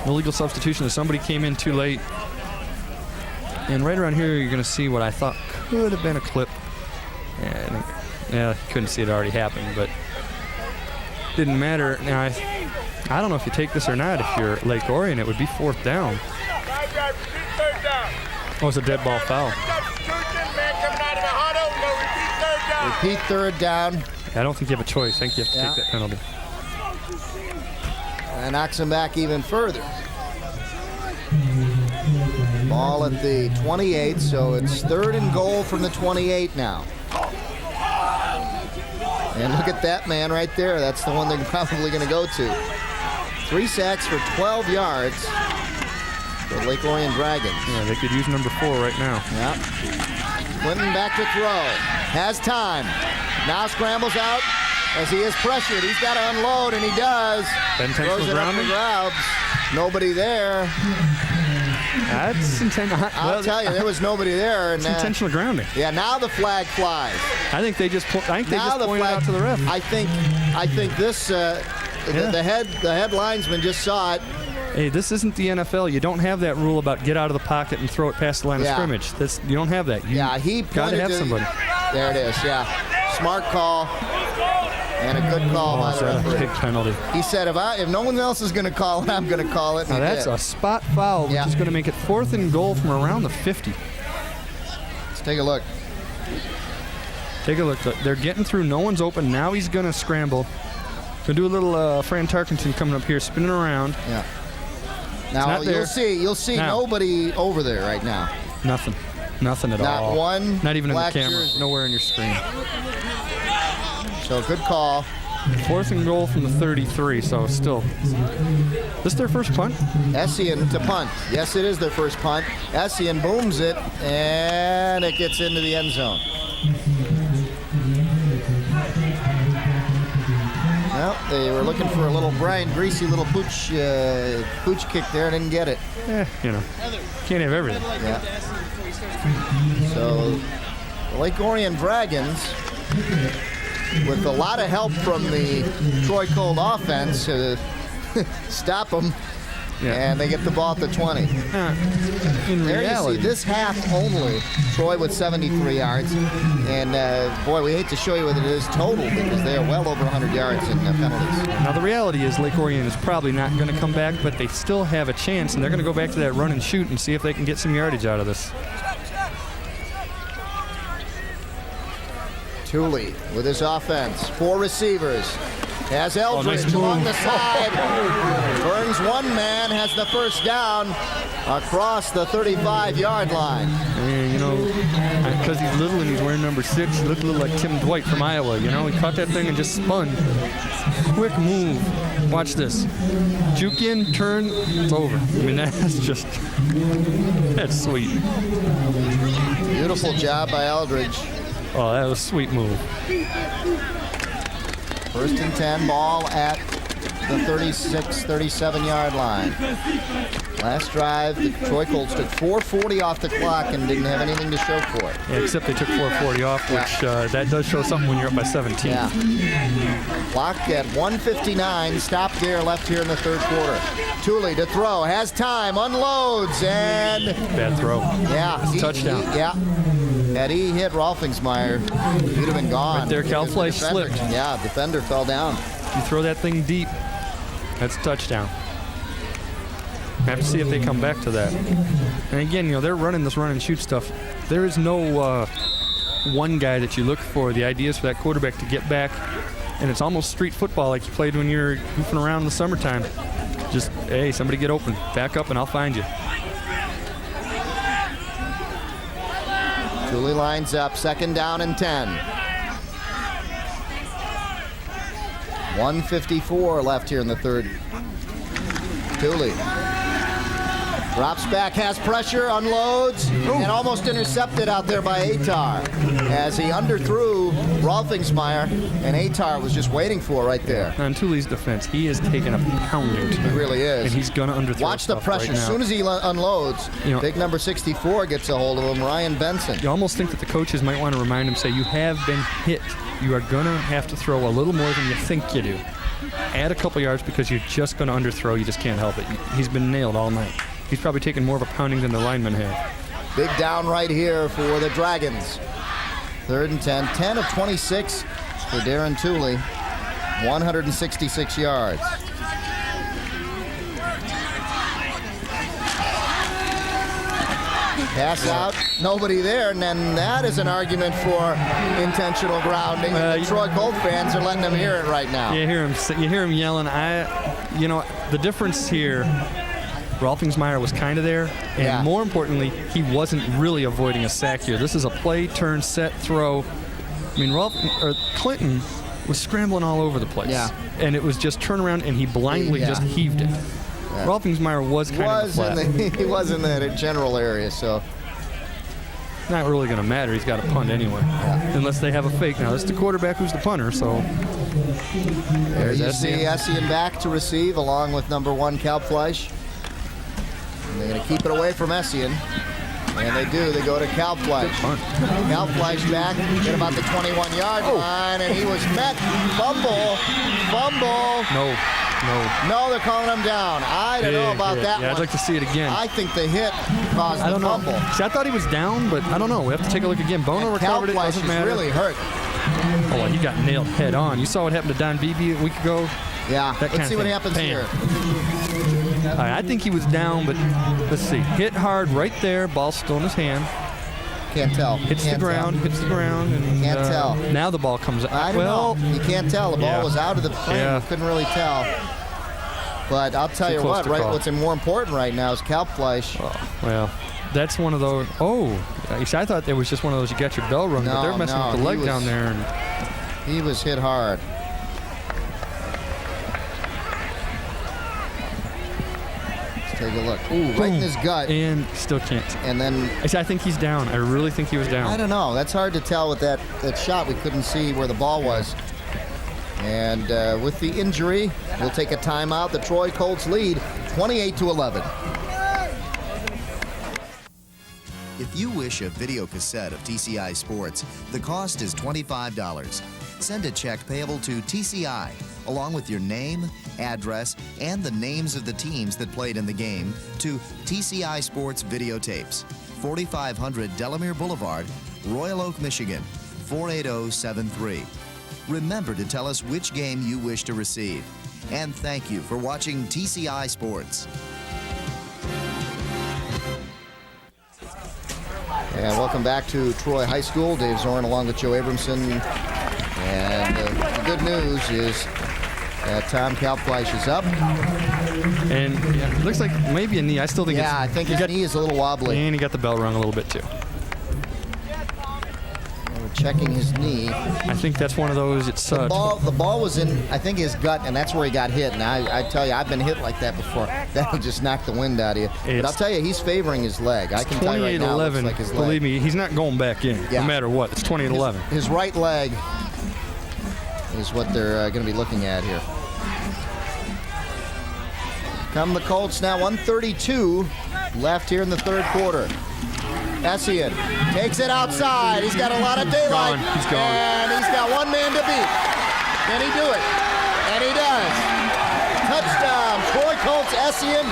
illegal substitution that somebody came in too late. And right around here, you're going to see what I thought could have been a clip. Yeah, couldn't see it already happened, but didn't matter. Now, I don't know if you take this or not. If you're Lake Orion, it would be 4th down. Oh, it's a dead ball foul. Repeat 3rd down. I don't think you have a choice. I think you have to take that penalty. And knocks him back even further. Ball at the 28, so it's 3rd and goal from the 28 now. And look at that man right there. That's the one they're probably going to go to. 3 sacks for 12 yards for Lake Orion Dragons. Yeah, they could use number 4 right now. Yeah. Clinton back to throw. Has time. Now scrambles out as he is pressured. He's got to unload, and he does. Throws it up the grabs. Nobody there. That's intentional. I'll tell you, there was nobody there. It's intentional grounding. Yeah, now the flag flies. I think they just pointed it out to the ref. I think this the head linesman just saw it. Hey, this isn't the NFL. You don't have that rule about get out of the pocket and throw it past the line of scrimmage. You don't have that. He got to have somebody. There it is. Yeah, smart call. And a good call by the referee. Big penalty. He said, if no one else is going to call it, I'm going to call it. Now that's a spot foul, which is going to make it 4th and goal from around the 50. Let's take a look. Take a look. They're getting through. No one's open. Now he's going to scramble. Going to do a little Fran Tarkenton coming up here, spinning around. Yeah. Now you'll see nobody over there right now. Nothing at all. Not one. Not even in the camera. Jersey. Nowhere in your screen. So good call. 4th and goal from the 33, so still. This their first punt? Essien to punt. Yes, it is their first punt. Essien booms it, and it gets into the end zone. Well, they were looking for a little Brian Greasy little pooch kick there, didn't get it. Can't have everything. Yeah. So, the Lake Orion Dragons, with a lot of help from the Troy Cold offense to stop them, and they get the ball at the 20. In reality, you see, this half only, Troy with 73 yards, and boy, we hate to show you what it is total because they are well over 100 yards in penalties. Now the reality is Lake Orion is probably not going to come back, but they still have a chance, and they're going to go back to that run and shoot and see if they can get some yardage out of this. Thule with his offense. 4 receivers. Has Eldridge along the side. Burns one man, has the first down across the 35-yard line. And man, you know, because he's little and he's wearing number 6, he looked a little like Tim Dwight from Iowa, you know. He caught that thing and just spun. Quick move. Watch this. Juke in, turn, it's over. I mean, that's just, that's sweet. Beautiful job by Eldridge. Oh, that was a sweet move. 1st and 10, ball at the 36, 37-yard line. Last drive, the Troy Colts took 4:40 off the clock and didn't have anything to show for it. Yeah, except they took 4:40 off, which that does show something when you're up by 17. Yeah. Clock at 1:59, stopped there, left here in the 3rd quarter. Tooley to throw, has time, unloads, and... Bad throw. Yeah. Touchdown. Had he hit Rolfingsmeyer, he'd have been gone. Right there, Cal Fleisch slipped. Yeah, defender fell down. You throw that thing deep, that's a touchdown. Have to see if they come back to that. And again, you know, they're running this run and shoot stuff. There is no one guy that you look for. The idea is for that quarterback to get back, and it's almost street football like you played when you were goofing around in the summertime. Just, hey, somebody get open, back up, and I'll find you. Tooley lines up, 2nd down and 10. 1:54 left here in the 3rd. Tooley drops back, has pressure, unloads, and almost intercepted out there by Atar as he underthrew Rolfingsmeyer, and Atar was just waiting for right there. On Tooley's defense, he is taking a pounding tonight. He really is. And he's going to underthrow. Watch the pressure. Right as soon as he unloads, you know, big number 64 gets a hold of him, Ryan Benson. You almost think that the coaches might want to remind him, say, you have been hit. You are going to have to throw a little more than you think you do. Add a couple yards because you're just going to underthrow. You just can't help it. He's been nailed all night. He's probably taken more of a pounding than the linemen have. Big down right here for the Dragons. 3rd and 10. 10 of 26 for Darren Tooley. 166 yards. Pass out, nobody there, and then that is an argument for intentional grounding. The Troy Colt fans are letting them hear it right now. You hear him yelling. You know, the difference here, Rolfingsmeyer was kind of there, and more importantly, he wasn't really avoiding a sack here. This is a play, turn, set, throw. I mean, Clinton was scrambling all over the place, and it was just turn around, and he blindly just heaved it. Yeah. Rolfingsmeyer was kind of flat. He was in that general area, so not really going to matter. He's got a punt anyway, unless they have a fake. Now, this is the quarterback who's the punter, so. There you see Essien back to receive, along with number 1, Cal Fleisch. And they're going to keep it away from Essien. And they do. They go to Cal Fleisch. Cal Fleisch back at about the 21-yard line, and he was met. Fumble. No, they're calling him down. I don't know about that one. I'd like to see it again. I think the hit caused the fumble. See, I thought he was down, but I don't know. We have to take a look again. Bono recovered it. Doesn't matter. Really hurt. Oh, he got nailed head on. You saw what happened to Don Beebe a week ago? Yeah. Let's see what happens here. All right, I think he was down, but let's see. Hit hard right there. Ball still in his hand. Can't tell. Hits the ground, and can't tell. Now the ball comes out. I don't know. You can't tell. The ball was out of the frame. You couldn't really tell. But I'll tell you what, what's more important right now is Cal Fleisch. Oh, well, that's one of those. I thought it was just one of those you got your bell rung, but they're messing with the leg down there. And he was hit hard. Take a look. Ooh, right in his gut. And still can't. And then... I think he's down. I really think he was down. I don't know. That's hard to tell with that shot. We couldn't see where the ball was. And with the injury, we'll take a timeout. The Troy Colts lead 28-11. If you wish a video cassette of TCI Sports, the cost is $25. Send a check payable to TCI, along with your name, address, and the names of the teams that played in the game, to TCI Sports Videotapes, 4500 Delamere Boulevard, Royal Oak, Michigan, 48073. Remember to tell us which game you wish to receive. And thank you for watching TCI Sports. And welcome back to Troy High School. Dave Zorn along with Joe Abramson. And the good news is that Tom Cal Fleisch is up. And it looks like maybe a knee. I still think I think his knee is a little wobbly. And he got the bell rung a little bit too. checking his knee. I think that's one of those. It's The ball was in, I think, his gut, and that's where he got hit. And I tell you, I've been hit like that before. That'll just knock the wind out of you. But I'll tell you, he's favoring his leg. I can tell you right now, it looks like his leg. Believe me, he's not going back in, no matter what. It's 28-11. His right leg is what they're going to be looking at here. Come the Colts now, 1:32 left here in the third quarter. Essien takes it outside. He's got a lot of daylight. He's gone. And he's got one man to beat. Can he do it? And he does. Touchdown, Troy Colts. Essien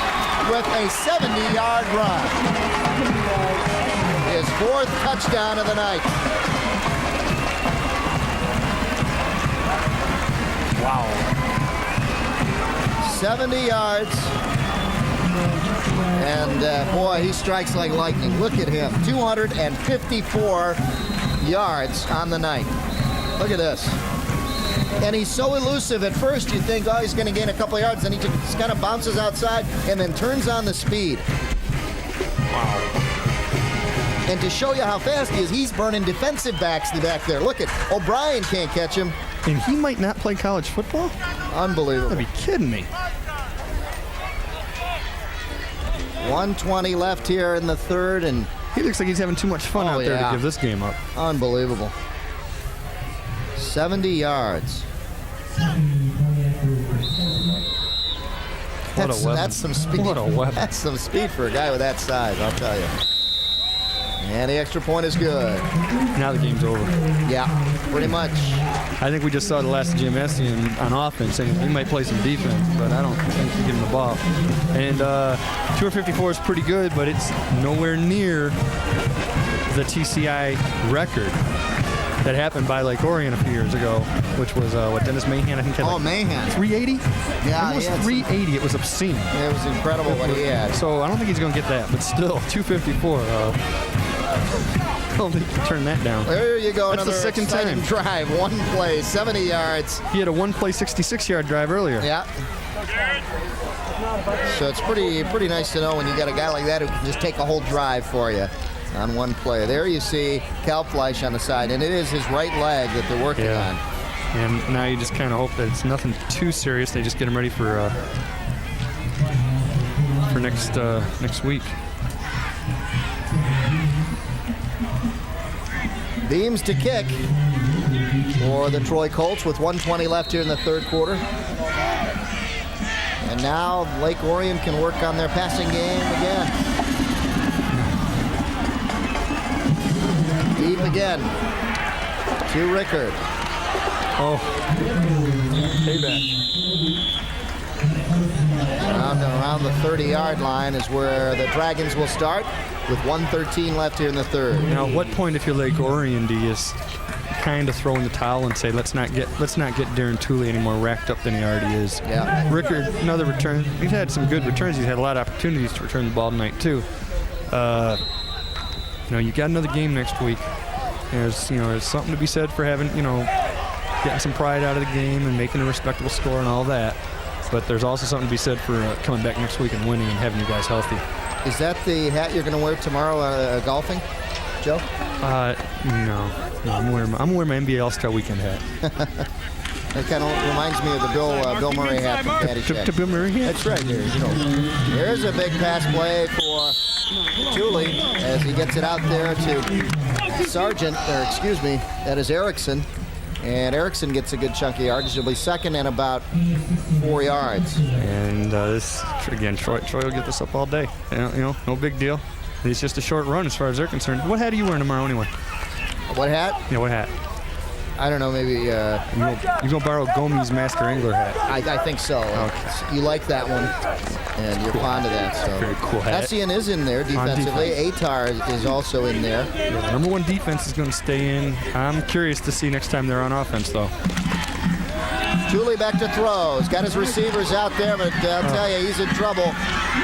with a 70-yard run. His 4th touchdown of the night. Wow. 70 yards. And boy, he strikes like lightning. Look at him. 254 yards on the night. Look at this. And he's so elusive. At first, you think, oh, he's going to gain a couple of yards. Then he just kind of bounces outside and then turns on the speed. Wow. And to show you how fast he is, he's burning defensive backs back there. Look at O'Brien can't catch him. And he might not play college football? Unbelievable. You'd be kidding me. 1:20 left here in the third, and he looks like he's having too much fun out there to give this game up. Unbelievable. 70 yards. That's some speed. What a weapon. That's some speed for a guy with that size, I'll tell you. And the extra point is good. Now the game's over. Yeah, pretty much. I think we just saw the last of Jim Essien on offense, and he might play some defense, but I don't think he give him the ball. And 254 is pretty good, but it's nowhere near the TCI record that happened by Lake Orion a few years ago, which was Dennis Mahan, I think, had Mahan. 380? Yeah, almost 380. It was obscene. It was incredible what he had. So I don't think he's going to get that, but still, 254. I don't think you can turn that down. There you go. That's another the second exciting time. drive. One play, 70 yards. He had a one-play 66-yard drive earlier. Yeah. So it's pretty nice to know when you got a guy like that who can just take a whole drive for you on one play. There you see Kalfleisch on the side, and it is his right leg that they're working on. And now you just kind of hope that it's nothing too serious. They just get him ready for next week. Beams to kick for the Troy Colts with 1:20 left here in the third quarter. And now Lake Orion can work on their passing game again. Deep again to Rickard. Oh, payback. Around the 30-yard line is where the Dragons will start with 1:13 left here in the third. Now, at what point, if you're Lake Orion, do you kind of throw in the towel and say, let's not get Darren Tooley any more racked up than he already is? Yeah. Rickard, another return. He's had some good returns. He's had a lot of opportunities to return the ball tonight too. You got another game next week. There's something to be said for having getting some pride out of the game and making a respectable score and all that. But there's also something to be said for coming back next week and winning and having you guys healthy. Is that the hat you're going to wear tomorrow golfing, Joe? No. I'm wearing my NBA All-Star Weekend hat. That kind of reminds me of the Bill Murray hat from Caddyshack. To Bill Murray hat? That's right. Here's a big pass play for Tooley as he gets it out there to that is Erickson. And Erickson gets a good chunk of yards. He'll be second and about 4 yards. And Troy will get this up all day. No big deal. It's just a short run as far as they're concerned. What hat are you wearing tomorrow anyway? What hat? Yeah, what hat? I don't know, maybe... you gonna borrow Gomi's Master Angler hat? I think so. Okay. You like that one, and you're fond of that. So. Very cool hat. Essien is in there defensively. Atar is also in there. Yeah, the number one defense is going to stay in. I'm curious to see next time they're on offense, though. Tooley back to throw. He's got his receivers out there, but I'll tell you, he's in trouble.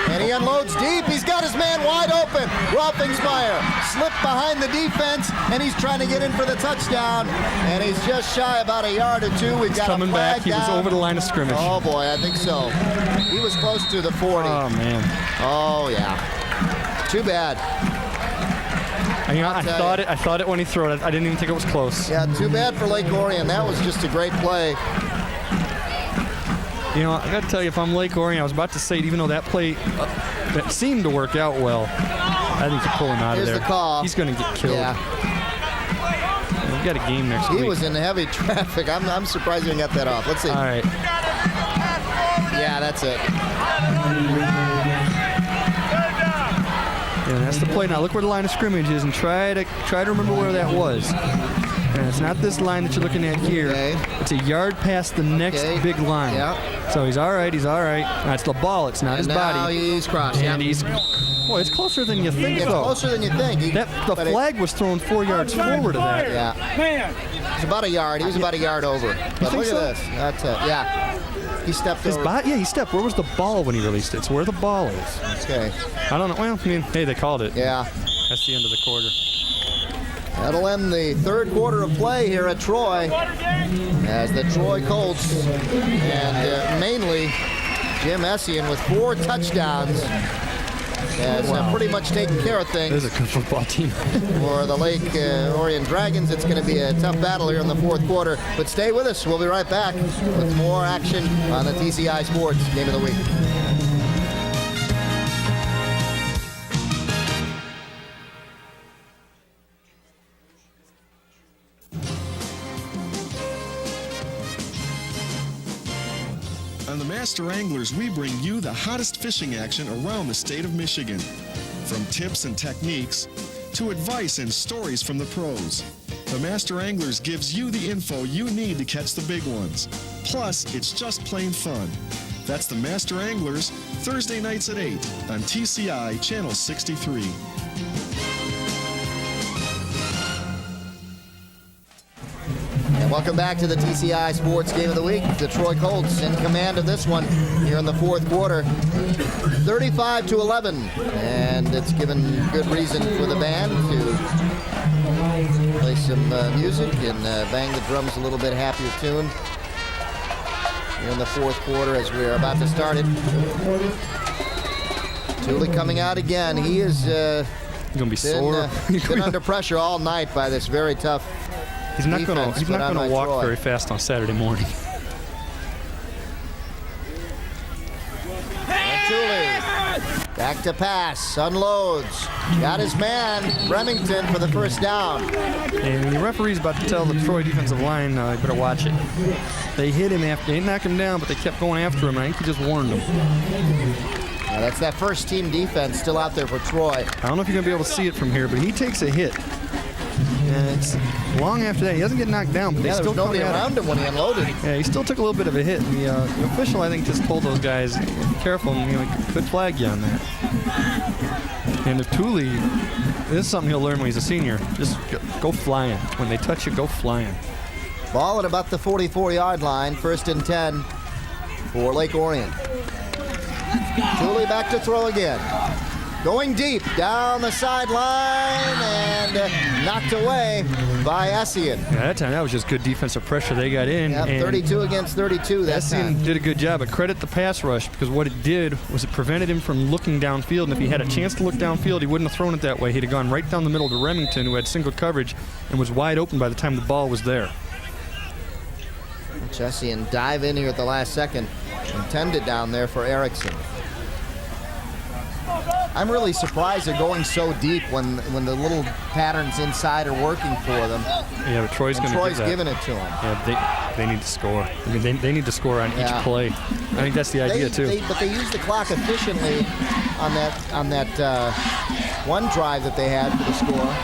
And he unloads deep. He's got his man wide open. Rolfingsmeyer slipped behind the defense, and he's trying to get in for the touchdown. And he's just shy about a yard or two. We've got coming a flag back. He down. was over the line of scrimmage. Oh, boy, I think so. He was close to the 40. Oh, man. Oh, yeah. Too bad. I thought it when he threw it. I didn't even think it was close. Yeah, too bad for Lake Orion. That was just a great play. You know, I got to tell you, if I'm Lake Orion, I was about to say it, even though that play that seemed to work out well, I think to pull him out of there. Here's the call. He's going to get killed. Yeah. We've got a game next week. He was in heavy traffic. I'm surprised he didn't get that off. Let's see. All right. Yeah, that's it. Yeah, that's the play. Now look where the line of scrimmage is and try to remember where that was. And it's not this line that you're looking at here. Okay. It's a yard past the next big line. Yeah. So he's all right. He's all right. That's the ball. It's not his body. Now he's crossed. And he's. Boy, it's closer than you think, It's though. closer than you think. The flag was thrown 4 yards forward of that. Yeah. It's about a yard. He was about a yard over. But look at this. That's it. Yeah. He stepped over. Yeah, he stepped. Where was the ball when he released it? It's where the ball is. Okay. I don't know. Well, I mean, hey, they called it. Yeah. That's the end of the quarter. That'll end the third quarter of play here at Troy as the Troy Colts and mainly Jim Essien with 4 touchdowns has pretty much taken care of things. This is a good football team. For the Lake Orion Dragons, it's going to be a tough battle here in the fourth quarter. But stay with us. We'll be right back with more action on the TCI Sports Game of the Week. On the Master Anglers, we bring you the hottest fishing action around the state of Michigan. From tips and techniques to advice and stories from the pros, the Master Anglers gives you the info you need to catch the big ones. Plus, it's just plain fun. That's the Master Anglers, Thursday nights at 8 on TCI Channel 63. And welcome back to the TCI Sports Game of the Week. The Troy Colts in command of this one here in the fourth quarter. 35-11. And it's given good reason for the band to play some music and bang the drums a little bit happier tune here in the fourth quarter as we're about to start it. Thule coming out again. He is gonna be sore. Been under pressure all night by this very tough. He's not going to walk Troy very fast on Saturday morning. Back to pass, unloads, got his man, Remington for the first down. And the referee's about to tell the Troy defensive line, you better watch it. They hit him after, they didn't knock him down, but they kept going after him. I think he just warned them. That's that first team defense still out there for Troy. I don't know if you're going to be able to see it from here, but he takes a hit. And it's long after that. He doesn't get knocked down, but they still nobody around him when he unloaded. Yeah, he still took a little bit of a hit. And the official, I think, just told those guys, be careful, and could flag you on that. And if Thule, this is something he'll learn when he's a senior, just go flying. When they touch you, go flying. Ball at about the 44-yard line, 1st and 10 for Lake Orion. Thule back to throw again. Going deep down the sideline and knocked away by Essien. Yeah, that time that was just good defensive pressure. They got in. Yep, 32 against 32 that time. Essien did a good job, but credit the pass rush because what it did was it prevented him from looking downfield. And if he had a chance to look downfield, he wouldn't have thrown it that way. He'd have gone right down the middle to Remington, who had single coverage and was wide open by the time the ball was there. Essien dive in here at the last second, intended down there for Erickson. I'm really surprised they're going so deep when the little patterns inside are working for them. Yeah, but Troy's giving it to them. Yeah, they need to score. I mean, they need to score on each play. I think that's the idea too. But they use the clock efficiently on that one drive that they had for the score.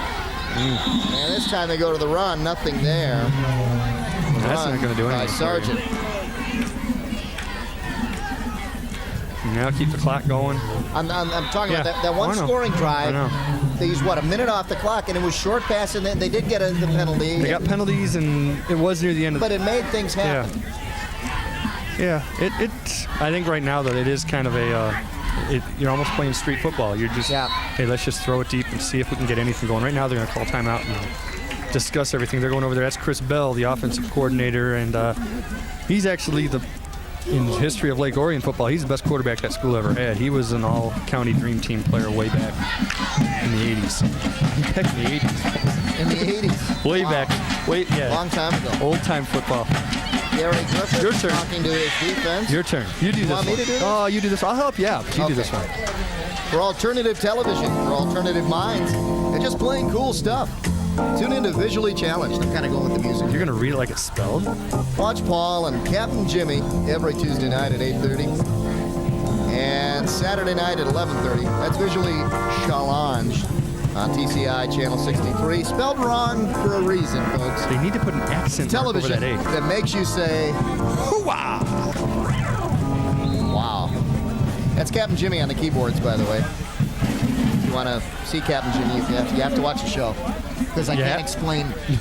And this time they go to the run, nothing there. That's not going to do anything. By Sargent. Now keep the clock going. I'm talking about that one scoring drive. They used, a minute off the clock, and it was short pass, and then they did get the penalty. They got penalties, and it was near the end of But it made things happen. Yeah, I think right now that it is kind of you're almost playing street football. You're just, hey, let's just throw it deep and see if we can get anything going. Right now they're going to call timeout and discuss everything. They're going over there. That's Chris Bell, the offensive coordinator, and he's actually in the history of Lake Orion football, he's the best quarterback that school ever had. He was an all-county dream team player way back in the 80s. Heck, in the 80s. In the 80s. Way Wow. back. Yeah. Long time ago. Old-time football. Gary Griffith Your turn. talking to his defense. Your turn. You do this want me one. to do this? Oh, you do this. I'll help you out. You do this one. For alternative television, for alternative minds, and just plain cool stuff. Tune into Visually Challenged. I'm kind of going with the music. You're going to read it like it's spelled? Watch Paul and Captain Jimmy every Tuesday night at 8:30. And Saturday night at 11:30. That's Visually Challenged on TCI Channel 63. Spelled wrong for a reason, folks. They need to put an accent mark over Television that A. that makes you say, hoo-wah! Wow. That's Captain Jimmy on the keyboards, by the way. If you want to see Captain Jimmy, you have to watch the show. Because I can't explain. You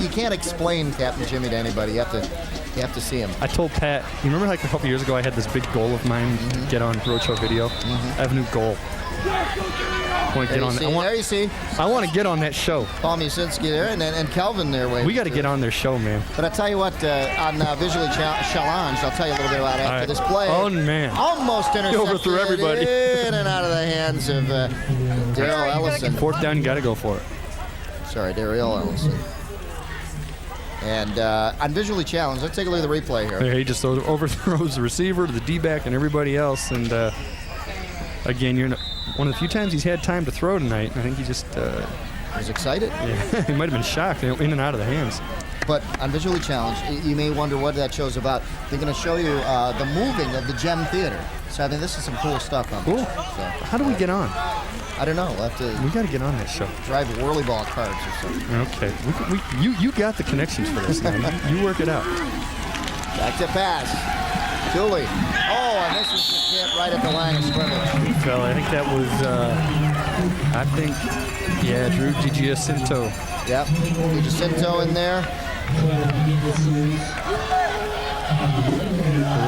can't explain Captain Jimmy to anybody. You have to see him. I told Pat, you remember like a couple years ago I had this big goal of mine to get on Roadshow Video? I have a new goal. I want to get on that. There you see. I want to get on that show. Paul Musinski there and Kelvin there. We got to get on their show, man. But I tell you what, on Visually Challenged, I'll tell you a little bit about after this play. Oh, man. Almost intercepted. He overthrew everybody. In and out of the hands of Darrell Ellison. Fourth down, you got to go for it. Sorry, Darrell Ellison. And on Visually Challenged, let's take a look at the replay here. Yeah, he just overthrows the receiver to the D-back and everybody else. And again, you're one of the few times he's had time to throw tonight. I think he just was excited. Yeah, he might have been shocked in and out of the hands. But on Visually Challenged, you may wonder what that show's about. They're going to show you the moving of the Gem Theater. So I think this is some cool stuff on Cool. this. So, how do we get on? I don't know. We'll have to. We got to get on that show. Drive whirly ball cards or something. Okay. You got the connections for this, man. you work it out. Back to pass. Dooley. Oh, and this was just hit right at the line of scrimmage. Fell. I think that was, Drew DiGiacinto. Yep. DiGiacinto in there.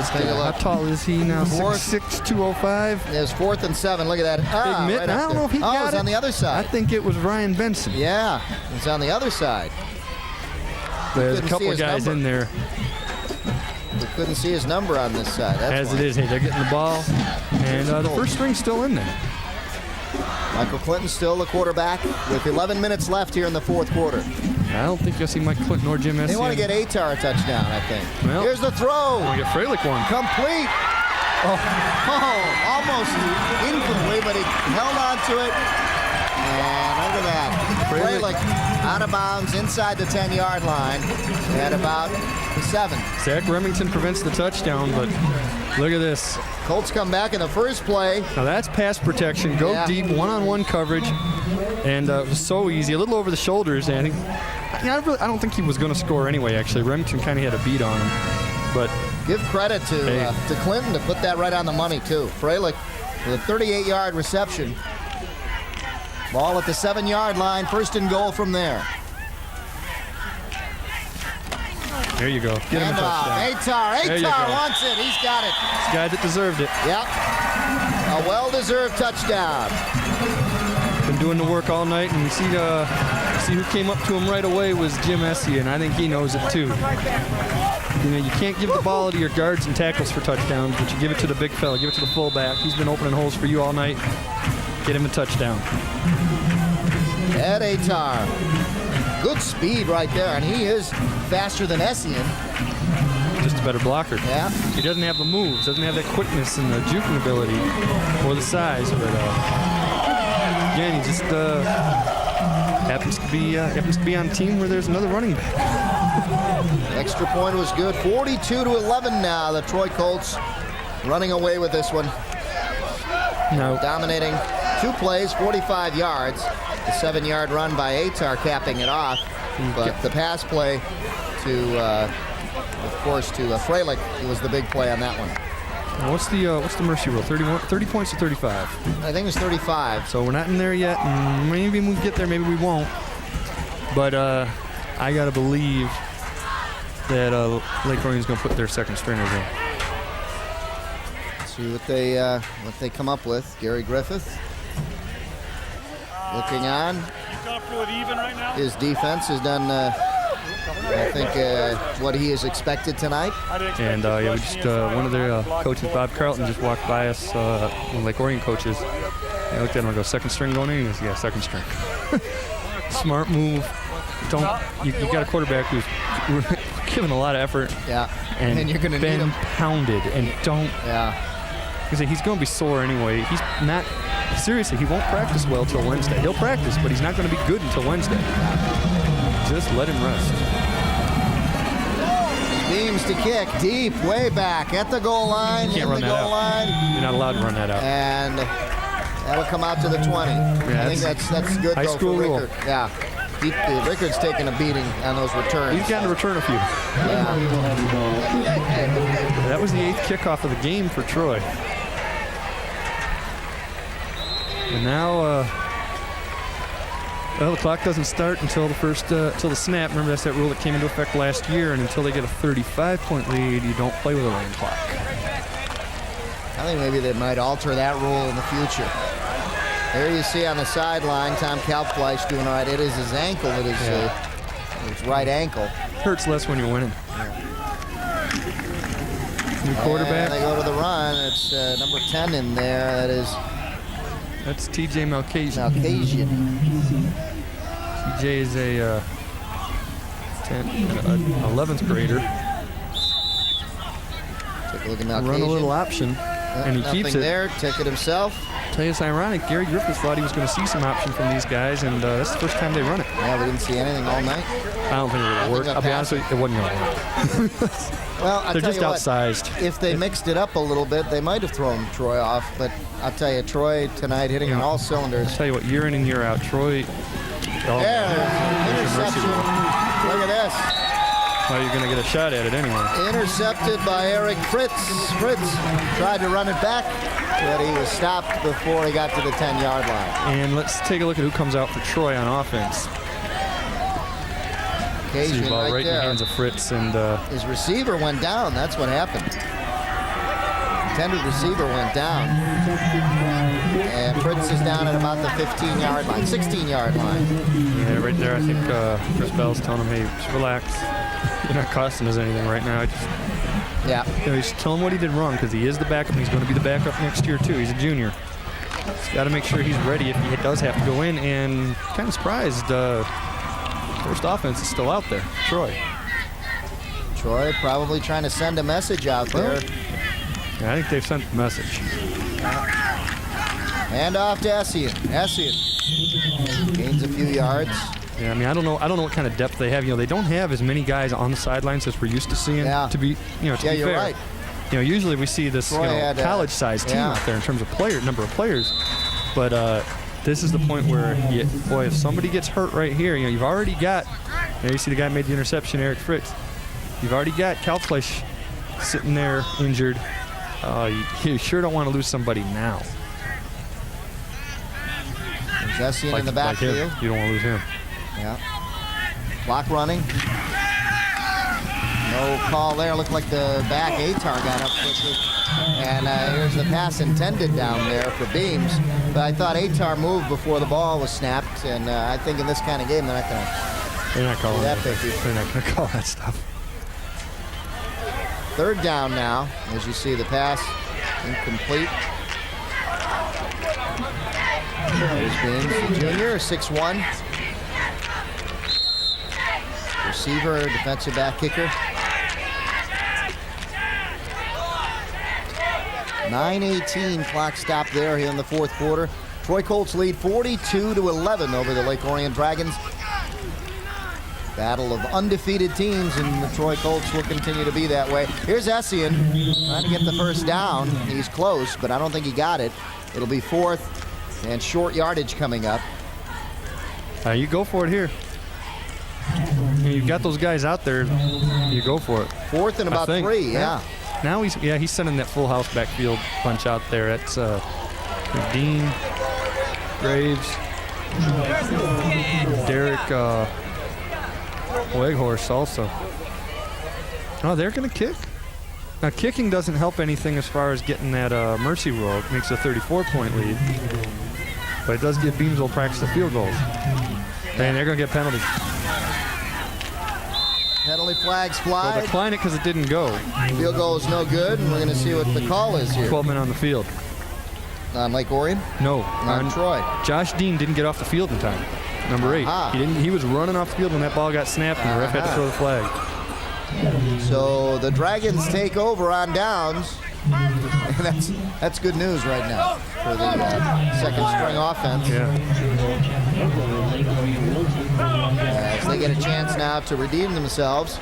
How tall is he now? 6'6", 205? There's 4th and 7. Look at that. Big mitt. I don't know if he got it. On the other side. I think it was Ryan Benson. Yeah, it's on the other side. There's a couple of guys in there. We couldn't see his number on this side. That's As it is, hey, they're getting the ball. And the first string's still in there. Michael Clinton still the quarterback with 11 minutes left here in the 4th quarter. I don't think you'll see Mike Clinton or Jim Essien. They want to get Atar a touchdown, I think. Well, here's the throw. We get Freilich one. Complete. Almost incomplete, but he held on to it. And look at that. Freilich out of bounds inside the 10-yard line at about the 7. Zach Remington prevents the touchdown, but look at this. Colts come back in the first play. Now that's pass protection. Go deep, one-on-one coverage. And it was so easy, a little over the shoulders. And I don't think he was going to score anyway, actually. Remington kind of had a beat on him. But give credit to Clinton to put that right on the money, too. Freilich with a 38-yard reception. Ball at the 7-yard line, 1st and goal from there. There you go. Get him a touchdown. Atar wants it. He's got it. This guy that deserved it. Yep. A well-deserved touchdown. Been doing the work all night, and you see who came up to him right away was Jim Essien, and I think he knows it too. You know, you can't give the ball to your guards and tackles for touchdowns, but you give it to the big fella, give it to the fullback. He's been opening holes for you all night. Get him a touchdown. Ed Atar. Good speed right there, and he is faster than Essien. Just a better blocker. Yeah. He doesn't have the moves, doesn't have that quickness and the juking ability or the size, but again, he just happens to be on a team where there's another running back. Extra point was good. 42-11 now. The Troy Colts running away with this one. No. Dominating 2 plays, 45 yards. The 7-yard run by Atar capping it off, but the pass play to, of course, to Freilich was the big play on that one. Now what's the mercy rule? 30 points to 35. I think it was 35. So we're not in there yet. And maybe we get there, maybe we won't. But I gotta believe that Lake Orion's gonna put their second stringers in. Let's see what they come up with. Gary Griffith. Looking on. Comfortable with even right now? His defense has done I think what he is expected tonight. And yeah, we just one of their coaches, Bob Carlton, just walked by us, one of Lake Orion coaches. I looked at him and I go, second string going in? He goes, yeah, second string. Smart move. You got a quarterback who's giving a lot of effort. Yeah. And you're going to need him pounded. And don't. Yeah. He's going to be sore anyway. He's not. Seriously, he won't practice well till Wednesday. He'll practice, but he's not going to be good until Wednesday. Just let him rest. Beams to kick deep, way back at the goal line. You can't run that out. You're not allowed to run that out. And that'll come out to the 20. Yeah, I think that's good high though school for rule. Rickard. Yeah. Rickard's taking a beating on those returns. He's gotten to return a few. Yeah. That was the 8th kickoff of the game for Troy. And now, well, the clock doesn't start until till the snap. Remember, that's that rule that came into effect last year, and until they get a 35-point lead, you don't play with a rain clock. I think maybe they might alter that rule in the future. There you see on the sideline, Tom Kalbfleisch doing all right. It is his ankle. It is his right ankle. Hurts less when you're winning. New quarterback. And they go to the run. It's number 10 in there. That's TJ Malkasian. TJ is a 11th grader. Take a look at Malkasian. Run a little option, and he keeps it. There. Take it himself. Tell you, it's ironic. Gary Griffiths thought he was going to see some option from these guys, and that's the first time they run it. Yeah, we didn't see anything all night. I don't think it would work. I'll be honest with you, it wasn't going to work. Well, they're just outsized. If they mixed it up a little bit, they might have thrown Troy off. But I'll tell you, Troy tonight hitting on all cylinders. I'll tell you what, year in and year out, Troy. Interception. Look at this. Well, you're going to get a shot at it anyway. Intercepted by Eric Fritz. Fritz tried to run it back, but he was stopped before he got to the 10-yard line. And let's take a look at who comes out for Troy on offense. See the ball right in the hands of Fritz, and his receiver went down. That's what happened. Intended receiver went down, and Fritz is down at about the 15-yard line, 16-yard line. Yeah, right there. I think Chris Bell's telling him, "Hey, just relax. You're not costing us anything right now." He's telling him what he did wrong because he is the backup. And he's going to be the backup next year too. He's a junior. He's got to make sure he's ready if he does have to go in. And kind of surprised. First offense is still out there. Troy probably trying to send a message out there. Yeah, I think they've sent the message. Hand off to Essien. Essien gains a few yards. Yeah, I mean, I don't know what kind of depth they have. They don't have as many guys on the sidelines as we're used to seeing. To be you're fair. Right. Usually we see this college-sized team out there in terms of number of players, but this is the point where, if somebody gets hurt right here, you've already got. You see the guy made the interception, Eric Fritz. You've already got Kalbfleisch sitting there injured. You sure don't want to lose somebody now. Essien in the backfield. You don't want to lose him. Yeah. Clock running. No call there. Looked like the back Atar got up quickly. And here's the pass intended down there for Beams. But I thought Atar moved before the ball was snapped. And I think in this kind of game, they're not going to. They're not calling that. They're not going to call that stuff. Third down now, as you see the pass incomplete. There's Beams, the junior, 6'1". Receiver, defensive back kicker. 9:18 clock stop there here in the fourth quarter. Troy Colts lead 42-11 over the Lake Orion Dragons. Battle of undefeated teams, and the Troy Colts will continue to be that way. Here's Essien trying to get the first down. He's close, but I don't think he got it. It'll be fourth and short yardage coming up. You go for it here. You've got those guys out there. You go for it. Fourth and about 3, yeah. Now he's sending that full house backfield bunch out there. That's Dean, Graves, Derek Weghorst also. Oh, they're going to kick. Now, kicking doesn't help anything as far as getting that mercy roll. It makes a 34-point lead. But it does give Beamsville practice the field goals. And they're going to get penalties. Penalty flags Well, fly. they're flying it because it didn't go. Field goal is no good, and we're going to see what the call is here. 12 men on the field. On Lake Orion? No, On Troy. Josh Dean didn't get off the field in time. Number 8. Aha. He was running off the field when that ball got snapped, and the ref had to throw the flag. So the Dragons take over on downs. That's good news right now for the second string offense. As they get a chance now to redeem themselves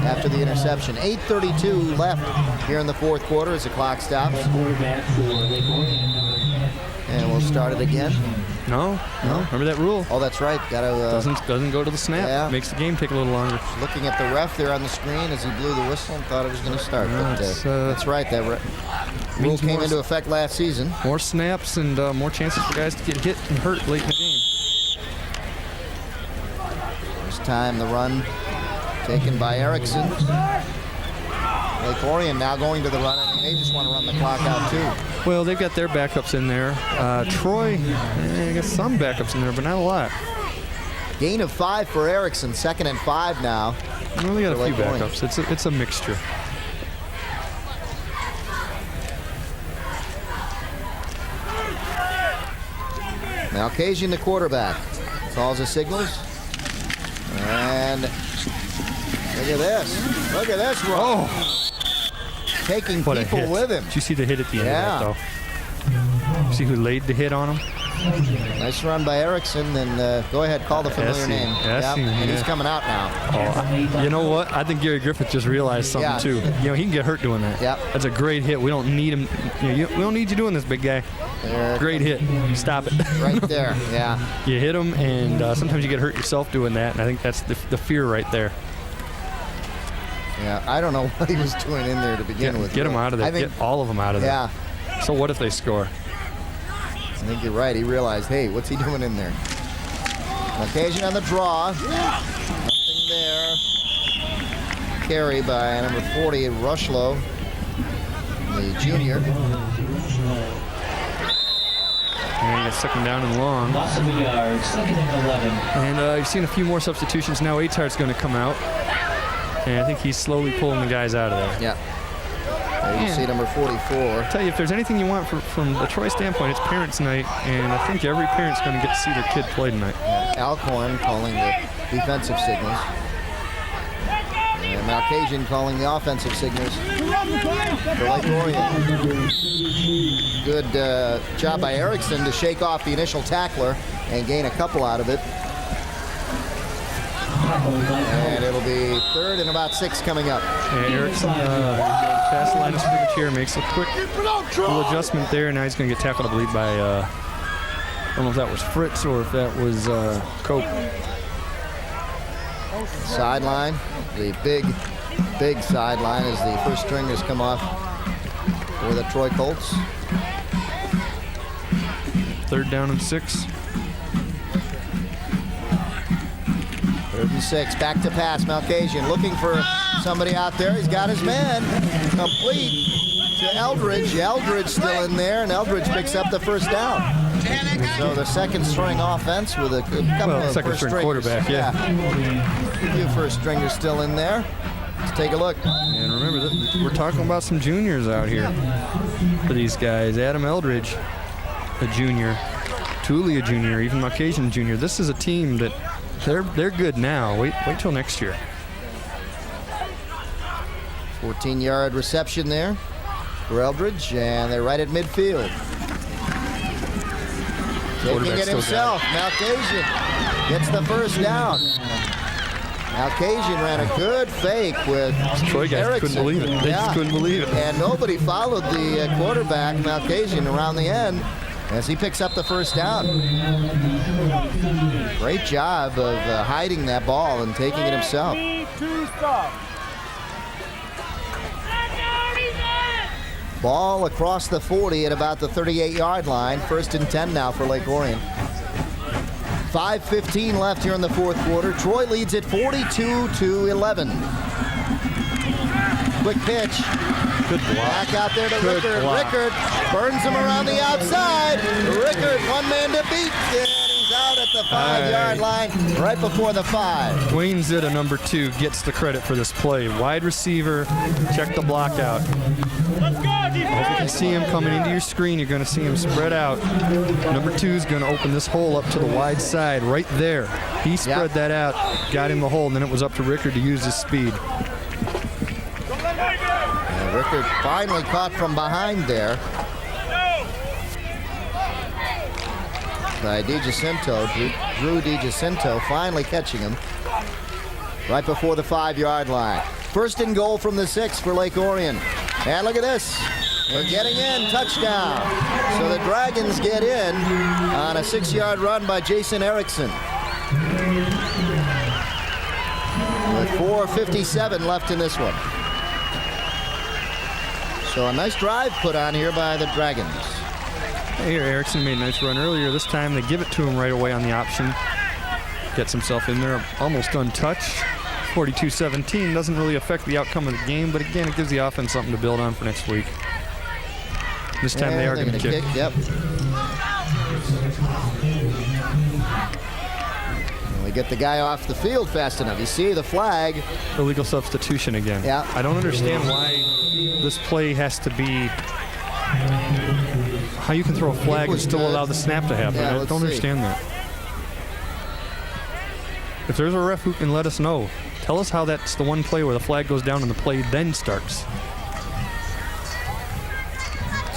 after the interception. 8:32 left here in the fourth quarter as the clock stops. And we'll start it again. No. Remember that rule? Oh, that's right. Got to doesn't go to the snap. Yeah. Makes the game take a little longer. Looking at the ref there on the screen as he blew the whistle and thought it was going to start. But that's right. That rule came into effect last season. More snaps and more chances for guys to get hit and hurt late in the game. First time the run taken by Erickson. Lake Orion now going to the run, and they just want to run the clock out too. Well, they've got their backups in there. Troy, I got some backups in there, but not a lot. Gain of 5 for Erickson, 2nd and 5 now. We only got a few backups. It's a mixture. Malcasian, the quarterback, calls the signals. And look at this. Look at this run. Oh! Taking What a people hit. with him. Did you see the hit at the end Yeah. of that, though? See who laid the hit on him? Nice run by Erickson. And go ahead, call the familiar name. And he's coming out now. Oh, you know what? I think Gary Griffith just realized something, too. You know, he can get hurt doing that. Yep. That's a great hit. We don't need him. We don't need you doing this, big guy. Great hit. Stop it. Right there, yeah. You hit him, and sometimes you get hurt yourself doing that, and I think that's the fear right there. Yeah, I don't know what he was doing in there to begin with. Get him out of there. Get all of them out of there. Yeah. So what if they score? I think you're right. He realized, hey, what's he doing in there? Occasion on the draw. Nothing there. Carry by number 40, Rushlow, the junior. And he gets 2nd down and long. Loss of a yard, 2nd and 11. And you've seen a few more substitutions now. Aitar's going to come out. And I think he's slowly pulling the guys out of there. Yeah. There you see number 44. I'll tell you, if there's anything you want from the Troy standpoint, it's parents' night, and I think every parent's going to get to see their kid play tonight. Alcorn calling the defensive signals. And Malcasian calling the offensive signals for Lake Orion. Good job by Erickson to shake off the initial tackler and gain a couple out of it. And it'll be 3rd and about 6 coming up. And Erickson past the line of scrimmage here, makes a quick little adjustment there. Now he's going to get tackled, I believe, by, I don't know if that was Fritz or if that was Cope. Sideline, the big sideline as the first stringers come off for the Troy Colts. 3rd down and 6. 3rd and 6, back to pass. Malcasian looking for somebody out there. He's got his man. Complete to Eldridge. Eldridge still in there, and Eldridge picks up the first down. So the 2nd string offense with a couple of second first string stringers. quarterback, yeah. A few first stringers still in there. Let's take a look. And remember, we're talking about some juniors out here for these guys. Adam Eldridge, a junior. Tooley, a junior. Even Malcasian, junior. This is a team that they're good now. Wait till next year. 14-yard reception there for Eldridge, and they're right at midfield. Taking it himself, Malcasian gets the first down. Malcasian ran a good fake with Troy guys Erickson. couldn't believe it. They just couldn't believe it. And nobody followed the quarterback, Malcasian, around the end as he picks up the first down. Great job of hiding that ball and taking it himself. Ball across the 40 at about the 38-yard line. 1st and 10 now for Lake Orion. 5:15 left here in the fourth quarter. Troy leads at 42-11. Quick pitch. Good block. Back out there to Rickard. Rickard burns him around the outside. Rickard, one man to beat. And he's out at the 5-yard line, right before the 5. Wayne Zitta, number 2, gets the credit for this play. Wide receiver, check the block out. I hope you can see him coming into your screen. You're going to see him spread out. Number 2 is going to open this hole up to the wide side right there. He spread that out, got him the hole, and then it was up to Rickard to use his speed. Rickard finally caught from behind there by DiGiacinto. Drew DiGiacinto finally catching him right before the 5-yard line. First and goal from the 6 for Lake Orion. And look at this. They're getting in. Touchdown. So the Dragons get in on a 6-yard run by Jason Erickson. With 4:57 left in this one. So a nice drive put on here by the Dragons. Here, Erickson made a nice run earlier. This time they give it to him right away on the option. Gets himself in there, almost untouched. 42-17 doesn't really affect the outcome of the game, but again, it gives the offense something to build on for next week. This time they are going to kick. Yep. We get the guy off the field fast enough. You see the flag. Illegal substitution again. Yeah. I don't understand why this play has to be. How you can throw a flag and still allow the snap to happen. Yeah, I don't understand that. If there's a ref who can let us know, tell us how that's the one play where the flag goes down and the play then starts.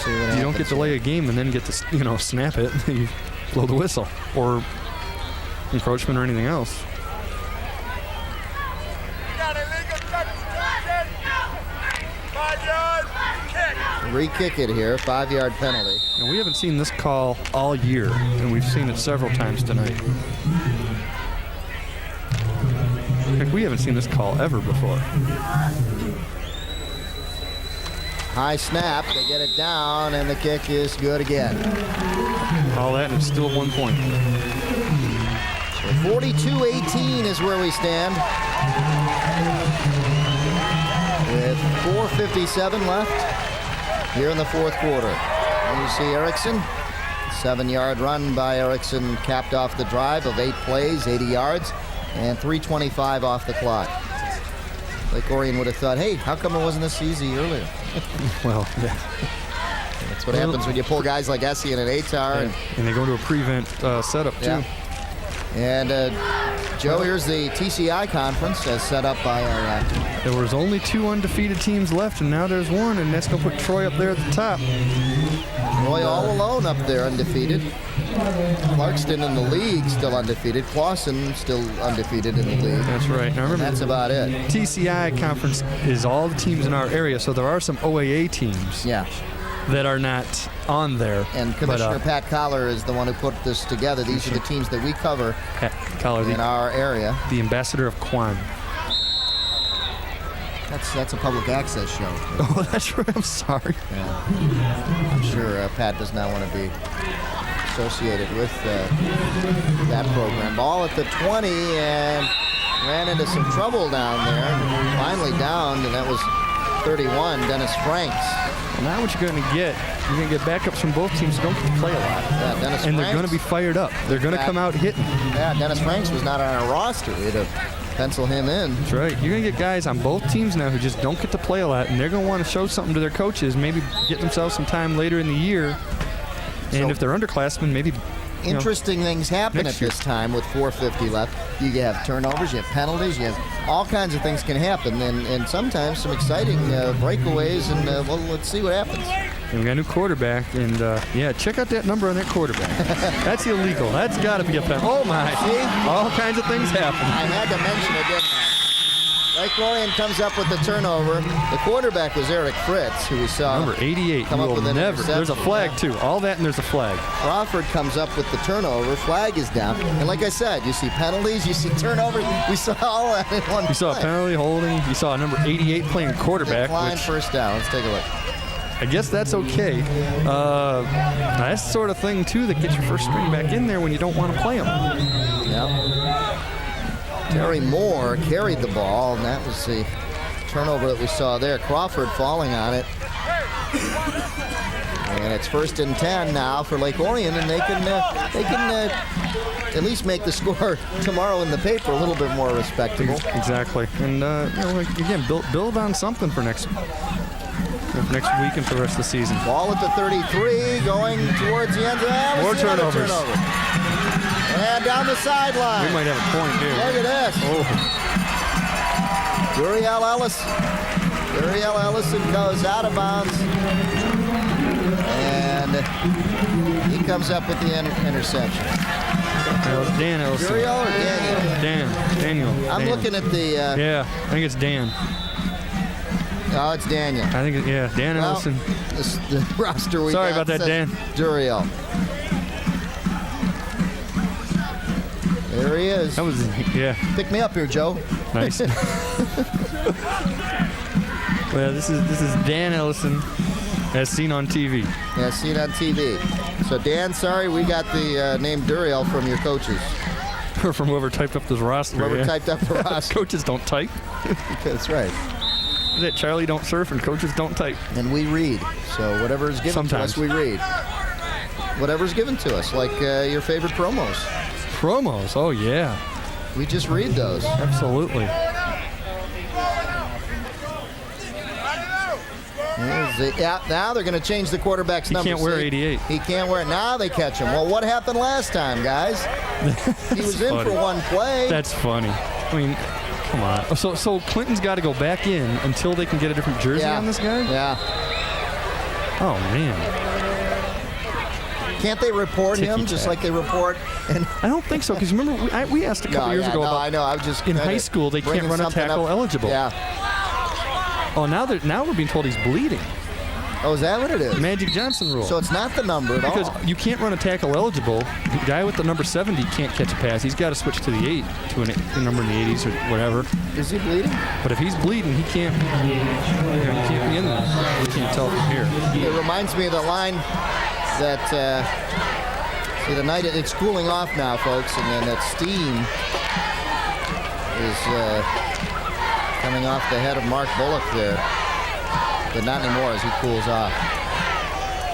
You don't get to delay a game and then get to, snap it. You blow the whistle or encroachment or anything else. Re-kick it here, 5-yard penalty. And we haven't seen this call all year, and we've seen it several times tonight. Heck, we haven't seen this call ever before. High snap, they get it down, and the kick is good again. All that, and it's still 1 point. So 42-18 is where we stand. With 4:57 left here in the fourth quarter. And you see Erickson, 7-yard run by Erickson, capped off the drive of 8 plays, 80 yards, and 3:25 off the clock. Lake Orion would have thought, hey, how come it wasn't this easy earlier? Well, yeah. That's what happens when you pull guys like Essie and an Atar. And they go to a prevent setup, too. Yeah. And Joe, here's the TCI conference as set up by our... There was only 2 undefeated teams left, and now there's 1, and that's going to put Troy up there at the top. Troy all alone up there, undefeated. Clarkston in the league still undefeated. Clawson still undefeated in the league. That's right. Now remember, that's about it. TCI conference is all the teams in our area, so there are some OAA teams. Yeah. That are not on there. And Commissioner Pat Collar is the one who put this together. These are the teams that we cover Pat Collar, in our area. The ambassador of Kwan. That's a public access show. Oh, that's right. I'm sorry. Yeah. I'm sure Pat does not want to be associated with that program. Ball at the 20 and ran into some trouble down there. Finally downed, and that was 31, Dennis Franks. Well, now what you're going to get, you're going to get backups from both teams who don't get to play a lot. Yeah, Dennis and Franks, they're going to be fired up. They're going to come out hitting. Yeah, Dennis Franks was not on our roster. We had to pencil him in. That's right. You're going to get guys on both teams now who just don't get to play a lot, and they're going to want to show something to their coaches, maybe get themselves some time later in the year. And so, if they're underclassmen, maybe... Interesting things happen at this time with 4:50 left. You have turnovers, you have penalties, you have all kinds of things can happen, and sometimes some exciting breakaways, and well, let's see what happens. And we got a new quarterback, and yeah, check out that number on that quarterback. That's illegal. That's got to be a penalty. Oh my! See? All kinds of things happen. I had to mention it, didn't I? Lake Orion comes up with the turnover. The quarterback was Eric Fritz, who we saw number 88. come up with an interception. There's a flag too. All that and there's a flag. Crawford comes up with the turnover. Flag is down. And like I said, you see penalties, you see turnovers. We saw all that in one You saw a penalty, holding. You saw a number 88 playing quarterback. Decline first down. Let's take a look. I guess that's okay. That's the sort of thing too that gets your first string back in there when you don't want to play them. Yep. Terry Moore carried the ball, and that was the turnover that we saw there. Crawford falling on it. And it's 1st and 10 now for Lake Orion, and they can at least make the score tomorrow in the paper a little bit more respectable. Exactly. And, you know, again, build on something for next week and for the rest of the season. Ball at the 33, going towards the end zone. More turnovers. And down the sideline. We might have a point here. Look at this. Duriel Ellison goes out of bounds. And he comes up with the interception. That was Dan Ellison. Duriel or Daniel? Daniel. I'm looking at the... yeah, I think it's Dan. Oh, it's Daniel. I think, Dan Ellison. The roster we Sorry got about that, Dan. Duriel. There he is. That was, Pick me up here, Joe. Nice. Well, this is Dan Ellison, as seen on TV. Yeah, seen on TV. So, Dan, sorry, we got the name Duriel from your coaches. Or from whoever typed up this roster. Whoever typed up the roster. Coaches don't type. That's right. Is it Charlie don't surf and coaches don't type? And we read. So whatever's given to us, we read. Whatever's given to us, like your favorite promos. Promos? Oh, yeah. We just read those. Absolutely. Now they're going to change the quarterback's number. He can't wear 88. He can't wear it. Now they catch him. Well, what happened last time, guys? He was in for one play. That's funny. I mean, come on. So Clinton's got to go back in until they can get a different jersey on this guy? Yeah. Oh, man. Can't they report him just like they report? And I don't think so, because remember, we asked a couple years ago about... I know. I was just in high school, they can't run a tackle eligible. Yeah. Oh, now we're being told he's bleeding. Oh, is that what it is? Magic Johnson rule. So it's not the number at all. Because you can't run a tackle eligible. The guy with the number 70 can't catch a pass. He's got to switch to the 8, to a number in the 80s or whatever. Is he bleeding? But if he's bleeding, he can't be in there. We can't tell from here. It reminds me of the line that, see, the night it's cooling off now, folks, and then that steam is coming off the head of Mark Bullock there. But not anymore as he cools off.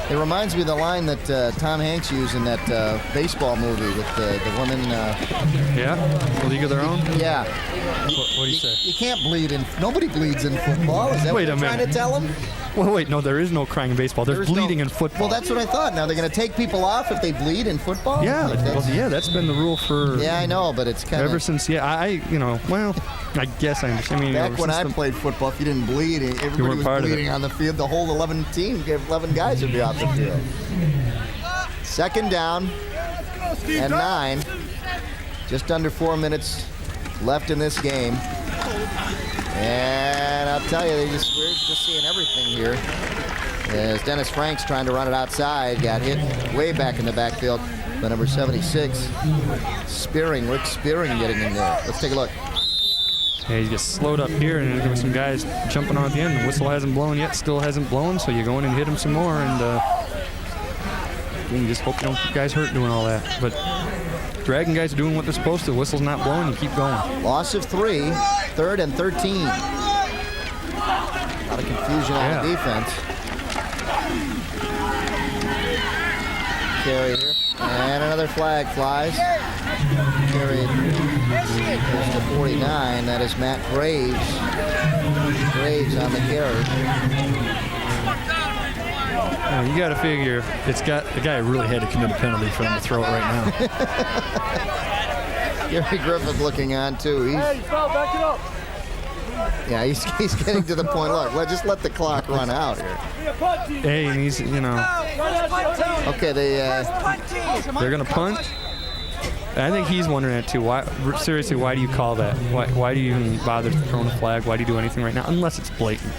It reminds me of the line that Tom Hanks used in that baseball movie with the woman. Yeah? The League of Their Own? Yeah. What do you say? You can't bleed in. Nobody bleeds in football. Is that what you're trying to tell him? Well, wait, no, there is no crying in baseball. There's bleeding in football. Well, that's what I thought. Now they're going to take people off if they bleed in football? Yeah, that's been the rule for... Yeah, I know, but it's kind of... Ever since, I guess I understand. I mean, back when I played football, if you didn't bleed, everybody was bleeding on the field. The whole 11 guys would be off the field. 2nd down and 9. Just under 4 minutes left in this game. And I'll tell you, we're just seeing everything here. As Dennis Franks trying to run it outside, got hit way back in the backfield by number 76. Rick Spearing getting in there. Let's take a look. Yeah, he gets slowed up here, and there were some guys jumping on at the end. The whistle hasn't blown yet, still hasn't blown, so you go in and hit him some more, and you just hope you don't get guys hurt doing all that. But dragging guys are doing what they're supposed to. The whistle's not blowing, you keep going. Loss of 3, 3rd and 13. A lot of confusion on the defense. Carry here. And another flag flies. Carry goes to 49. That is Matt Graves. Graves on the carry. You got to figure the guy really had to commit a penalty for him to throw it right now. Gary Griffith looking on too. Hey, you foul, back it up. Yeah, he's getting to the point. Look, just let the clock run out here. Hey, and he's, Okay, they're going to punt. I think he's wondering that too. Why? Seriously, why do you call that? Why do you even bother throwing a flag? Why do you do anything right now? Unless it's blatant.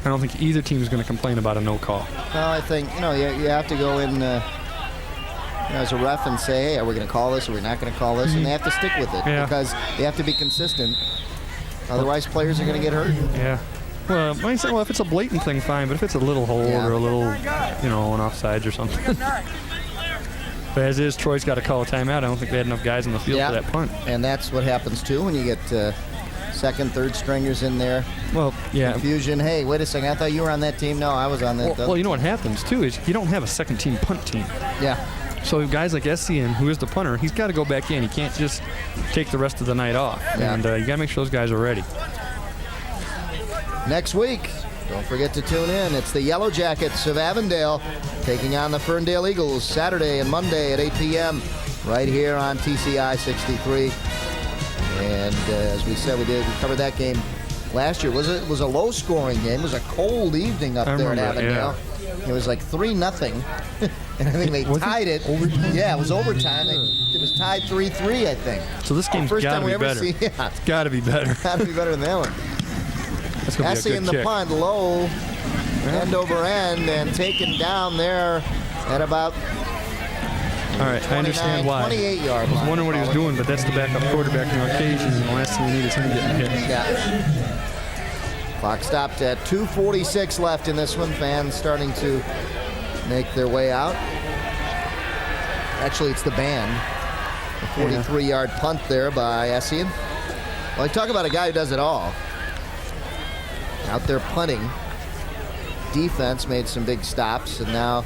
I don't think either team is going to complain about a no call. No, I think, you have to go in as a ref and say, hey, are we going to call this or are we not going to call this? And they have to stick with it because they have to be consistent. Otherwise, players are going to get hurt. Yeah. Well, if it's a blatant thing, fine. But if it's a little hold or a little, an offsides or something. But as is, Troy's got to call a timeout. I don't think they had enough guys on the field for that punt. And that's what happens, too, when you get second, third stringers in there. Well, yeah. Confusion. Hey, wait a second. I thought you were on that team. No, I was on that. Well, you know what happens, too, is you don't have a second-team punt team. Yeah. So guys like Essien, who is the punter, he's got to go back in. He can't just take the rest of the night off. Yeah. And you got to make sure those guys are ready. Next week, don't forget to tune in. It's the Yellow Jackets of Avondale taking on the Ferndale Eagles Saturday and Monday at 8 p.m. right here on TCI 63. And as we said, we covered that game last year. It was a low-scoring game. It was a cold evening up there at Avondale. Yeah. It was like 3-0. And I think they tied it. Overtime? Yeah, it was overtime. It was tied 3-3, I think. So this game's got to be better. It's got to be better. Got to be better than that one. Essien in the punt, low, end over end, and taken down there at about all right, I understand why. 28 yards. I was wondering what he was doing, but that's the backup quarterback on occasion, and the last thing we need is him getting hit. Yeah. Clock stopped at 2:46 left in this one. Fans starting to make their way out. Actually, it's the band. A 43-yard punt there by Essien. Well, talk about a guy who does it all. Out there punting. Defense made some big stops, and now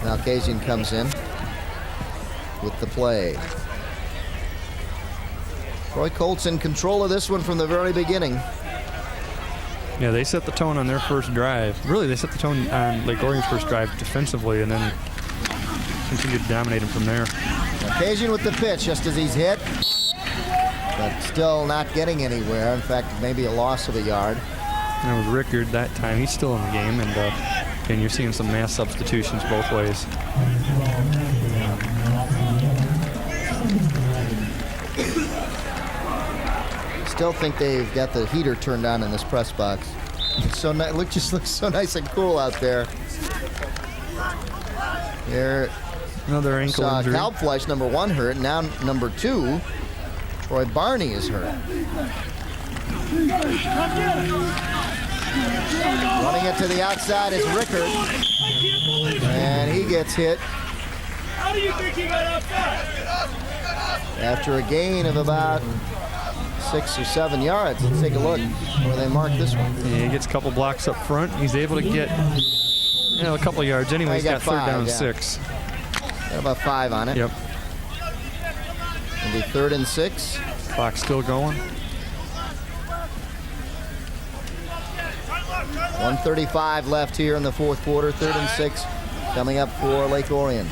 Malkasian comes in with the play. Troy Colts in control of this one from the very beginning. Yeah, they set the tone on their first drive. Really, they set the tone on Lake Orion's first drive defensively, and then continued to dominate him from there. Malkasian with the pitch just as he's hit, but still not getting anywhere. In fact, maybe a loss of a yard. And it was Rickard that time. He's still in the game, and you're seeing some mass substitutions both ways. Still think they've got the heater turned on in this press box. It's so just looks so nice and cool out there. Here, another ankle injury. Kalbfleisch, number 1, hurt. Now number 2, Troy Barney is hurt. Running it to the outside is Rickard, and he gets hit. How do you think he got outside? After a gain of about 6 or 7 yards. Let's take a look where they mark this one. Yeah, he gets a couple blocks up front. He's able to get a couple of yards anyway. He's got 5, 3rd down and 6. Got about 5 on it. Yep. It'll be 3rd and 6. Clock still going. 1:35 left here in the 4th quarter. 3rd and 6 coming up for Lake Orion.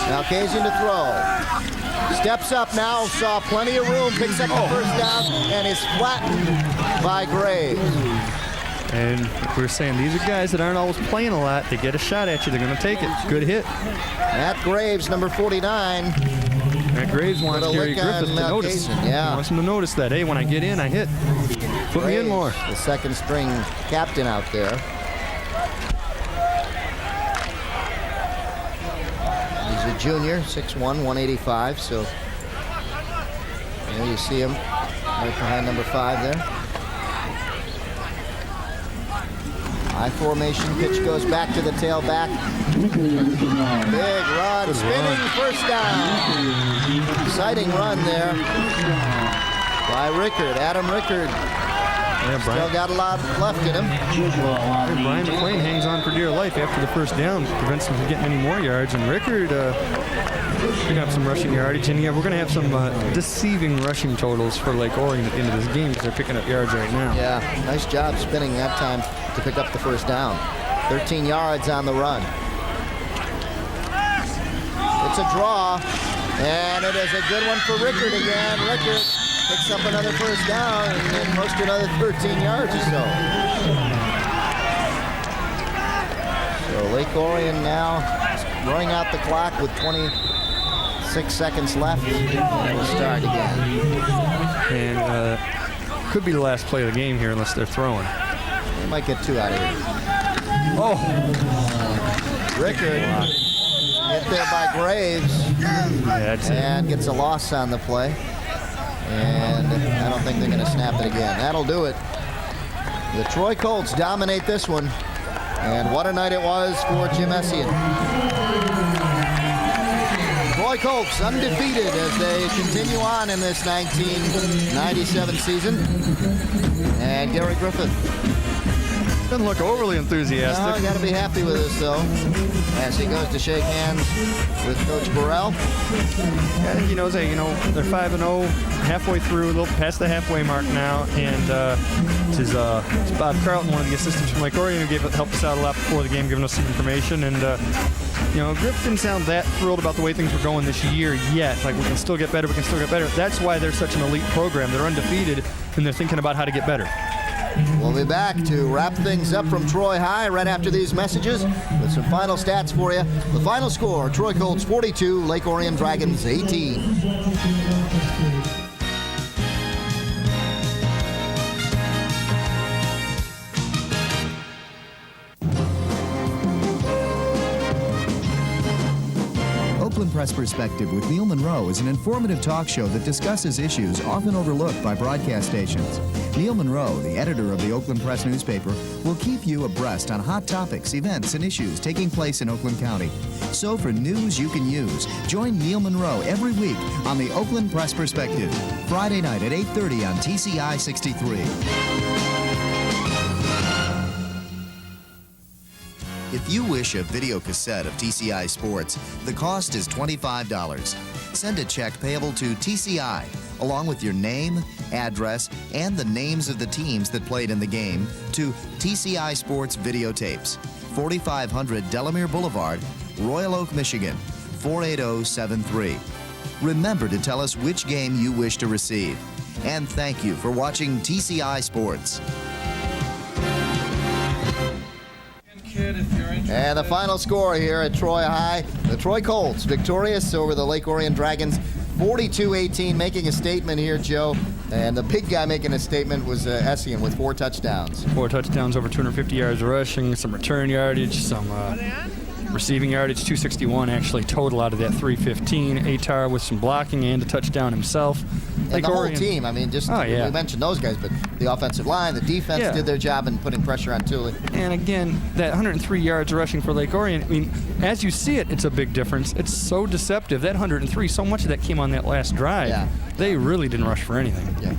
Malkasian to throw. Steps up now, saw plenty of room, picks up the first down, and is flattened by Graves. And we're saying these are guys that aren't always playing a lot. They get a shot at you, they're going to take it. Good hit. Matt Graves, number 49. Matt Graves wants Gary Griffith to notice. Yeah. He wants him to notice that. Hey, when I get in, I hit. Put me in more. The 2nd string captain out there. He's a junior, 6'1", 185. So there you see him right behind number 5 there. High formation, pitch goes back to the tailback. Big run, spinning first down. Exciting run there by Rickard, Adam Rickard. Yeah, Still got a lot left in him. Brian McLean hangs on for dear life after the first down, prevents him from getting any more yards. And Rickard picking up some rushing yardage. And yeah, we're going to have some deceiving rushing totals for Lake Orion at the end of this game because they're picking up yards right now. Yeah, nice job spinning that time to pick up the first down. 13 yards on the run. It's a draw, and it is a good one for Rickard again. Rickard picks up another first down and then close to another 13 yards or so. So Lake Orion now running out the clock with 26 seconds left. We'll start again. And could be the last play of the game here unless they're throwing. They might get 2 out of here. Oh! Rickard hit there by Graves. And gets a loss on the play. And I don't think they're going to snap it again. That'll do it. The Troy Colts dominate this one. And what a night it was for Jim Essien. Troy Colts undefeated as they continue on in this 1997 season. And Gary Griffith. Doesn't look overly enthusiastic. No, got to be happy with this, though, as he goes to shake hands with Coach Burrell. I think he knows that, they're 5-0, halfway through, a little past the halfway mark now, and it's Bob Carlton, one of the assistants from Lake Orion, who helped us out a lot before the game, giving us some information, and Griff didn't sound that thrilled about the way things were going this year yet. Like, we can still get better, That's why they're such an elite program. They're undefeated, and they're thinking about how to get better. We'll be back to wrap things up from Troy High right after these messages with some final stats for you. The final score, Troy Colts 42, Lake Orion Dragons 18. Oakland Press Perspective with Neil Monroe is an informative talk show that discusses issues often overlooked by broadcast stations. Neil Monroe, the editor of the Oakland Press newspaper, will keep you abreast on hot topics, events, and issues taking place in Oakland County. So for news you can use, join Neil Monroe every week on the Oakland Press Perspective, Friday night at 8:30 on TCI 63. If you wish a video cassette of TCI Sports, the cost is $25. Send a check payable to TCI, along with your name, address, and the names of the teams that played in the game, to TCI Sports Videotapes, 4500 Delamere Boulevard, Royal Oak, Michigan, 48073. Remember to tell us which game you wish to receive. And thank you for watching TCI Sports. And the final score here at Troy High, the Troy Colts victorious over the Lake Orion Dragons, 42-18, making a statement here, Joe. And the big guy making a statement was Essien with 4 touchdowns. 4 touchdowns, over 250 yards rushing, some return yardage, some receiving yardage, 261 actually total out of that 315. Atar with some blocking and a touchdown himself. And the whole team, we mentioned those guys, but the offensive line, the defense did their job in putting pressure on Thule. And again, that 103 yards rushing for Lake Orion, as you see it, it's a big difference. It's so deceptive. That 103, so much of that came on that last drive. Yeah. They really didn't rush for anything. Yeah.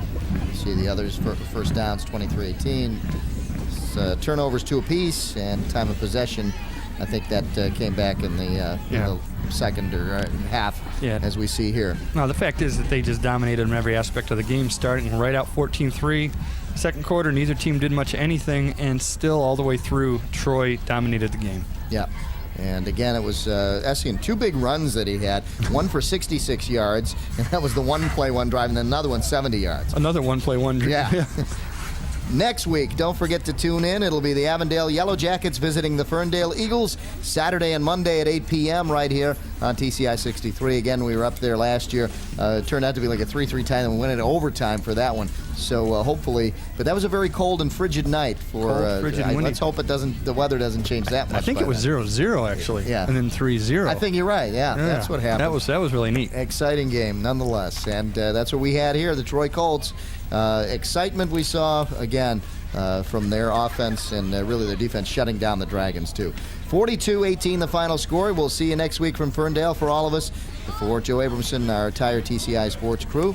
You see the others, first downs, 23-18. Turnovers 2 apiece, and time of possession, I think that came back in the second or half, as we see here. No, the fact is that they just dominated in every aspect of the game, starting right out 14-3. Second quarter, neither team did much of anything, and still all the way through, Troy dominated the game. Yeah. And again, it was Essien, 2 big runs that he had, one for 66 yards, and that was the one-play, one drive, and then another one 70 yards. Another one-play, one drive. Yeah. Next week, don't forget to tune in. It'll be the Avondale Yellow Jackets visiting the Ferndale Eagles Saturday and Monday at 8 p.m. right here on TCI 63. Again, we were up there last year. It turned out to be like a 3-3 tie, and we went into overtime for that one. So hopefully, but that was a very cold and frigid night for. Let's hope the weather doesn't change that much. I think it was 0-0 actually. Yeah. And then 3-0. I think you're right. Yeah, that's what happened. That was really neat. Exciting game, nonetheless, and that's what we had here. The Troy Colts. Excitement we saw, again, from their offense and really their defense shutting down the Dragons, too. 42-18 the final score. We'll see you next week from Ferndale. For all of us, for Joe Abramson, our entire TCI Sports crew,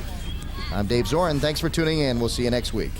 I'm Dave Zorin. Thanks for tuning in. We'll see you next week.